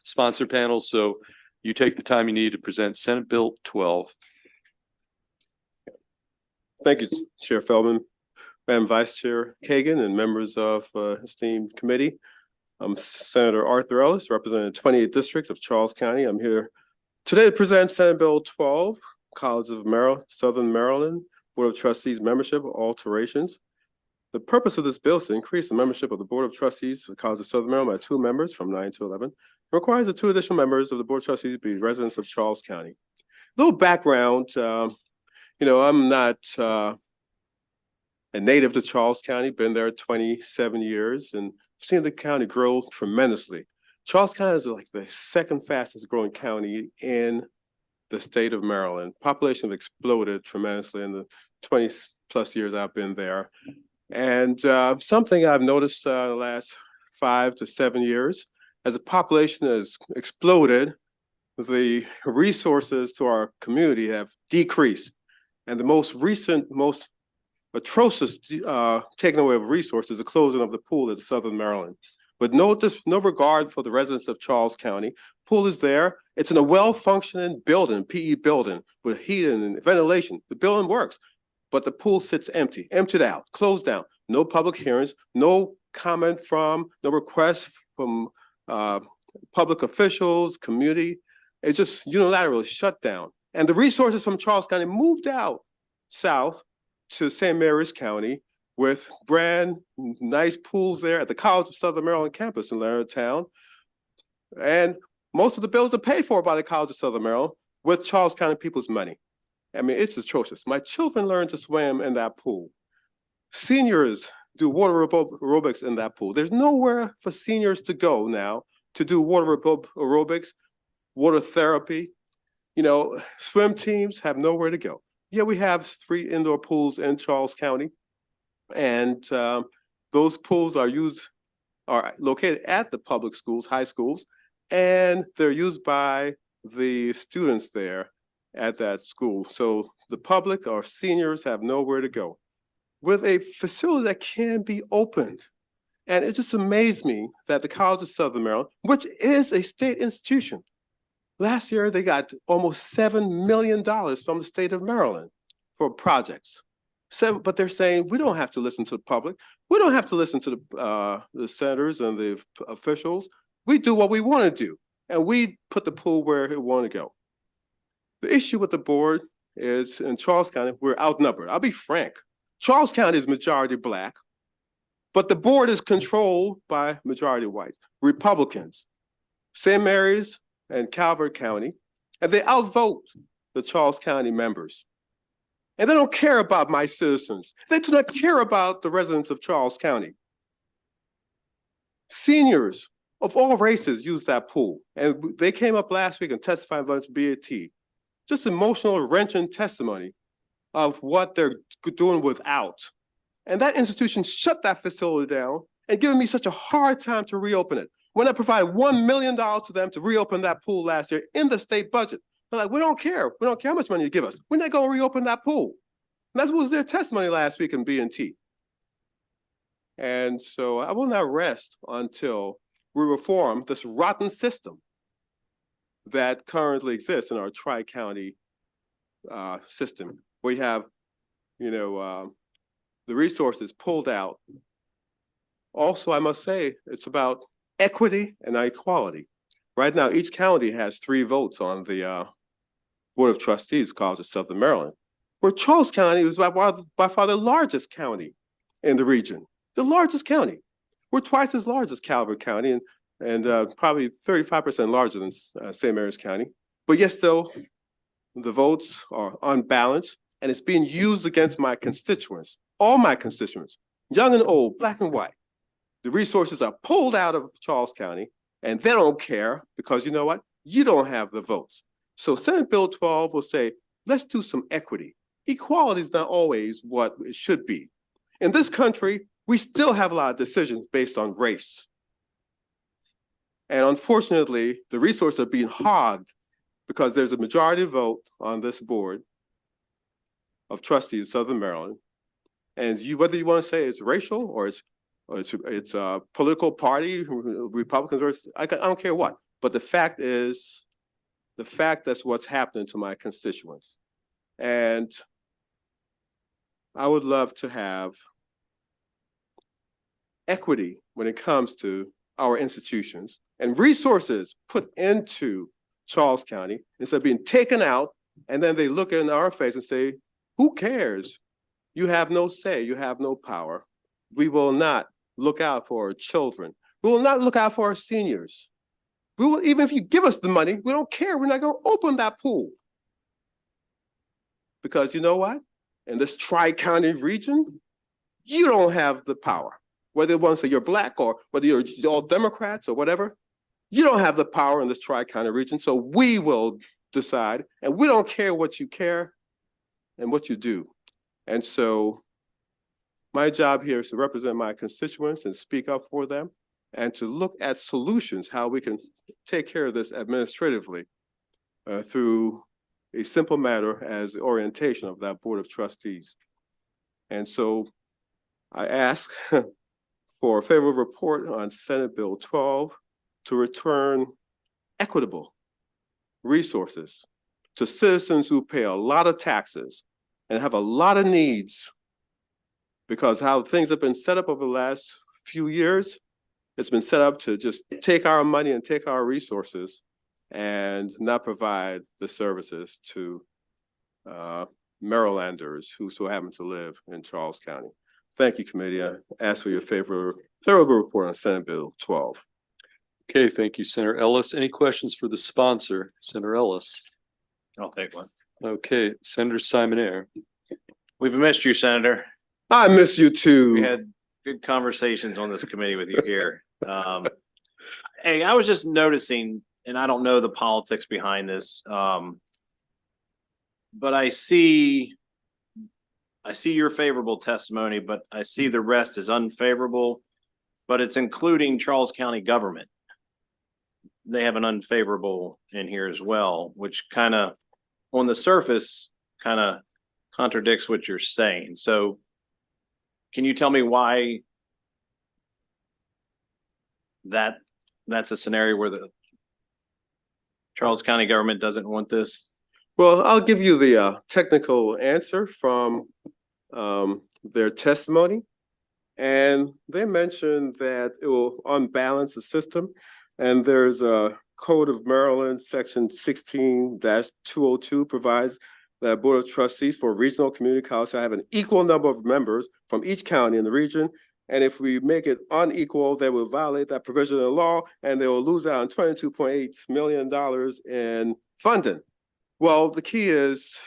sponsor panels, so you take the time you need to present Senate Bill 12. Thank you, Chair Feldman. Madam Vice Chair Kagan and members of esteemed committee. I'm Senator Arthur Ellis, representing the 28th District of Charles County. I'm here today to present Senate Bill 12, Colleges of Maryland, Southern Maryland Board of Trustees membership alterations. The purpose of this bill is to increase the membership of the Board of Trustees for the College of Southern Maryland by 2 members from 9 to 11. It requires the 2 additional members of the Board of Trustees to be residents of Charles County. A little background, I'm not a native to Charles County, been there 27 years and seen the county grow tremendously. Charles County is like the 2nd fastest growing county in the state of Maryland. Population has exploded tremendously in the 20 plus years I've been there. And something I've noticed in the last 5 to 7 years, as the population has exploded, the resources to our community have decreased. And the most recent, most atrocious taking away of resources, the closing of the pool at Southern Maryland. But no regard for the residents of Charles County. Pool is there. It's in a well-functioning building, PE building, with heating and ventilation. The building works, but the pool sits empty, emptied out, closed down. No public hearings, no comment from, no requests from public officials, community. It's just unilaterally shut down. And the resources from Charles County moved out south to St. Mary's County with brand nice pools there at the College of Southern Maryland campus in Leonardtown. And most of the bills are paid for by the College of Southern Maryland with Charles County people's money. I mean, it's atrocious. My children learn to swim in that pool. Seniors do water aerobics in that pool. There's nowhere for seniors to go now to do water aerobics, water therapy. Swim teams have nowhere to go. Yeah, we have 3 indoor pools in Charles County, and those pools are located at the public schools, high schools, and they're used by the students there at that school. So the public or seniors have nowhere to go. With a facility that can be opened, and it just amazed me that the College of Southern Maryland, which is a state institution, last year, they got almost $7 million from the state of Maryland for projects. But they're saying, we don't have to listen to the public. We don't have to listen to the senators and the officials. We do what we want to do, and we put the pool where we want to go. The issue with the board is in Charles County, we're outnumbered. I'll be frank. Charles County is majority Black, but the board is controlled by majority whites, Republicans, St. Mary's, and Calvert County, and they outvote the Charles County members. And they don't care about my citizens. They do not care about the residents of Charles County. Seniors of all races use that pool, and they came up last week and testified about BAT. Just emotional, wrenching testimony of what they're doing without. And that institution shut that facility down and given me such a hard time to reopen it. When I provided $1 million to them to reopen that pool last year in the state budget, they're like, we don't care. We don't care how much money you give us. We're not going to reopen that pool. And that was their testimony last week in B&T. And so I will not rest until we reform this rotten system that currently exists in our tri-county system. We have, the resources pulled out. Also, I must say, it's about equity and equality. Right now, each county has 3 votes on the Board of Trustees, College of Southern Maryland, where Charles County is by far the largest county in the region, the largest county. We're twice as large as Calvert County and probably 35% larger than St. Mary's County. But yet still, the votes are unbalanced, and it's being used against my constituents, all my constituents, young and old, Black and white. The resources are pulled out of Charles County, and they don't care because you know what? You don't have the votes. So Senate Bill 12 will say, let's do some equity. Equality is not always what it should be. In this country, we still have a lot of decisions based on race. And unfortunately, the resources are being hogged because there's a majority vote on this board of trustees of Southern Maryland. And whether you want to say it's racial or it's a political party, Republicans, or I don't care what. But the fact is, that's what's happening to my constituents. And I would love to have equity when it comes to our institutions and resources put into Charles County instead of being taken out, and then they look in our face and say, who cares? You have no say, you have no power. We will not look out for our children. We will not look out for our seniors. We will, even if you give us the money, we don't care. We're not going to open that pool. Because you know what? In this tri-county region, you don't have the power. Whether once you're Black or whether you're all Democrats or whatever, you don't have the power in this tri-county region. So we will decide, and we don't care what you care and what you do. And so my job here is to represent my constituents and speak up for them and to look at solutions, how we can take care of this administratively through a simple matter as the orientation of that Board of Trustees. And so I ask for a favorable report on Senate Bill 12 to return equitable resources to citizens who pay a lot of taxes and have a lot of needs, because how things have been set up over the last few years, it's been set up to just take our money and take our resources and not provide the services to Marylanders who so happen to live in Charles County. Thank you, committee. I ask for your favorable report on Senate Bill 12. Okay, thank you, Senator Ellis. Any questions for the sponsor, Senator Ellis? I'll take one. Okay, Senator Simonaire. We've missed you, Senator. I miss you too. We had good conversations on this committee with you here. Hey, I was just noticing, and I don't know the politics behind this, but I see your favorable testimony, but I see the rest is unfavorable, but it's including Charles County government. They have an unfavorable in here as well, which kind of on the surface kind of contradicts what you're saying. So can you tell me why that's a scenario where the Charles County government doesn't want this? Well, I'll give you the technical answer from their testimony. And they mentioned that it will unbalance the system. And there's a Code of Maryland, section 16-202 provides that Board of Trustees for regional community college shall have an equal number of members from each county in the region. And if we make it unequal, they will violate that provision of the law and they will lose out on $22.8 million in funding. Well, the key is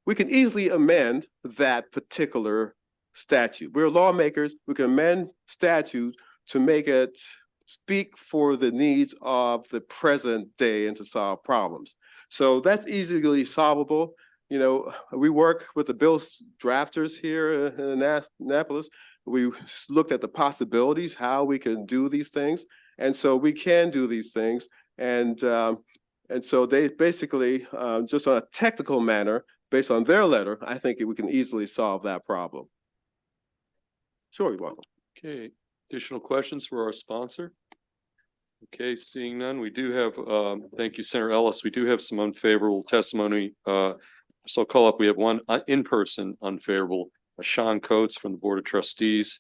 we can easily amend that particular statute. We're lawmakers, we can amend statute to make it speak for the needs of the present day and to solve problems. So that's easily solvable. You know, we work with the bill drafters here in Annapolis. We looked at the possibilities, how we can do these things. And so we can do these things. And so they basically, just on a technical manner, based on their letter, I think we can easily solve that problem. Sure, you're welcome. Okay, additional questions for our sponsor? Okay, seeing none, we do have, thank you, Senator Ellis. We do have some unfavorable testimony. So I'll call up, we have one in-person unfavorable, Sean Coates from the Board of Trustees,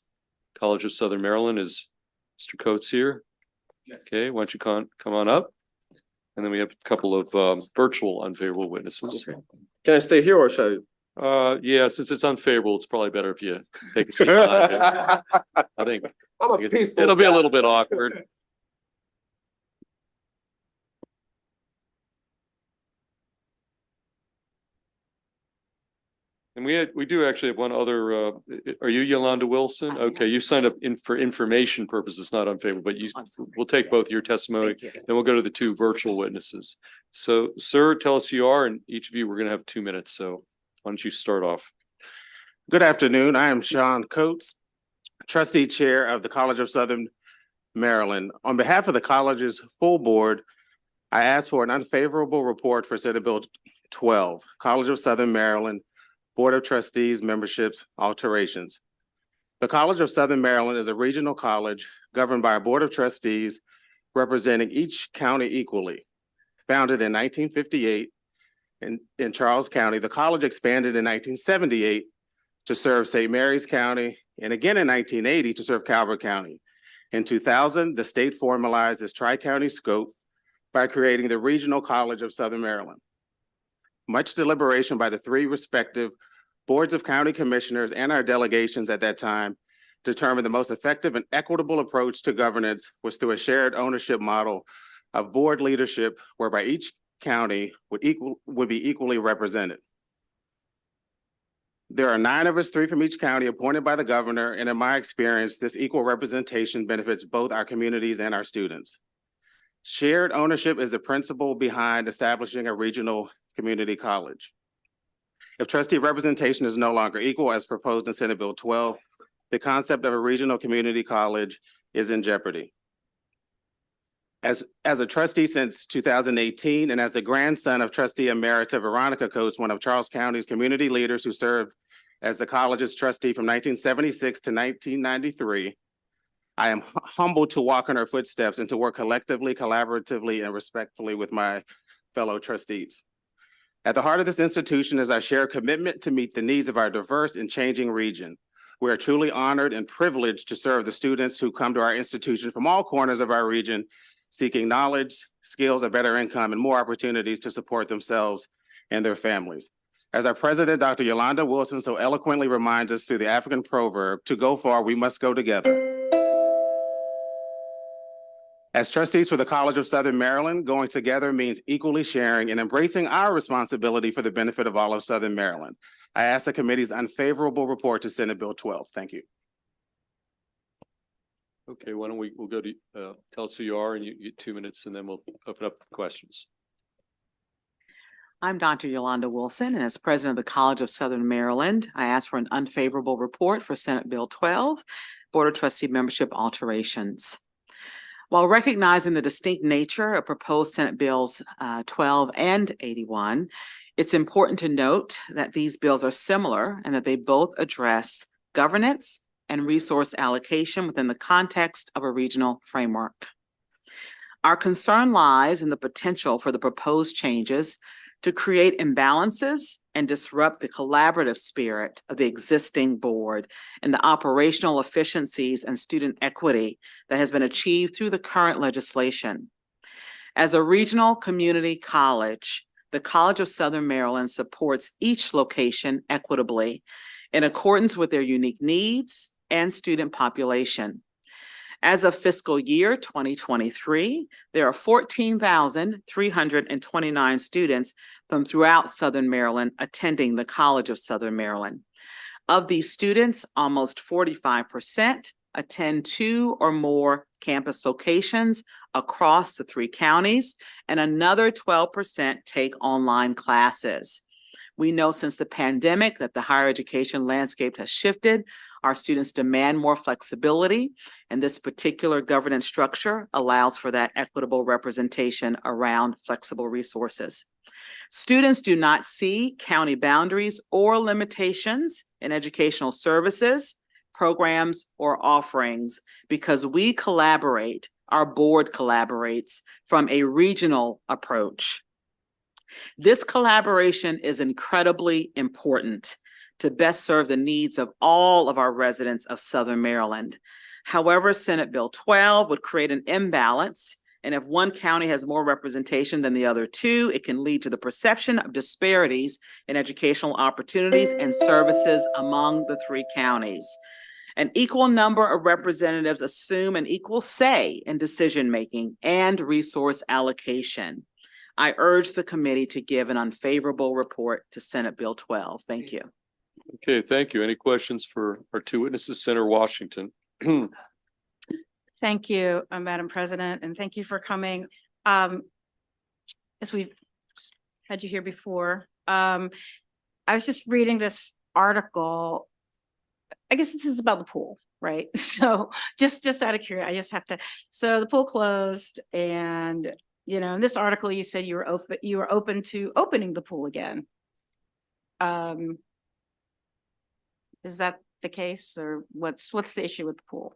College of Southern Maryland. Is Mr. Coates here? Yes. Okay, why don't you come on up? And then we have a couple of virtual unfavorable witnesses. Okay. Can I stay here or should I? Yeah, since it's unfavorable, it's probably better if you take a seat. I think it'll be a little bit awkward. And we do actually have one other, are you Yolanda Wilson? Okay, you signed up for information purposes, not unfavorable, but we'll take both your testimony, then we'll go to the two virtual witnesses. So, sir, tell us who you are, and each of you, we're gonna have 2 minutes, so why don't you start off? Good afternoon, I am Sean Coates, trustee chair of the College of Southern Maryland. On behalf of the college's full board, I ask for an unfavorable report for Senate Bill 12, College of Southern Maryland Board of Trustees memberships alterations. The College of Southern Maryland is a regional college governed by a Board of Trustees representing each county equally. Founded in 1958 in Charles County, the college expanded in 1978 to serve St. Mary's County and again in 1980 to serve Calvert County. In 2000, the state formalized this tri-county scope by creating the Regional College of Southern Maryland. Much deliberation by the three respective boards of county commissioners and our delegations at that time determined the most effective and equitable approach to governance was through a shared ownership model of board leadership whereby each county would be equally represented. There are 9 of us, 3 from each county appointed by the governor, and in my experience, this equal representation benefits both our communities and our students. Shared ownership is the principle behind establishing a regional community college. If trustee representation is no longer equal as proposed in Senate Bill 12, the concept of a regional community college is in jeopardy. As a trustee since 2018 and as the grandson of trustee emerita Veronica Coates, one of Charles County's community leaders who served as the college's trustee from 1976 to 1993, I am humbled to walk in her footsteps and to work collectively, collaboratively, and respectfully with my fellow trustees. At the heart of this institution is our shared commitment to meet the needs of our diverse and changing region. We are truly honored and privileged to serve the students who come to our institution from all corners of our region, seeking knowledge, skills, a better income, and more opportunities to support themselves and their families. As our president, Dr. Yolanda Wilson, so eloquently reminds us through the African proverb, to go far, we must go together. As trustees for the College of Southern Maryland, going together means equally sharing and embracing our responsibility for the benefit of all of Southern Maryland. I ask the committee's unfavorable report to Senate Bill 12. Thank you. Okay, why don't we'll go to, tell us who you are and you get 2 minutes and then we'll open up questions. I'm Dr. Yolanda Wilson, and as president of the College of Southern Maryland, I ask for an unfavorable report for Senate Bill 12, Board of Trustee membership alterations. While recognizing the distinct nature of proposed Senate Bills 12 and 81, it's important to note that these bills are similar and that they both address governance and resource allocation within the context of a regional framework. Our concern lies in the potential for the proposed changes to create imbalances and disrupt the collaborative spirit of the existing board and the operational efficiencies and student equity that has been achieved through the current legislation. As a regional community college, the College of Southern Maryland supports each location equitably in accordance with their unique needs and student population. As of fiscal year 2023, there are 14,329 students from throughout Southern Maryland attending the College of Southern Maryland. Of these students, almost 45% attend 2 or more campus locations across the 3 counties, and another 12% take online classes. We know since the pandemic that the higher education landscape has shifted. Our students demand more flexibility, and this particular governance structure allows for that equitable representation around flexible resources. Students do not see county boundaries or limitations in educational services, programs, or offerings because we collaborate, our board collaborates from a regional approach. This collaboration is incredibly important to best serve the needs of all of our residents of Southern Maryland. However, Senate Bill 12 would create an imbalance, and if one county has more representation than the other 2, it can lead to the perception of disparities in educational opportunities and services among the 3 counties. An equal number of representatives assume an equal say in decision-making and resource allocation. I urge the committee to give an unfavorable report to Senate Bill 12. Thank you. Okay, thank you. Any questions for our 2 witnesses? Senator Washington. Thank you, Madam President, and thank you for coming. As we've had you here before, I was just reading this article. I guess this is about the pool, right? So just out of curiosity, I just have to. So the pool closed, and in this article, you said you were open to opening the pool again. Is that the case, or what's the issue with the pool?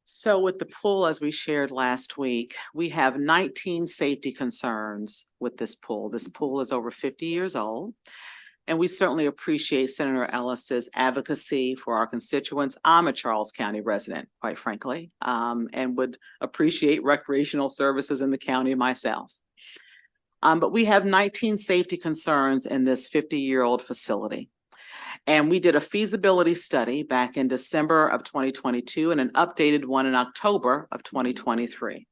So with the pool, as we shared last week, we have 19 safety concerns with this pool. This pool is over 50 years old. And we certainly appreciate Senator Ellis's advocacy for our constituents. I'm a Charles County resident, quite frankly, and would appreciate recreational services in the county myself. But we have 19 safety concerns in this 50-year-old facility. And we did a feasibility study back in December of 2022 and an updated one in October of 2023.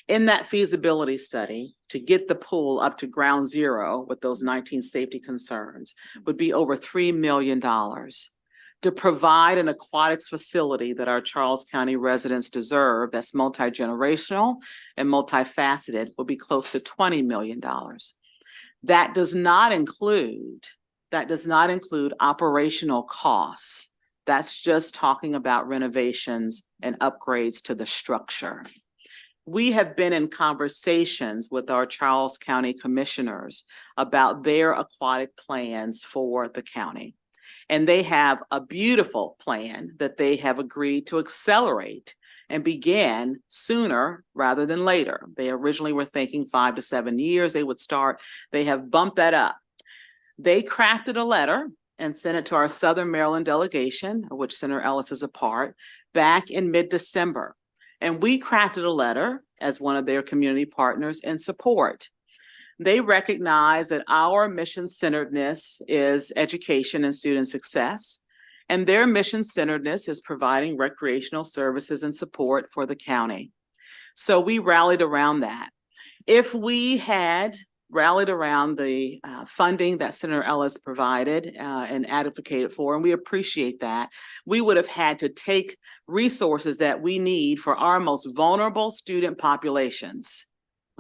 In that feasibility study, to get the pool up to ground zero with those 19 safety concerns would be over $3 million. To provide an aquatics facility that our Charles County residents deserve, that's multi-generational and multifaceted, will be close to $20 million. That does not include operational costs. That's just talking about renovations and upgrades to the structure. We have been in conversations with our Charles County commissioners about their aquatic plans for the county. And they have a beautiful plan that they have agreed to accelerate and begin sooner rather than later. They originally were thinking 5 to 7 years they would start. They have bumped that up. They crafted a letter and sent it to our Southern Maryland delegation, of which Senator Ellis is a part, back in mid-December. And we crafted a letter as one of their community partners in support. They recognize that our mission-centeredness is education and student success, and their mission-centeredness is providing recreational services and support for the county. So we rallied around that. If we had rallied around the funding that Senator Ellis provided and advocated for, and we appreciate that, we would have had to take resources that we need for our most vulnerable student populations.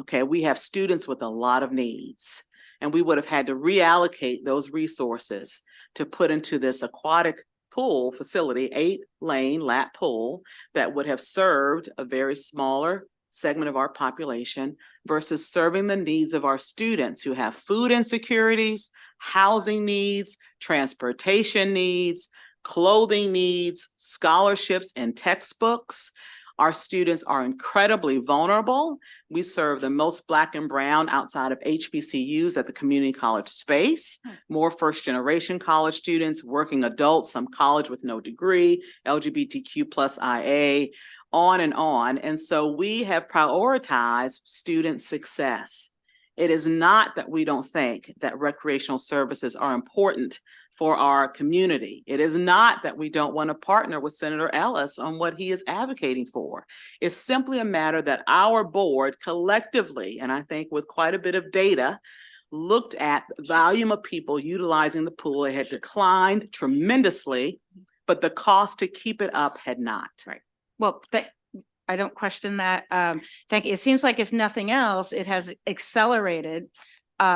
Okay, we have students with a lot of needs, and we would have had to reallocate those resources to put into this aquatic pool facility, 8-lane lap pool that would have served a very smaller segment of our population versus serving the needs of our students who have food insecurities, housing needs, transportation needs, clothing needs, scholarships, and textbooks. Our students are incredibly vulnerable. We serve the most Black and Brown outside of HBCUs at the community college space, more first-generation college students, working adults, some college with no degree, LGBTQ plus IA, on and on. And so we have prioritized student success. It is not that we don't think that recreational services are important for our community. It is not that we don't want to partner with Senator Ellis on what he is advocating for. It's simply a matter that our board collectively, and I think with quite a bit of data, looked at the volume of people utilizing the pool. It had declined tremendously, but the cost to keep it up had not. Right. Well, I don't question that. Thank you. It seems like if nothing else, it has accelerated.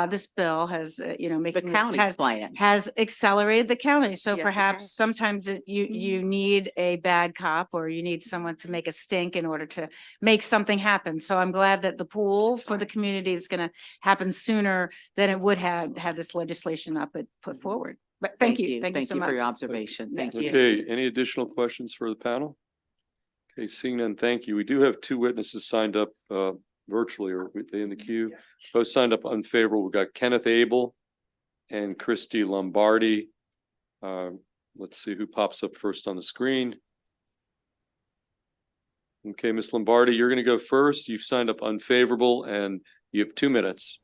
This bill has, making the county's plan has accelerated the county. So Yes, perhaps sometimes you need a bad cop or you need someone to make a stink in order to make something happen. So I'm glad that the pool for the community is going to happen sooner than it would have had this legislation not put forward. But thank you. Thank you so much for your observation. Thank you. Okay, any additional questions for the panel? Okay, seeing none, thank you. We do have 2 witnesses signed up virtually, or are they in the queue? Both signed up unfavorable. We've got Kenneth Abel and Christy Lombardi. Let's see who pops up first on the screen. Okay, Ms. Lombardi, you're going to go first. You've signed up unfavorable and you have 2 minutes.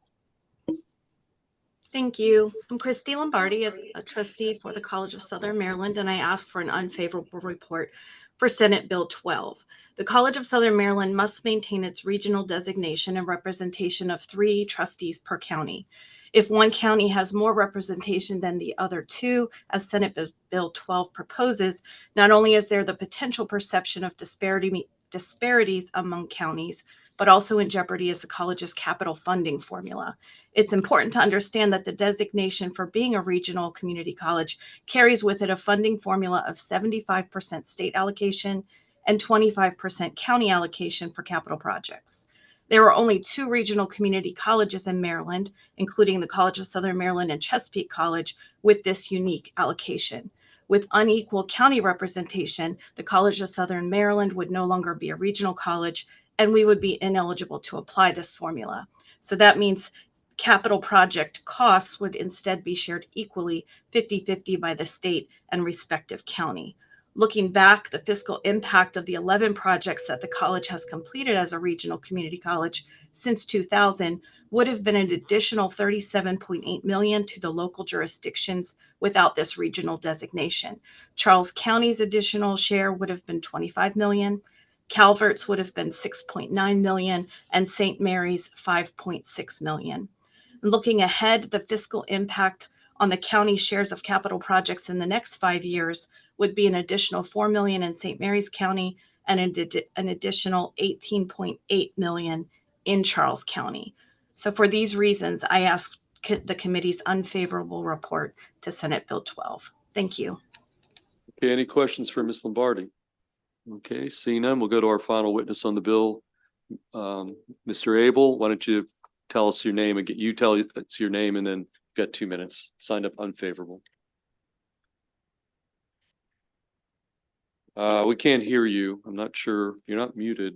Thank you. I'm Christy Lombardi, as a trustee for the College of Southern Maryland, and I ask for an unfavorable report for Senate Bill 12. The College of Southern Maryland must maintain its regional designation and representation of 3 trustees per county. If one county has more representation than the other 2, as Senate Bill 12 proposes, not only is there the potential perception of disparities among counties, but also in jeopardy is the college's capital funding formula. It's important to understand that the designation for being a regional community college carries with it a funding formula of 75% state allocation and 25% county allocation for capital projects. There are only 2 regional community colleges in Maryland, including the College of Southern Maryland and Chesapeake College, with this unique allocation. With unequal county representation, the College of Southern Maryland would no longer be a regional college, and we would be ineligible to apply this formula. So that means Capital project costs would instead be shared equally 50-50 by the state and respective county. Looking back, the fiscal impact of the 11 projects that the college has completed as a regional community college since 2000 would have been an additional $37.8 million to the local jurisdictions without this regional designation. Charles County's additional share would have been $25 million. Calvert's would have been $6.9 million, and St. Mary's $5.6 million. Looking ahead, the fiscal impact on the county shares of capital projects in the next 5 years would be an additional $4 million in St. Mary's County and an additional $18.8 million in Charles County. So for these reasons, I ask the committee's unfavorable report to Senate Bill 12. Thank you. Okay, any questions for Ms. Lombardi? Okay, seeing none, we'll go to our final witness on the bill. Mr. Abel, why don't you tell us your name and tell us your name, and then you've got 2 minutes. Signed up unfavorable. We can't hear you. I'm not sure. You're not muted.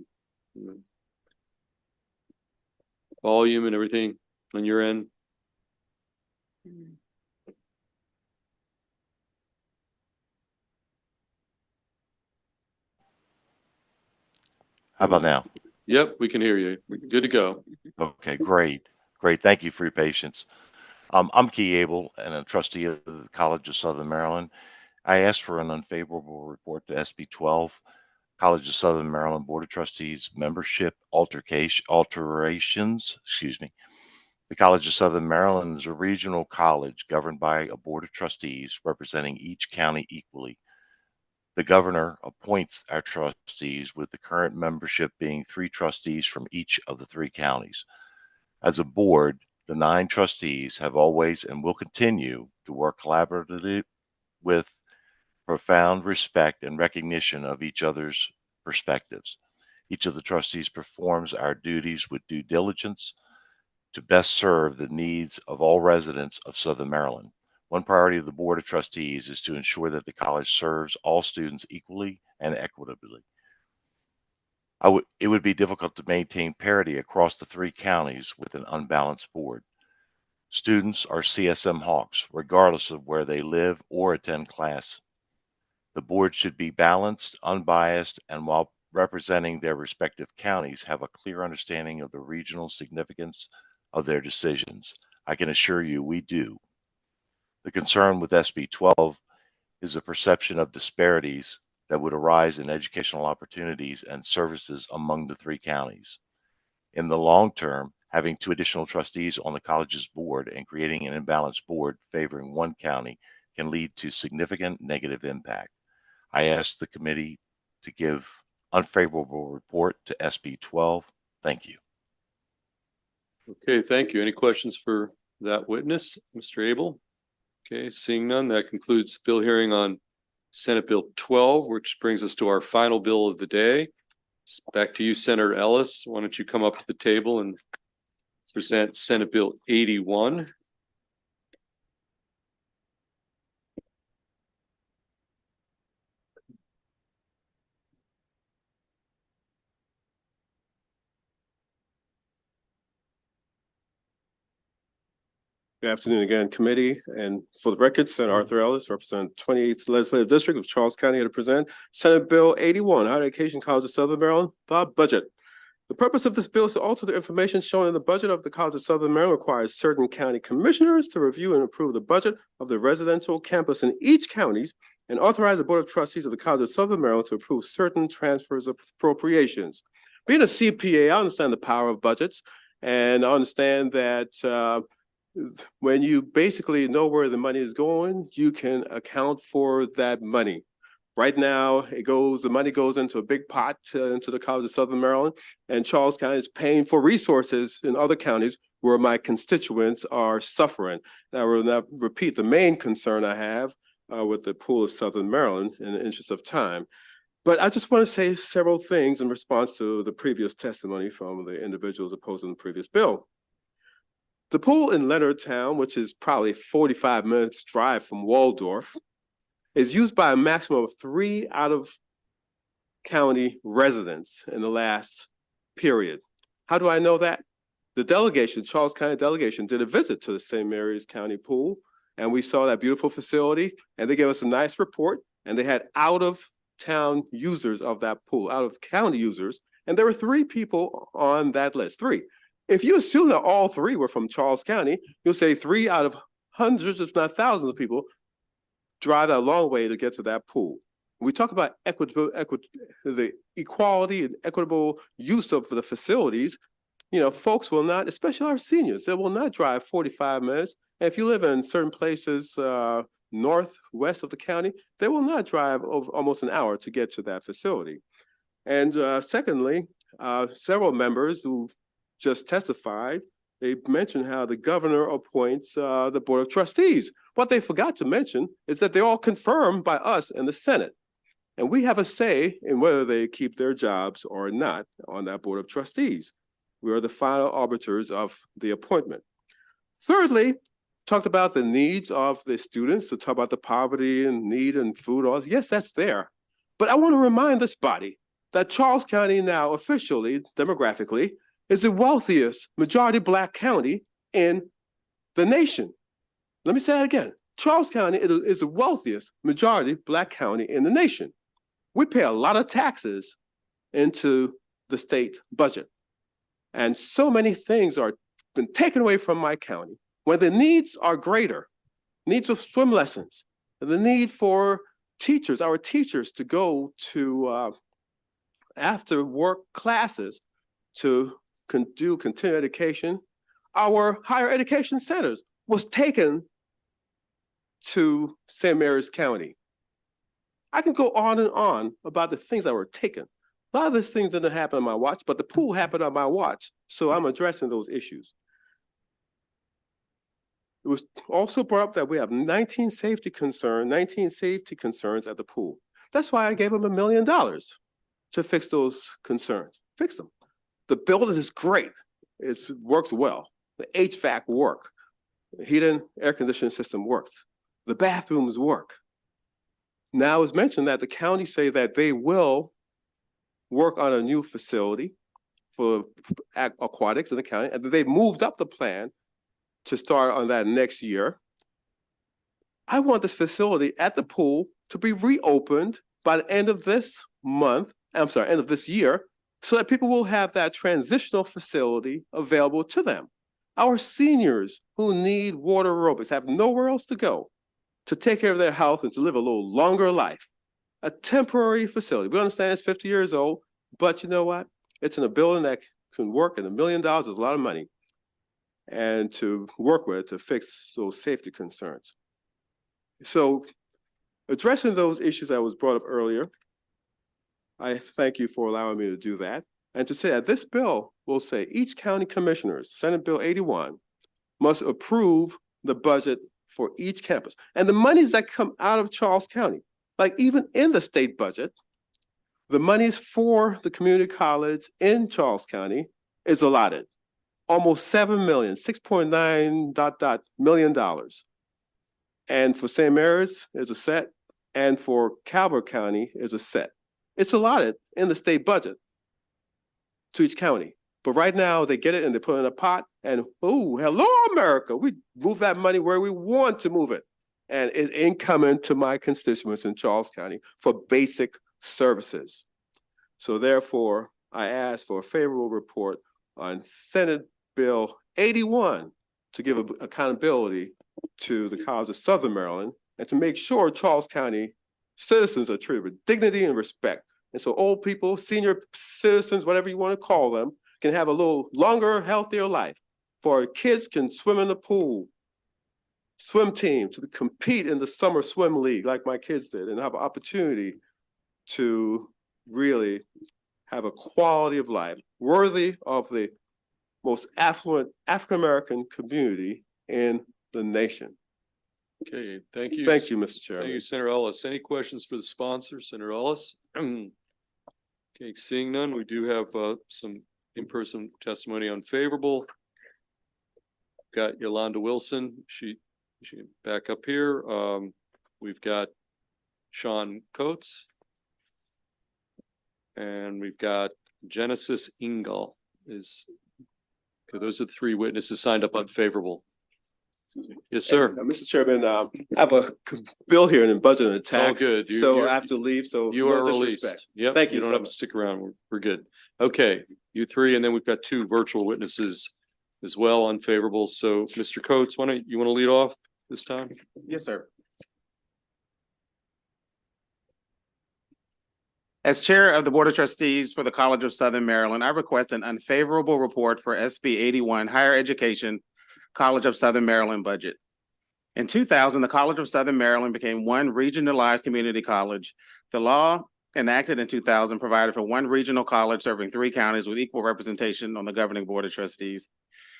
Volume and everything on your end. How about now? Yep, we can hear you. We're good to go. Okay, great. Great. Thank you for your patience. I'm Key Abel, and a trustee of the College of Southern Maryland. I asked for an unfavorable report to SB 12, College of Southern Maryland Board of Trustees membership alterations. The College of Southern Maryland is a regional college governed by a board of trustees representing each county equally. The governor appoints our trustees, with the current membership being 3 trustees from each of the 3 counties. As a board, the 9 trustees have always and will continue to work collaboratively with profound respect and recognition of each other's perspectives. Each of the trustees performs our duties with due diligence to best serve the needs of all residents of Southern Maryland. One priority of the Board of Trustees is to ensure that the college serves all students equally and equitably. It would be difficult to maintain parity across the 3 counties with an unbalanced board. Students are CSM hawks, regardless of where they live or attend class. The board should be balanced, unbiased, and while representing their respective counties, have a clear understanding of the regional significance of their decisions. I can assure you we do. The concern with SB 12 is the perception of disparities that would arise in educational opportunities and services among the 3 counties. In the long term, having 2 additional trustees on the college's board and creating an imbalanced board favoring one county can lead to significant negative impact. I ask the committee to give unfavorable report to SB 12. Thank you. Okay, thank you. Any questions for that witness, Mr. Abel? Okay, seeing none, that concludes the bill hearing on Senate Bill 12, which brings us to our final bill of the day. Back to you, Senator Ellis. Why don't you come up to the table and present Senate Bill 81? Good afternoon again, committee. And for the record, Senator Arthur Ellis, represent 28th Legislative District of Charles County, to present Senate Bill 81, Higher Education College of Southern Maryland, the budget. The purpose of this bill is to alter the information shown in the budget of the College of Southern Maryland. Requires certain county commissioners to review and approve the budget of the residential campus in each county and authorize the Board of Trustees of the College of Southern Maryland to approve certain transfers of appropriations. Being a CPA, I understand the power of budgets, and I understand that when you basically know where the money is going, you can account for that money. Right now, the money goes into a big pot into the College of Southern Maryland, and Charles County is paying for resources in other counties where my constituents are suffering. Now, I will not repeat the main concern I have with the pool of Southern Maryland in the interest of time. But I just want to say several things in response to the previous testimony from the individuals opposing the previous bill. The pool in Leonardtown, which is probably 45 minutes drive from Waldorf, is used by a maximum of 3 out-of-county residents in the last period. How do I know that? the delegation, Charles County delegation, did a visit to the St. Mary's County Pool, and we saw that beautiful facility, and they gave us a nice report, and they had out-of-town users of that pool, out-of-county users, and there were 3 people on that list, 3. If you assume that all 3 were from Charles County, you'll say 3 out of hundreds, if not thousands of people drive a long way to get to that pool. We talk about the equality and equitable use of the facilities. You know, folks will not, especially our seniors, they will not drive 45 minutes. And if you live in certain places northwest of the county, they will not drive over almost an hour to get to that facility. And secondly, several members who just testified, they mentioned how the governor appoints the Board of Trustees. What they forgot to mention is that they're all confirmed by us in the Senate. And we have a say in whether they keep their jobs or not on that Board of Trustees. We are the final arbiters of the appointment. Thirdly, talked about the needs of the students, to talk about the poverty and need and food. All this. Yes, that's there. But I want to remind this body that Charles County now officially, demographically, is the wealthiest majority Black county in the nation. Let me say that again. Charles County is the wealthiest majority Black county in the nation. We pay a lot of taxes into the state budget. And so many things are been taken away from my county when the needs are greater, needs of swim lessons, and the need for teachers, our teachers, to go to after work classes to do continuing education. Our higher education centers was taken to St. Mary's County. I can go on and on about the things that were taken. A lot of these things didn't happen on my watch, but the pool happened on my watch, so I'm addressing those issues. It was also brought up that we have 19 safety concerns at the pool. That's why I gave them $1 million to fix those concerns. Fix them. The building is great. It works well. The HVAC work. The heating, air conditioning system works. The bathrooms work. Now it's mentioned that the county say that they will work on a new facility for aquatics in the county, and they moved up the plan to start on that next year. I want this facility at the pool to be reopened by the end of this month, end of this year, so that people will have that transitional facility available to them. Our seniors who need water aerobics have nowhere else to go to take care of their health and to live a little longer life. A temporary facility. We understand it's 50 years old, but you know what? It's in a building that can work, and $1 million is a lot of money, and to work with to fix those safety concerns. So addressing those issues that was brought up earlier, I thank you for allowing me to do that. And to say that this bill will say each county commissioners, Senate Bill 81, must approve the budget for each campus. And the monies that come out of Charles County, like even in the state budget, the monies for the community college in Charles County is allotted. Almost $7 million, $6.9 million. And for St. Mary's is a set, and for Calvert County is a set. It's allotted in the state budget to each county. But right now they get it and they put it in a pot, and oh, hello America, we move that money where we want to move it. And it ain't coming to my constituents in Charles County for basic services. So therefore, I ask for a favorable report on Senate Bill 81 to give accountability to the College of Southern Maryland and to make sure Charles County citizens are treated with dignity and respect. And so old people, senior citizens, whatever you want to call them, can have a little longer, healthier life. For our kids can swim in the pool, swim team to compete in the summer swim league like my kids did, and have an opportunity to really have a quality of life worthy of the most affluent African-American community in the nation. Okay, thank you. Thank you, Mr. Chairman. Thank you, Senator Ellis. Any questions for the sponsor, Senator Ellis? Okay, seeing none, we do have some in-person testimony unfavorable. Got Yolanda Wilson. She back up here. We've got Sean Coates. And we've got Genesis Engel is Okay, those are the three witnesses signed up unfavorable. Yes, sir. Mr. Chairman, I have a bill here in budget and It's all tax. good. So I have to leave, so You no are disrespect. released. Yep. Thank you You don't so have to much. stick around. We're good. Okay, you three, and then we've got two virtual witnesses as well unfavorable. So Mr. Coates, why don't you want to lead off this time? Yes, sir. As Chair of the Board of Trustees for the College of Southern Maryland, I request an unfavorable report for SB 81 Higher Education College of Southern Maryland budget. In 2000, the College of Southern Maryland became one regionalized community college. The law enacted in 2000 provided for one regional college serving 3 counties with equal representation on the governing Board of Trustees.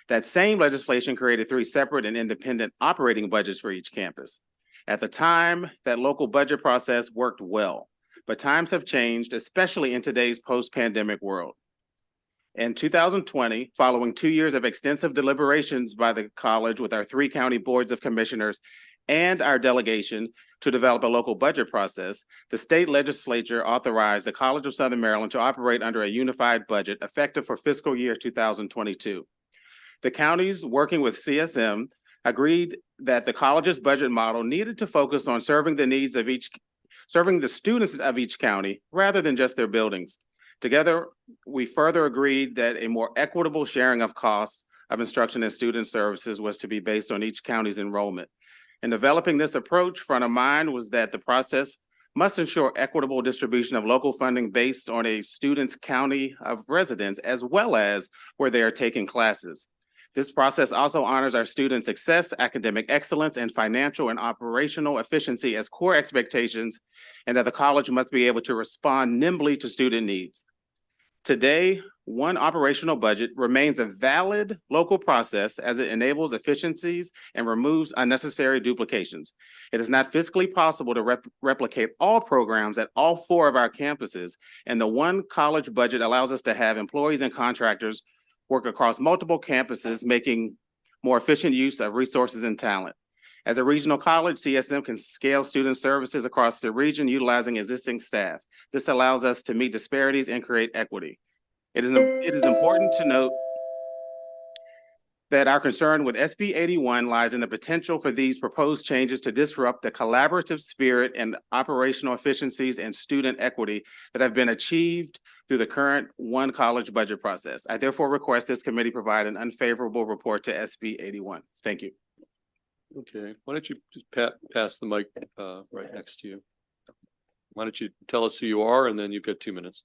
That same legislation created 3 separate and independent operating budgets for each campus. At the time, that local budget process worked well, but times have changed, especially in today's post-pandemic world. In 2020, following 2 years of extensive deliberations by the college with our 3 county boards of commissioners and our delegation to develop a local budget process, the state legislature authorized the College of Southern Maryland to operate under a unified budget effective for fiscal year 2022. The counties, working with CSM, agreed that the college's budget model needed to focus on serving the students of each county rather than just their buildings. Together, we further agreed that a more equitable sharing of costs of instruction and student services was to be based on each county's enrollment. In developing this approach, front of mind was that the process must ensure equitable distribution of local funding based on a student's county of residence, as well as where they are taking classes. This process also honors our students' success, academic excellence, and financial and operational efficiency as core expectations, and that the college must be able to respond nimbly to student needs. Today, one operational budget remains a valid local process as it enables efficiencies and removes unnecessary duplications. It is not fiscally possible to replicate all programs at all 4 of our campuses, and the one college budget allows us to have employees and contractors work across multiple campuses, making more efficient use of resources and talent. As a regional college, CSM can scale student services across the region utilizing existing staff. This allows us to meet disparities and create equity. It is important to note that our concern with SB 81 lies in the potential for these proposed changes to disrupt the collaborative spirit and operational efficiencies and student equity that have been achieved through the current one college budget process. I therefore request this committee provide an unfavorable report to SB 81. Thank you. Okay, why don't you just pass the mic right next to you? Why don't you tell us who you are, and then you've got 2 minutes.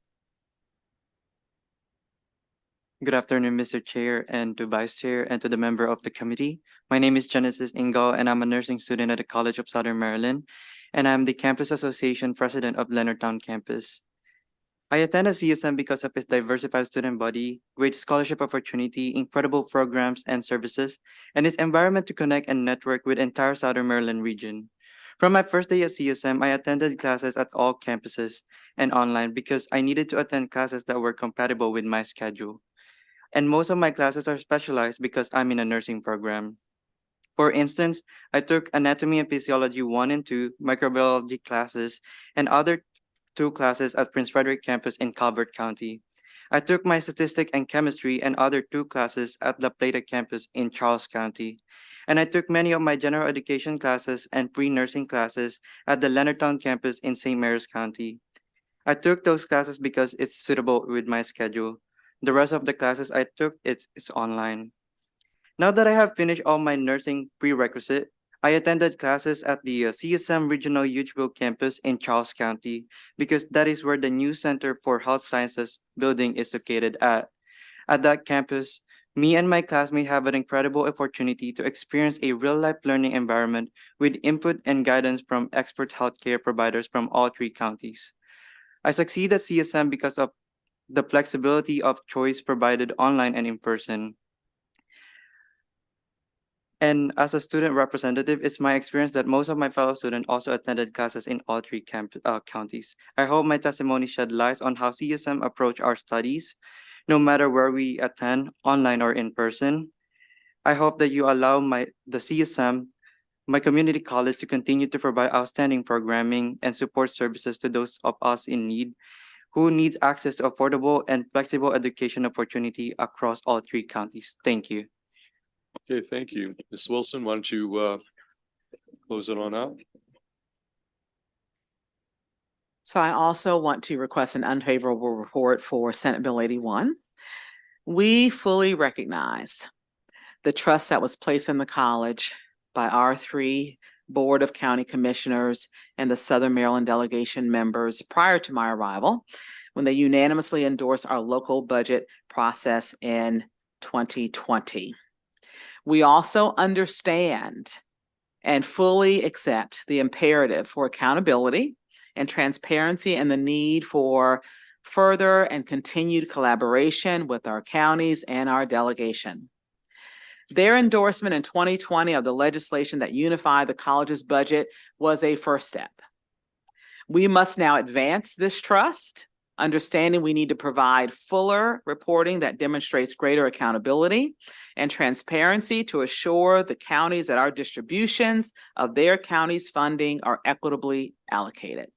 Good afternoon, Mr. Chair and to Vice Chair and to the member of the committee. My name is Genesis Ingal and I'm a nursing student at the College of Southern Maryland, and I'm the Campus Association President of Leonardtown Campus. I attended CSM because of its diversified student body, great scholarship opportunity, incredible programs and services, and its environment to connect and network with entire Southern Maryland region. From my first day at CSM, I attended classes at all campuses and online because I needed to attend classes that were compatible with my schedule. And most of my classes are specialized because I'm in a nursing program. For instance, I took Anatomy and Physiology 1 and 2, microbiology classes, and other 2 classes at Prince Frederick campus in Calvert County. I took my Statistics and Chemistry and other 2 classes at La Plata campus in Charles County. And I took many of my general education classes and pre-nursing classes at the Leonardtown campus in St. Mary's County. I took those classes because it's suitable with my schedule. The rest of the classes I took, it's online. Now that I have finished all my nursing prerequisite, I attended classes at the CSM Regional Hughesville campus in Charles County because that is where the new Center for Health Sciences building is located at. At that campus, me and my classmates have an incredible opportunity to experience a real-life learning environment with input and guidance from expert healthcare providers from all 3 counties. I succeed at CSM because of the flexibility of choice provided online and in person. And as a student representative, it's my experience that most of my fellow students also attended classes in all 3 counties. I hope my testimony shed light on how CSM approach our studies, no matter where we attend, online or in person. I hope that you allow the CSM, my community college, to continue to provide outstanding programming and support services to those of us in need. who needs access to affordable and flexible education opportunity across all three counties. Thank you. Okay, thank you. Ms. Wilson, why don't you close it on out? So I also want to request an unfavorable report for Senate Bill 81. We fully recognize the trust that was placed in the college by our three Board of County Commissioners and the Southern Maryland delegation members prior to my arrival, when they unanimously endorsed our local budget process in 2020. We also understand and fully accept the imperative for accountability and transparency and the need for further and continued collaboration with our counties and our delegation. Their endorsement in 2020 of the legislation that unified the college's budget was a first step. We must now advance this trust, understanding we need to provide fuller reporting that demonstrates greater accountability and transparency to assure the counties that our distributions of their county's funding are equitably allocated.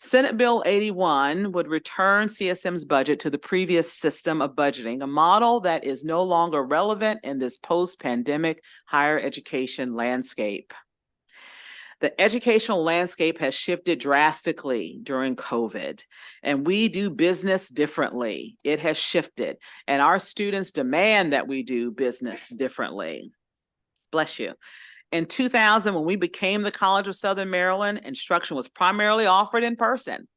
Senate Bill 81 would return CSM's budget to the previous system of budgeting, a model that is no longer relevant in this post-pandemic higher education landscape. The educational landscape has shifted drastically during COVID, and we do business differently. It has shifted, and our students demand that we do business differently. Bless you. In 2000, when we became the College of Southern Maryland, instruction was primarily offered in person.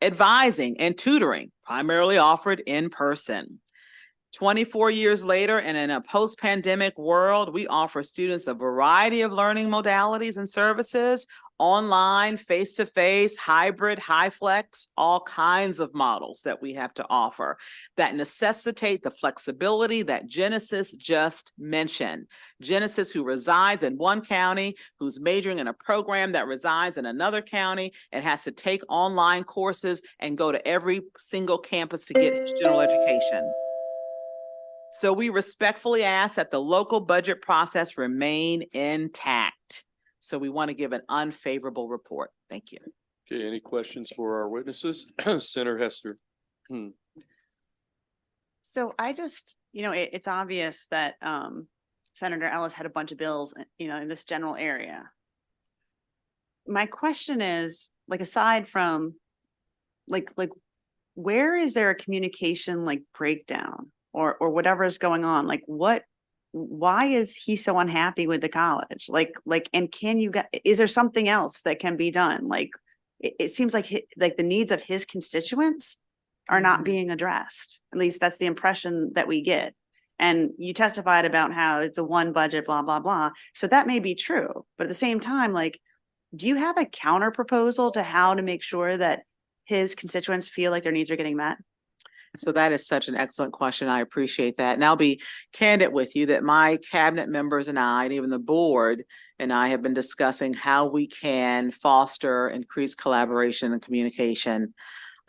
Advising and tutoring primarily offered in person. 24 years later, and in a post-pandemic world, we offer students a variety of learning modalities and services, online, face-to-face, hybrid, high flex, all kinds of models that we have to offer that necessitate the flexibility that Genesis just mentioned. Genesis, who resides in one county, who's majoring in a program that resides in another county, and has to take online courses and go to every single campus to get his general education. So we respectfully ask that the local budget process remain intact. So we want to give an unfavorable report. Thank you. Okay, any questions for our witnesses? Senator Hester. So I just, it's obvious that Senator Ellis had a bunch of bills, in this general area. My question is, aside from, where is there a communication breakdown or whatever is going on? Why is he so unhappy with the college? And is there something else that can be done? It seems like the needs of his constituents are not being addressed. At least that's the impression that we get. And you testified about how it's a one budget, blah, blah, blah. So that may be true. But at the same time, do you have a counter proposal to how to make sure that his constituents feel like their needs are getting met? So that is such an excellent question. I appreciate that. And I'll be candid with you that my cabinet members and I, and even the board and I, have been discussing how we can foster increased collaboration and communication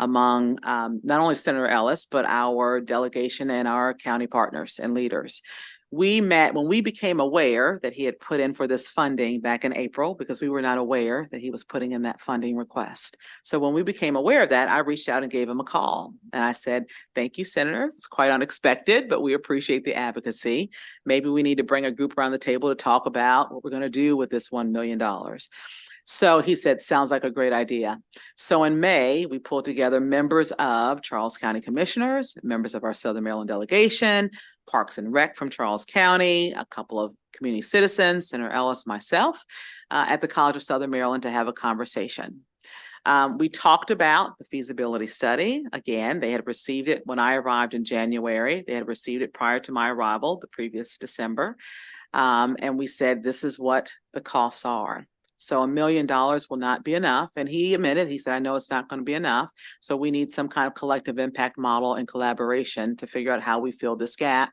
among not only Senator Ellis, but our delegation and our county partners and leaders. We met when we became aware that he had put in for this funding back in April, because we were not aware that he was putting in that funding request. So when we became aware of that, I reached out and gave him a call. And I said, thank you, Senator. It's quite unexpected, but we appreciate the advocacy. Maybe we need to bring a group around the table to talk about what we're going to do with this $1 million. So he said, sounds like a great idea. So in May, we pulled together members of Charles County Commissioners, members of our Southern Maryland delegation, Parks and Rec from Charles County, a couple of community citizens, Senator Ellis, myself, at the College of Southern Maryland to have a conversation. We talked about the feasibility study. Again, they had received it when I arrived in January. They had received it prior to my arrival, the previous December. And we said, this is what the costs are. So $1 million will not be enough. And he admitted, he said, I know it's not going to be enough. So we need some kind of collective impact model and collaboration to figure out how we fill this gap.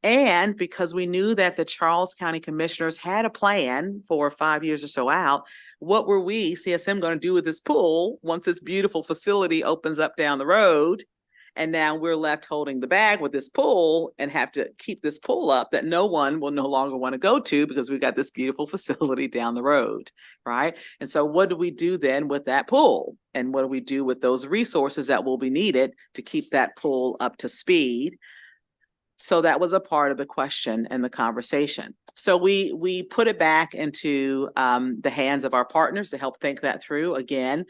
And because we knew that the Charles County Commissioners had a plan for 5 years or so out, what were we, CSM, going to do with this pool once this beautiful facility opens up down the road And now we're left holding the bag with this pool and have to keep this pool up that no one will no longer want to go to because we've got this beautiful facility down the road, right? And so what do we do then with that pool? And what do we do with those resources that will be needed to keep that pool up to speed? So that was a part of the question and the conversation. So we put it back into the hands of our partners to help think that through. Again,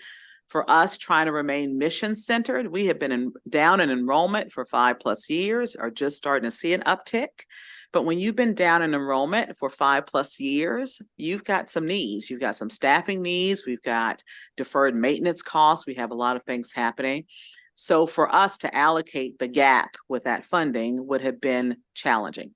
for us trying to remain mission centered, we have been down in enrollment for 5+ years, are just starting to see an uptick. But when you've been down in enrollment for 5+ years, you've got some needs. You've got some staffing needs. We've got deferred maintenance costs. We have a lot of things happening. So for us to allocate the gap with that funding would have been challenging.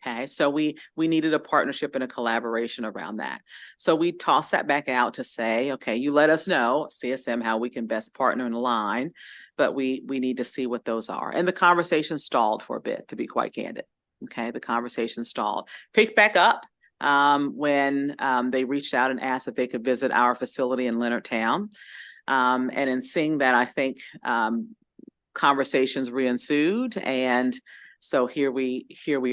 Okay, so we needed a partnership and a collaboration around that. So we tossed that back out to say, okay, you let us know, CSM, how we can best partner and align, but we need to see what those are. And the conversation stalled for a bit, to be quite candid. Okay, the conversation stalled. Picked back up when they reached out and asked if they could visit our facility in Leonardtown. And in seeing that, I think conversations re-ensued, and so here we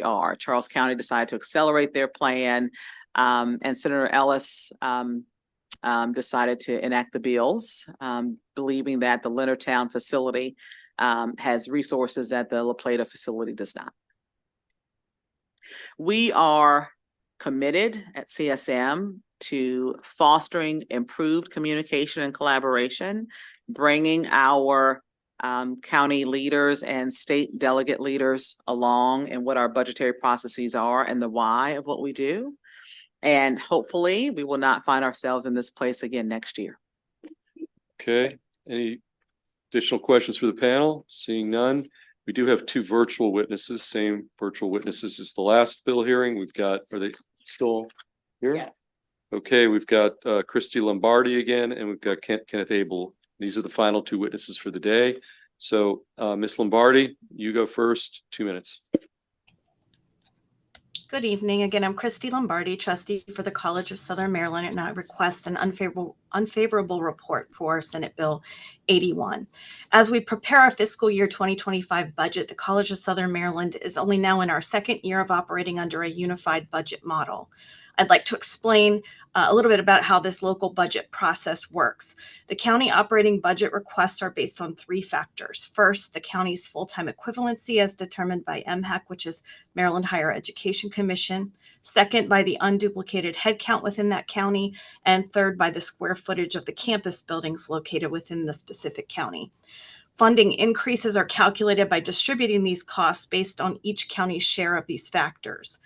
are. Charles County decided to accelerate their plan, and Senator Ellis decided to enact the bills, believing that the Leonardtown facility has resources that the La Plata facility does not. We are committed at CSM to fostering improved communication and collaboration, bringing our county leaders and state delegate leaders along in what our budgetary processes are and the why of what we do. And hopefully we will not find ourselves in this place again next year. Okay, any additional questions for the panel? Seeing none. We do have 2 virtual witnesses, same virtual witnesses as the last bill hearing. We've got, are they still here? Yes. Okay, we've got Christy Lombardi again, and we've got Kenneth Abel. These are the final 2 witnesses for the day. So Ms. Lombardi, you go first, 2 minutes. Good evening. Again, I'm Christy Lombardi, trustee for the College of Southern Maryland, and I request an unfavorable report for Senate Bill 81. As we prepare our fiscal year 2025 budget, the College of Southern Maryland is only now in our 2nd year of operating under a unified budget model. I'd like to explain a little bit about how this local budget process works. The county operating budget requests are based on 3 factors. First, the county's full-time equivalency as determined by MHEC, which is Maryland Higher Education Commission. Second, by the unduplicated headcount within that county. And third, by the square footage of the campus buildings located within the specific county. Funding increases are calculated by distributing these costs based on each county's share of these factors.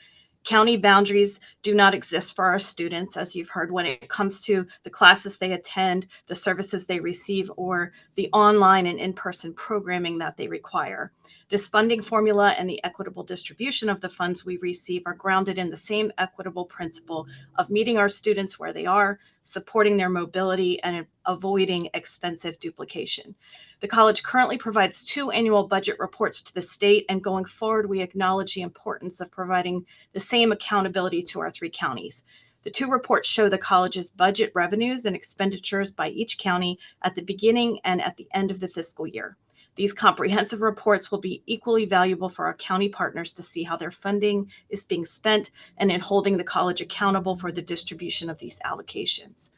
County boundaries do not exist for our students, as you've heard, when it comes to the classes they attend, the services they receive, or the online and in-person programming that they require. This funding formula and the equitable distribution of the funds we receive are grounded in the same equitable principle of meeting our students where they are, supporting their mobility, and avoiding expensive duplication. The college currently provides 2 annual budget reports to the state, and going forward, we acknowledge the importance of providing the same accountability to our 3 counties. The 2 reports show the college's budget revenues and expenditures by each county at the beginning and at the end of the fiscal year. These comprehensive reports will be equally valuable for our county partners to see how their funding is being spent and in holding the college accountable for the distribution of these allocations.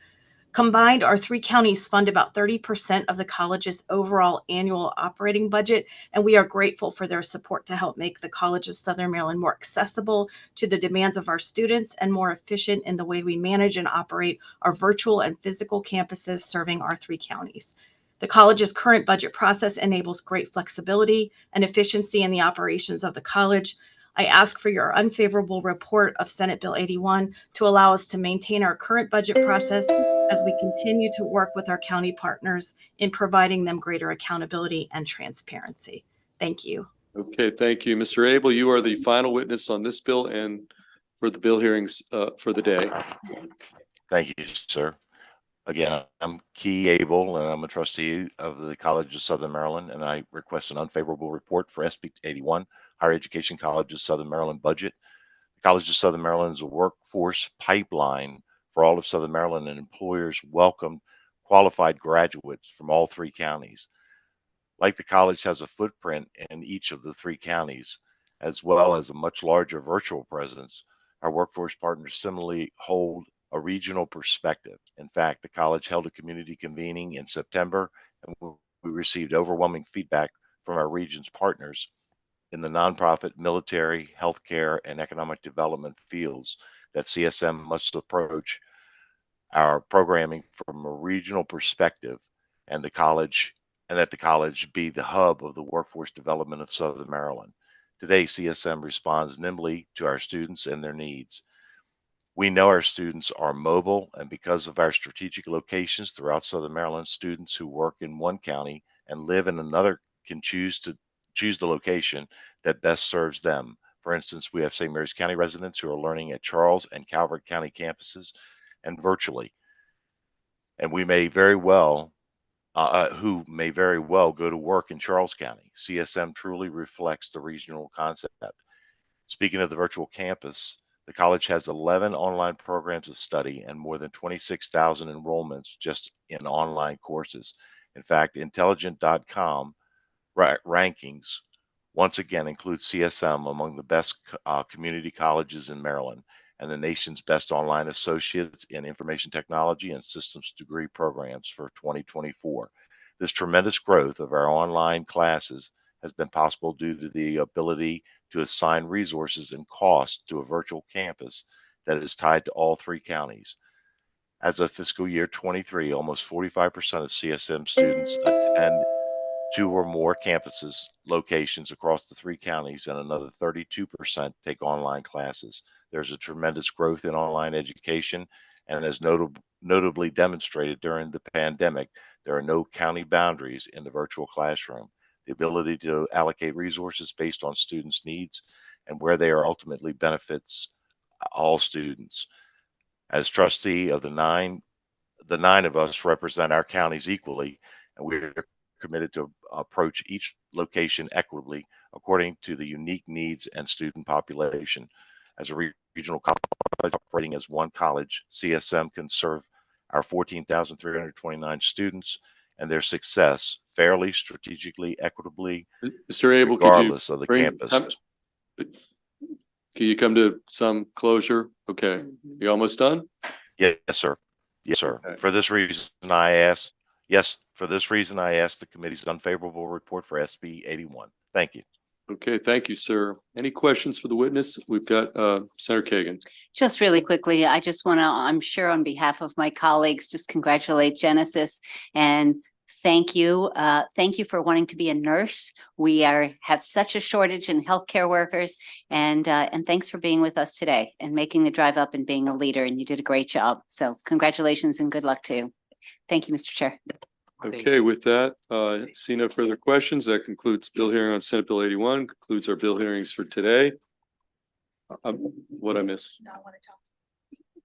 Combined, our 3 counties fund about 30% of the college's overall annual operating budget, and we are grateful for their support to help make the College of Southern Maryland more accessible to the demands of our students and more efficient in the way we manage and operate our virtual and physical campuses serving our 3 counties. The college's current budget process enables great flexibility and efficiency in the operations of the college. I ask for your unfavorable report of Senate Bill 81 to allow us to maintain our current budget process as we continue to work with our county partners in providing them greater accountability and transparency. Thank you. Okay, thank you. Mr. Abel, you are the final witness on this bill and for the bill hearings for the day. Thank you, sir. Again, I'm Key Abel, and I'm a trustee of the College of Southern Maryland, and I request an unfavorable report for SB 81, Higher Education College of Southern Maryland budget. The College of Southern Maryland is a workforce pipeline for all of Southern Maryland, and employers welcome qualified graduates from all 3 counties. Like the college has a footprint in each of the three counties, as well as a much larger virtual presence, our workforce partners similarly hold a regional perspective. In fact, the college held a community convening in September, and we received overwhelming feedback from our region's partners in the nonprofit, military, healthcare, and economic development fields that CSM must approach our programming from a regional perspective, and that the college be the hub of the workforce development of Southern Maryland. Today, CSM responds nimbly to our students and their needs. We know our students are mobile, and because of our strategic locations throughout Southern Maryland, students who work in one county and live in another can choose the location that best serves them. For instance, we have St. Mary's County residents who are learning at Charles and Calvert County campuses and virtually. And we may very well, who may very well go to work in Charles County. CSM truly reflects the regional concept. Speaking of the virtual campus, the college has 11 online programs of study and more than 26,000 enrollments just in online courses. In fact, intelligent.com rankings once again include CSM among the best community colleges in Maryland and the nation's best online associates in information technology and systems degree programs for 2024. This tremendous growth of our online classes has been possible due to the ability to assign resources and costs to a virtual campus that is tied to all three counties. As of fiscal year 23, almost 45% of CSM students attend 2 or more campuses locations across the three counties, and another 32% take online classes. There's a tremendous growth in online education, and as notably demonstrated during the pandemic, there are no county boundaries in the virtual classroom. The ability to allocate resources based on students' needs and where they are ultimately benefits all students. As trustee of the nine of us represent our counties equally, and we're committed to approach each location equitably according to the unique needs and student population. As a regional college operating as one college, CSM can serve our 14,329 students and their success fairly, strategically, equitably, Mr. Abel, regardless of the campus. Can you come to some closure? Okay, you almost done? Yes, sir. Yes, sir. Okay. For this reason, I asked the committee's unfavorable report for SB 81. Thank you. Okay, thank you, sir. Any questions for the witness? We've got Senator Kagan. Just really quickly, I just want to, I'm sure on behalf of my colleagues, just congratulate Genesis and thank you. Thank you for wanting to be a nurse. We have such a shortage in healthcare workers, and thanks for being with us today and making the drive up and being a leader. And you did a great job. So congratulations and good luck to you. Thank you, Mr. Chair. Okay, with that, see no further questions. That concludes bill hearing on Senate Bill 81, concludes our bill hearings for today. What I missed?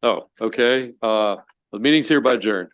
Oh, okay. The meeting's hereby adjourned.